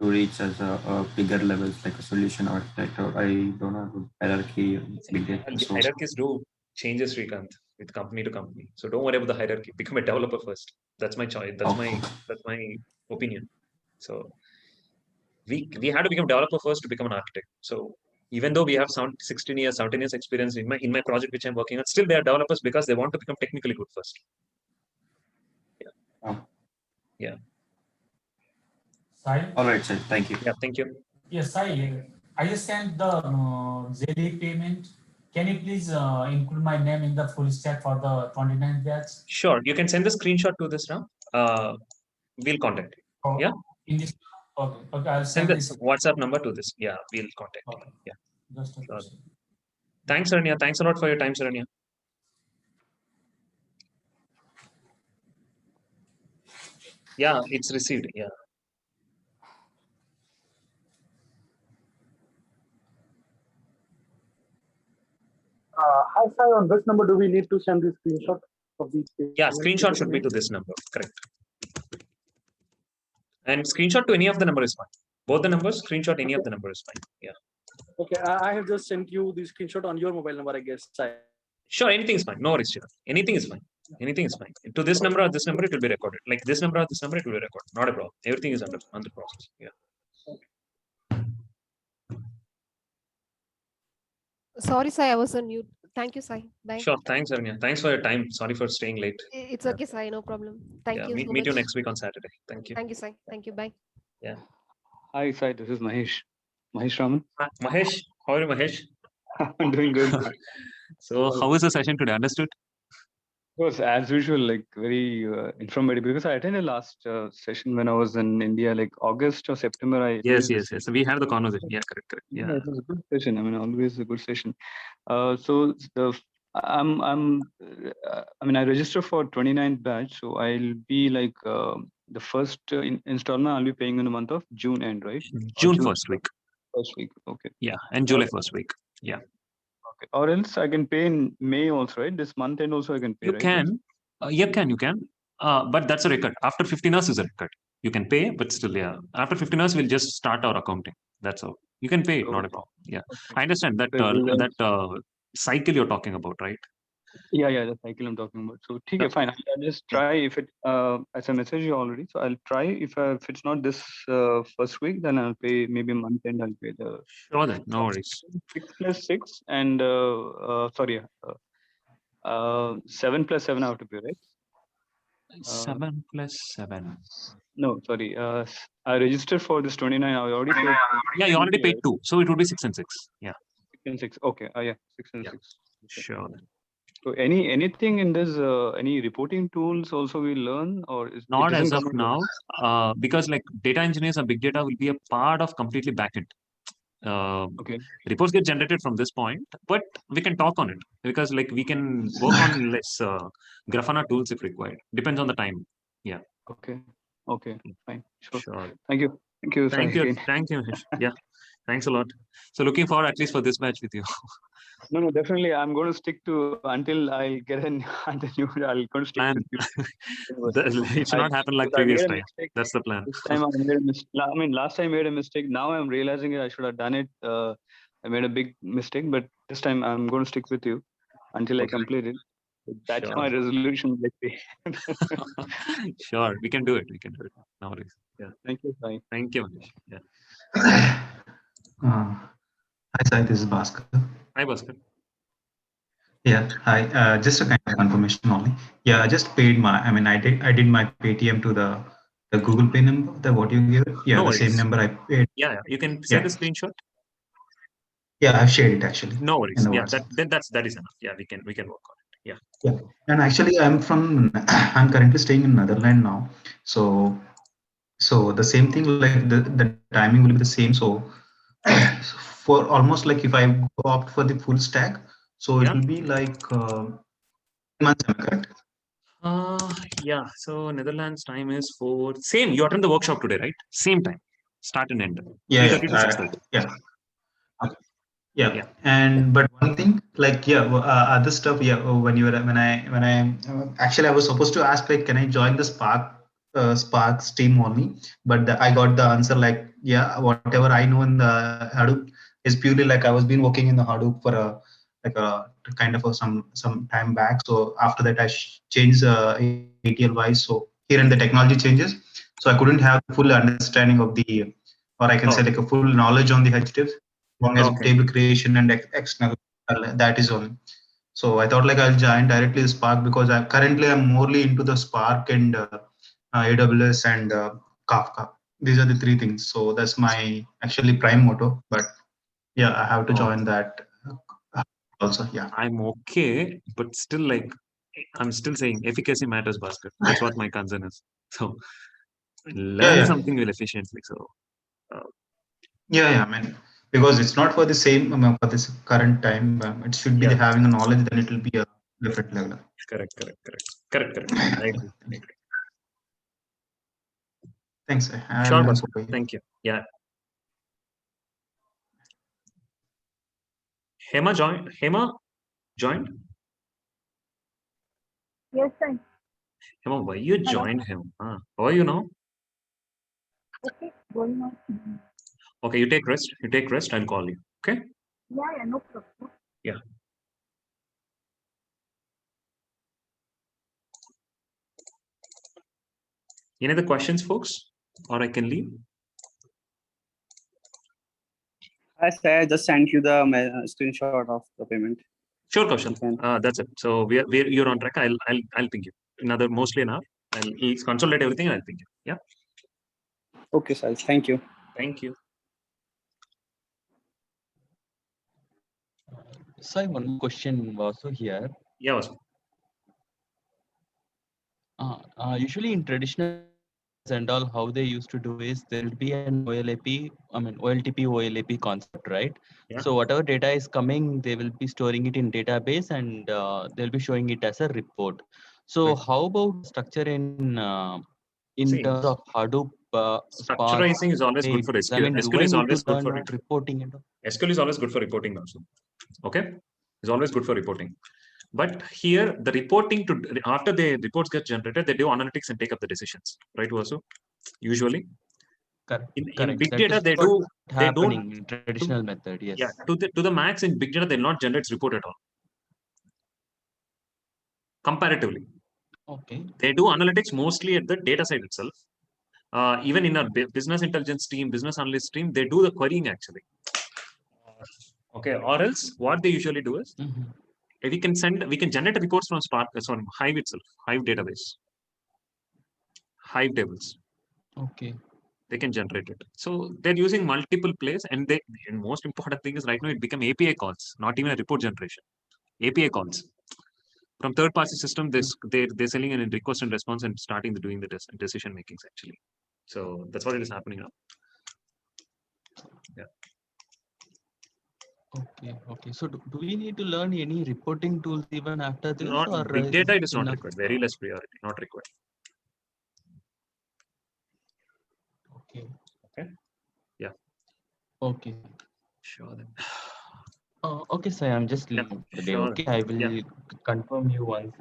to reach as a bigger levels, like a solution architect, or I don't know hierarchy. Hierarchies do changes, Srikanth, with company to company. So don't worry about the hierarchy. Become a developer first. That's my choice. That's my opinion. So we had to become developer first to become an architect. So even though we have 17 years experience in my project which I'm working on, still they are developers because they want to become technically good first. Yeah. Yeah. All right, sir. Thank you. Yeah, thank you. Yes, I just sent the JD payment. Can you please include my name in the full stack for the 29 batch? Sure, you can send the screenshot to this now. We'll contact you. Oh, yeah. In this. Okay. I'll Send this WhatsApp number to this. Yeah, we'll contact you. Yeah. Just sure. Thanks, Saranya. Thanks a lot for your time, Saranya. Yeah, it's received. Yeah. Hi, Sai, on this number, do we need to send the screenshot of these pages? Yeah, screenshot should be to this number. Correct. And screenshot to any of the number is fine. Both the numbers, screenshot any of the numbers, fine. Yeah. Okay, I have just sent you the screenshot on your mobile number, I guess. Sure, anything is fine. No worries, Chirag. Anything is fine. Anything is fine. To this number or this number, it will be recorded. Like this number or this number, it will be recorded. Not a problem. Everything is under process. Yeah. Sorry, Sai, I was on mute. Thank you, Sai. Bye. Sure. Thanks, Aranya. Thanks for your time. Sorry for staying late. It's okay, Sai. No problem. Thank you so Meet you much. next week on Saturday. Thank you. Thank you, Sai. Thank you. Bye. Yeah. Hi, Sai. This is Mahesh. Mahesh Raman. Mahesh, how are you, Mahesh? I'm doing good. So, how was the session today? Understood? Of course, as usual, like very informative because I attended last session when I was in India, like August or September. Yes. So we have the conversation. Yeah, correct. Yeah, it was a good session. I mean, always a good session. So I mean, I registered for 29th batch, so I'll be like the first installment I'll be paying in the month of June end, right? June first week. First week, okay. Yeah, and July first week. Yeah. Okay. Or else I can pay in May also, right? This month end also I can pay, You right? can. You can. But that's a record. After 15 hours is a record. You can pay, but still, yeah. After 15 hours, we'll just start our accounting. That's all. You can pay it, not a problem. Yeah. I understand that cycle you're talking about, right? Yeah, the cycle I'm talking about. So, okay, fine. I'll just try if it, as I messaged you already. So I'll try if it's not this first week, then I'll pay maybe month end. I'll pay the. Sure, then no worries. 6 plus 6 and 7 plus 7 I have to pay, right? 7 plus 7. No, sorry. I registered for this 29. I already paid. Yeah, you already paid 2, so it would be 6 and 6. Yeah. 6 and 6. Okay. Yeah, 6 and 6. Okay. Sure. So anything in this any reporting tools also we learn or is not as of now because like data engineers and big data will be a part of completely backend. Okay. Reports get generated from this point, but we can talk on it because like we can work on less Grafana tools if required. Depends on the time. Yeah. Okay. Fine. Sure. Thank you. Thank you. Yeah. Thanks a lot. So looking forward at least for this match with you. No, definitely. I'm going to stick to until I get a new. I'm going to stick with you. It should not happen like previous time. That's the plan. This time I made a mistake. I mean, last time I made a mistake. Now I'm realizing it. I should have done it. I made a big mistake, but this time I'm going to stick with you until I complete it. That's my resolution. Sure, we can do it. No worries. Yeah. Thank you, Sai. Thank you, Manish. Yeah. Hi, Sai. This is Bhaskar. Hi, Bhaskar. Yeah. Hi. Just a kind of confirmation only. Yeah, I just paid I did my Paytm to the Google Pay number. What you gave? Yeah, no the same number I paid. Yeah. You can send a screenshot. Yeah, I've shared it actually. No worries. Yeah, that is enough. Yeah, we can work on it. Yeah. Yeah. And actually, I'm currently staying in Netherlands now. So the same thing, like the timing will be the same. So for almost like if I go opt for the full stack, so it will be like months, am I correct? Yeah. So Netherlands time is for same. You attend the workshop today, right? Same time, start and end. Yeah. 3:30 to 6:30. Yeah. Okay. Yeah. And but one thing, like other stuff. Yeah. When I actually I was supposed to ask like, can I join the Spark stream only? But I got the answer like, yeah, whatever I know in the Hadoop is purely like I was been working in the Hadoop for a kind of some time back. So after that I changed ATL wise. So here in the technology changes, so I couldn't have full understanding of the, or I can say like a full knowledge on the HDFs, long as table creation and external, that is only. So I thought like I'll join directly the Spark because currently I'm morely into the Spark and AWS and Kafka. These are the 3 things. So that's my actually prime motto. But yeah, I have to join that also. Yeah, I'm okay, but still like I'm still saying efficacy matters, Bhaskar. That's what my concern is. So learn something well efficiently. So I mean, because it's not for the same for this current time. It should be having the knowledge. Then it will be a different level. Correct. I agree. Thanks. Sure, Bhaskar. Thank you. Yeah. Hema joined? Yes, sir. Hema, why you joined him? How are you now? Okay, going on. Okay, you take rest. You take rest. I'll call you. Okay. Yeah, no problem. Yeah. Any other questions, folks? Or I can leave? I just sent you the screenshot of the payment. Sure, Kaushal. That's it. So you're on track. I'll ping you. Another mostly an hour. I'll consolidate everything. I'll ping you. Yeah. Okay, sir. Thank you. Thank you. So I have one more question also here. Yeah, Vasu. Usually in traditional and all, how they used to do is there will be an OLAP, OLTP, OLAP concept, right? Yeah. So whatever data is coming, they will be storing it in database and they'll be showing it as a report. So how about structure in See, terms of Hadoop, Spark? Structurizing is always good for I SQL. mean, do SQL I is need always to good for learn reporting and all? SQL is always good for reporting also. Okay. It's always good for reporting. But here, the reporting after the reports get generated, they do analytics and take up the decisions, right? Also, usually. Correct. In big That data, is they what do. They happening don't. in traditional method. Yes. Yeah. To the max in big data, they'll not generate report at all. Comparatively. Okay. They do analytics mostly at the data side itself. Even in our business intelligence team, business analyst team, they do the querying actually. Okay. Or else, what they usually do is, we can generate reports from Spark, Hive itself, Hive database, Hive tables. Okay. They can generate it. So they're using multiple plays, and the most important thing is right now it become API calls, not even a report generation. API calls from third-party system. They're selling an request and response and starting doing the decision makings actually. So that's what is happening now. Yeah. Okay. So do we need to learn any reporting tools even after this? Not or big data. It is not enough? required. Very less priority. Not required. Okay. Okay. Yeah. Okay. Sure then. Okay, sir. I'm just leaving today. Sure. Okay, I will Yeah. confirm you once.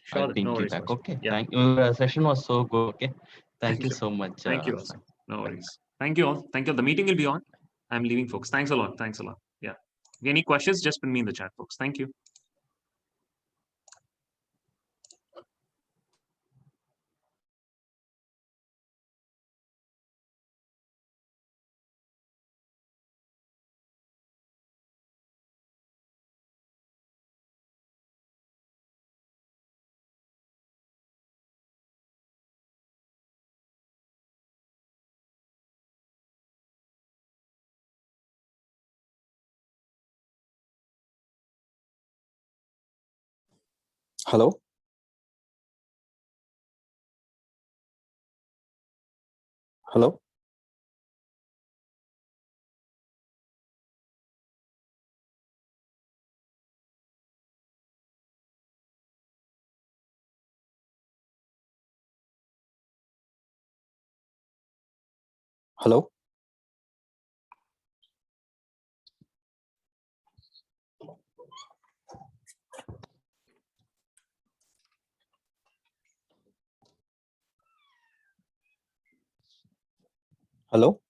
Sure I'll then. ping No you worries. back. Vasu. Okay. Yeah. Thank you. Your session was so good. Okay. Thank you you. so much. Thank you Sai. also. No worries. Thank you all. Thank you. The meeting will be on. I'm leaving, folks. Thanks a lot. Thanks a lot. Yeah. Any questions? Just put me in the chat, folks. Thank you. Hello. Hello. Hello. Hello.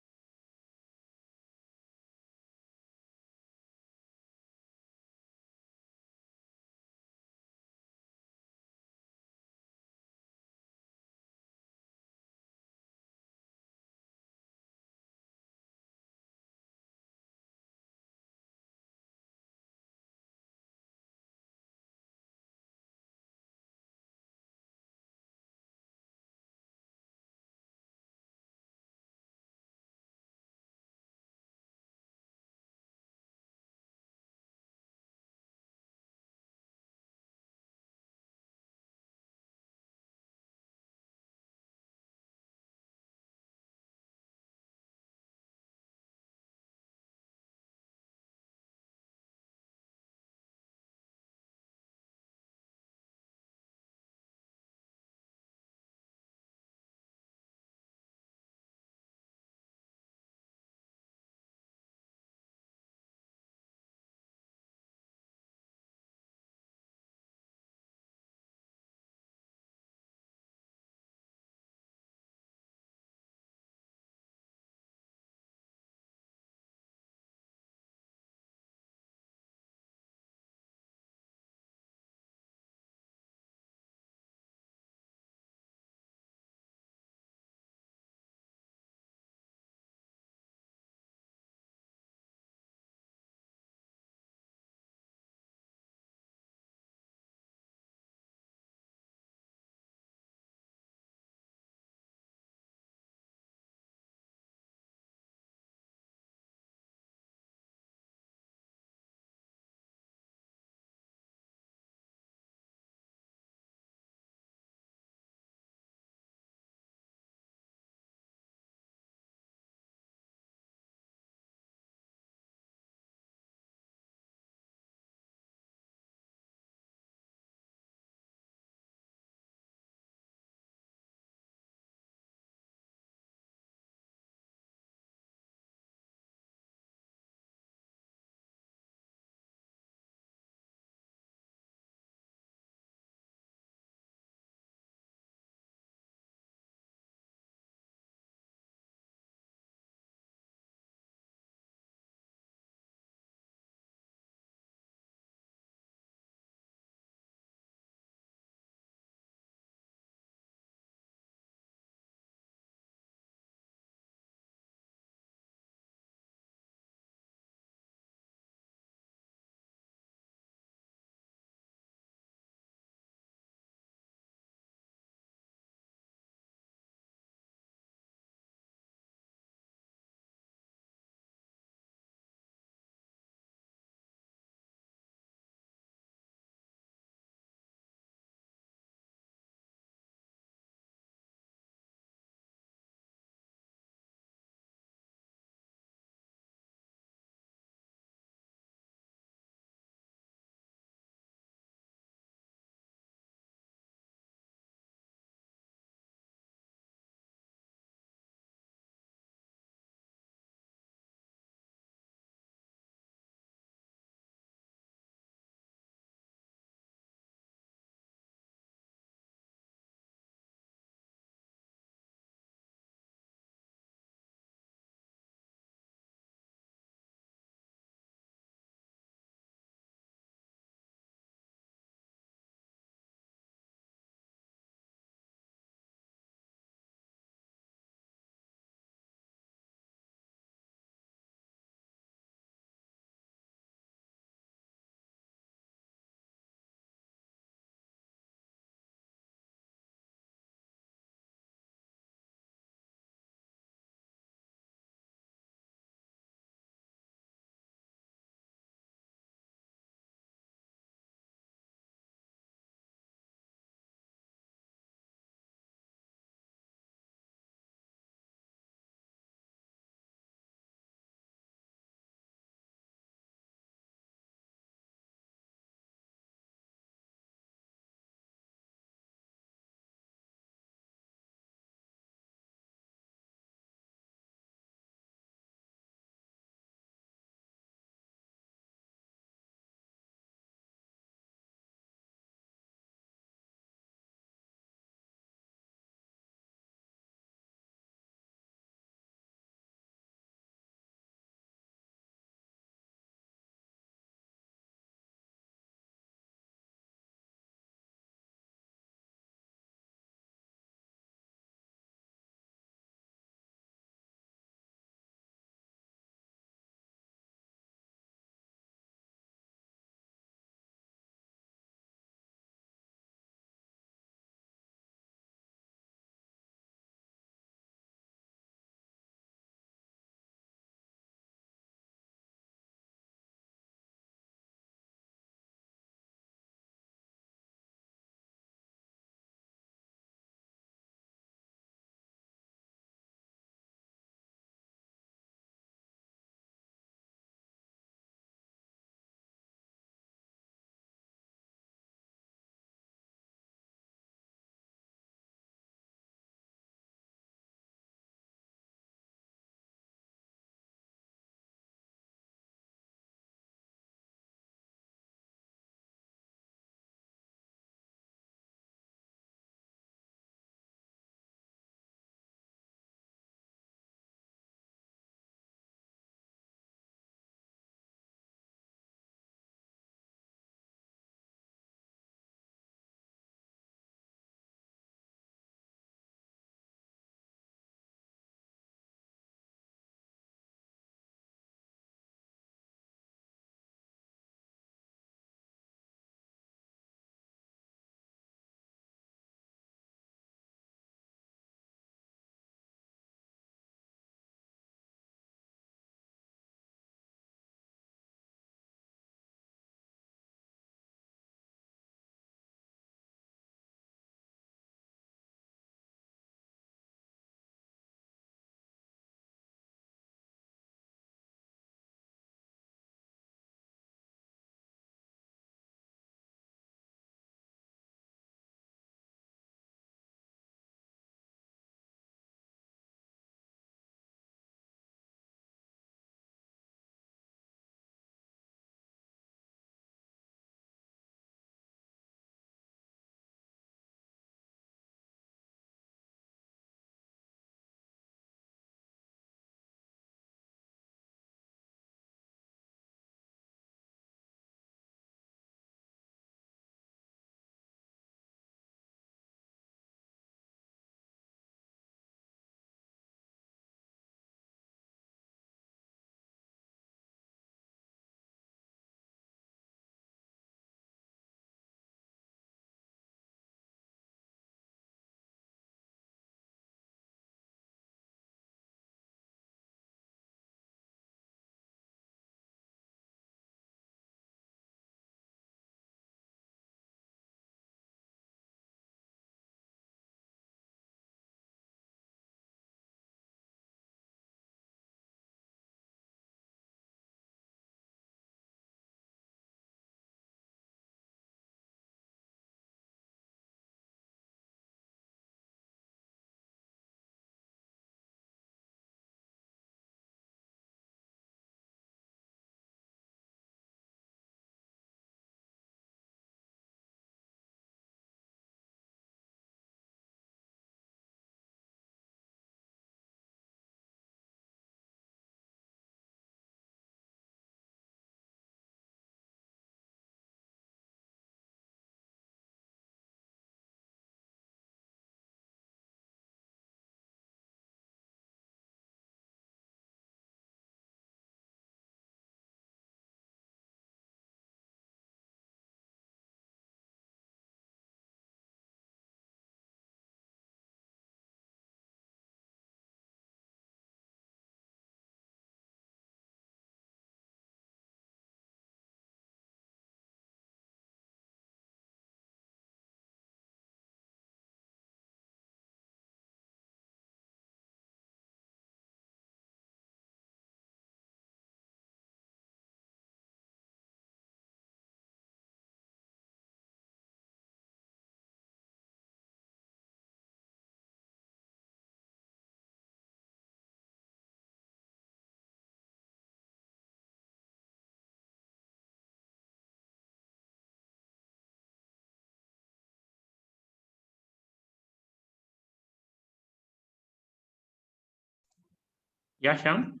Yeah, Shyam?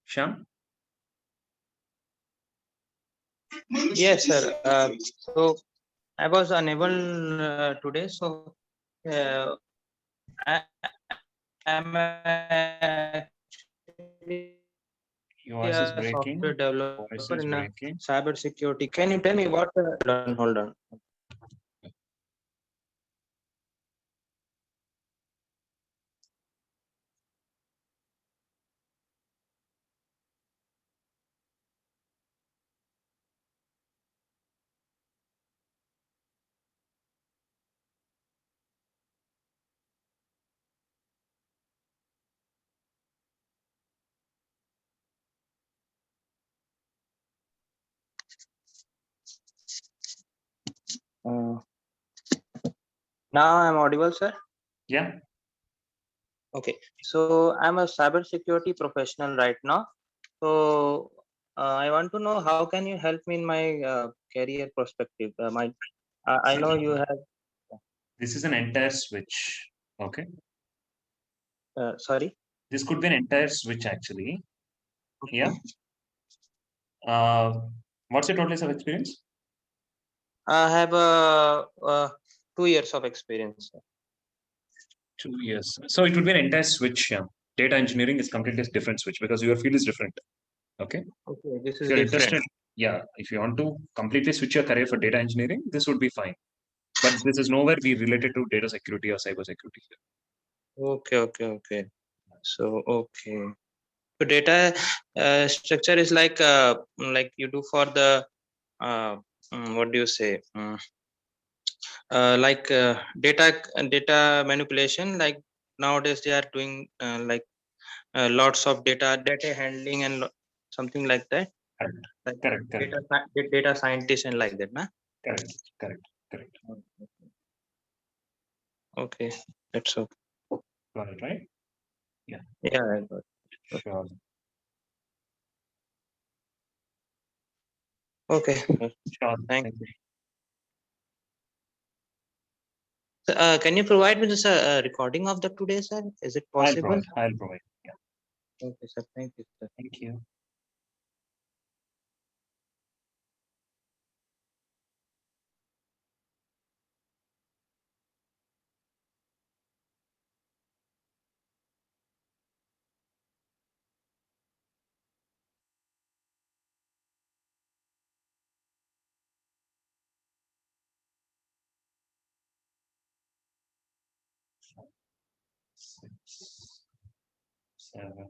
Shyam? Yes, sir. So I was unable today, so I am actually Your voice is a breaking. software Voice developer is in breaking. cyber security. Can you tell me what? Hold on. Now I'm audible, sir. Yeah. Okay, so I'm a cybersecurity professional right now. So I want to know how can you help me in my career perspective? I know you have. This is an entire switch. Okay. Sorry. This could be an entire switch actually. Okay. Yeah. What's your total years of experience? I have 2 years of experience. 2 years. So it would be an entire switch. Yeah. Data engineering is completely different switch because your field is different. Okay. Okay, this If is you're different. interested, yeah, if you want to completely switch your career for data engineering, this would be fine. But this is nowhere be related to data security or cyber security. Okay. So okay. So data structure is like you do for the what do you say? Data manipulation. Like nowadays they are doing lots of data handling and something like that. Correct. Like Correct. data scientist and like that, nah? Correct. Okay, that's okay. Got it, right? Yeah. Yeah, I got it. Sure. Okay. Sure. Thank you. So, can you provide me this recording of the today, sir? Is it possible? I'll provide. Yeah. Okay, sir. Thank you, sir. Thank you. Six, 7.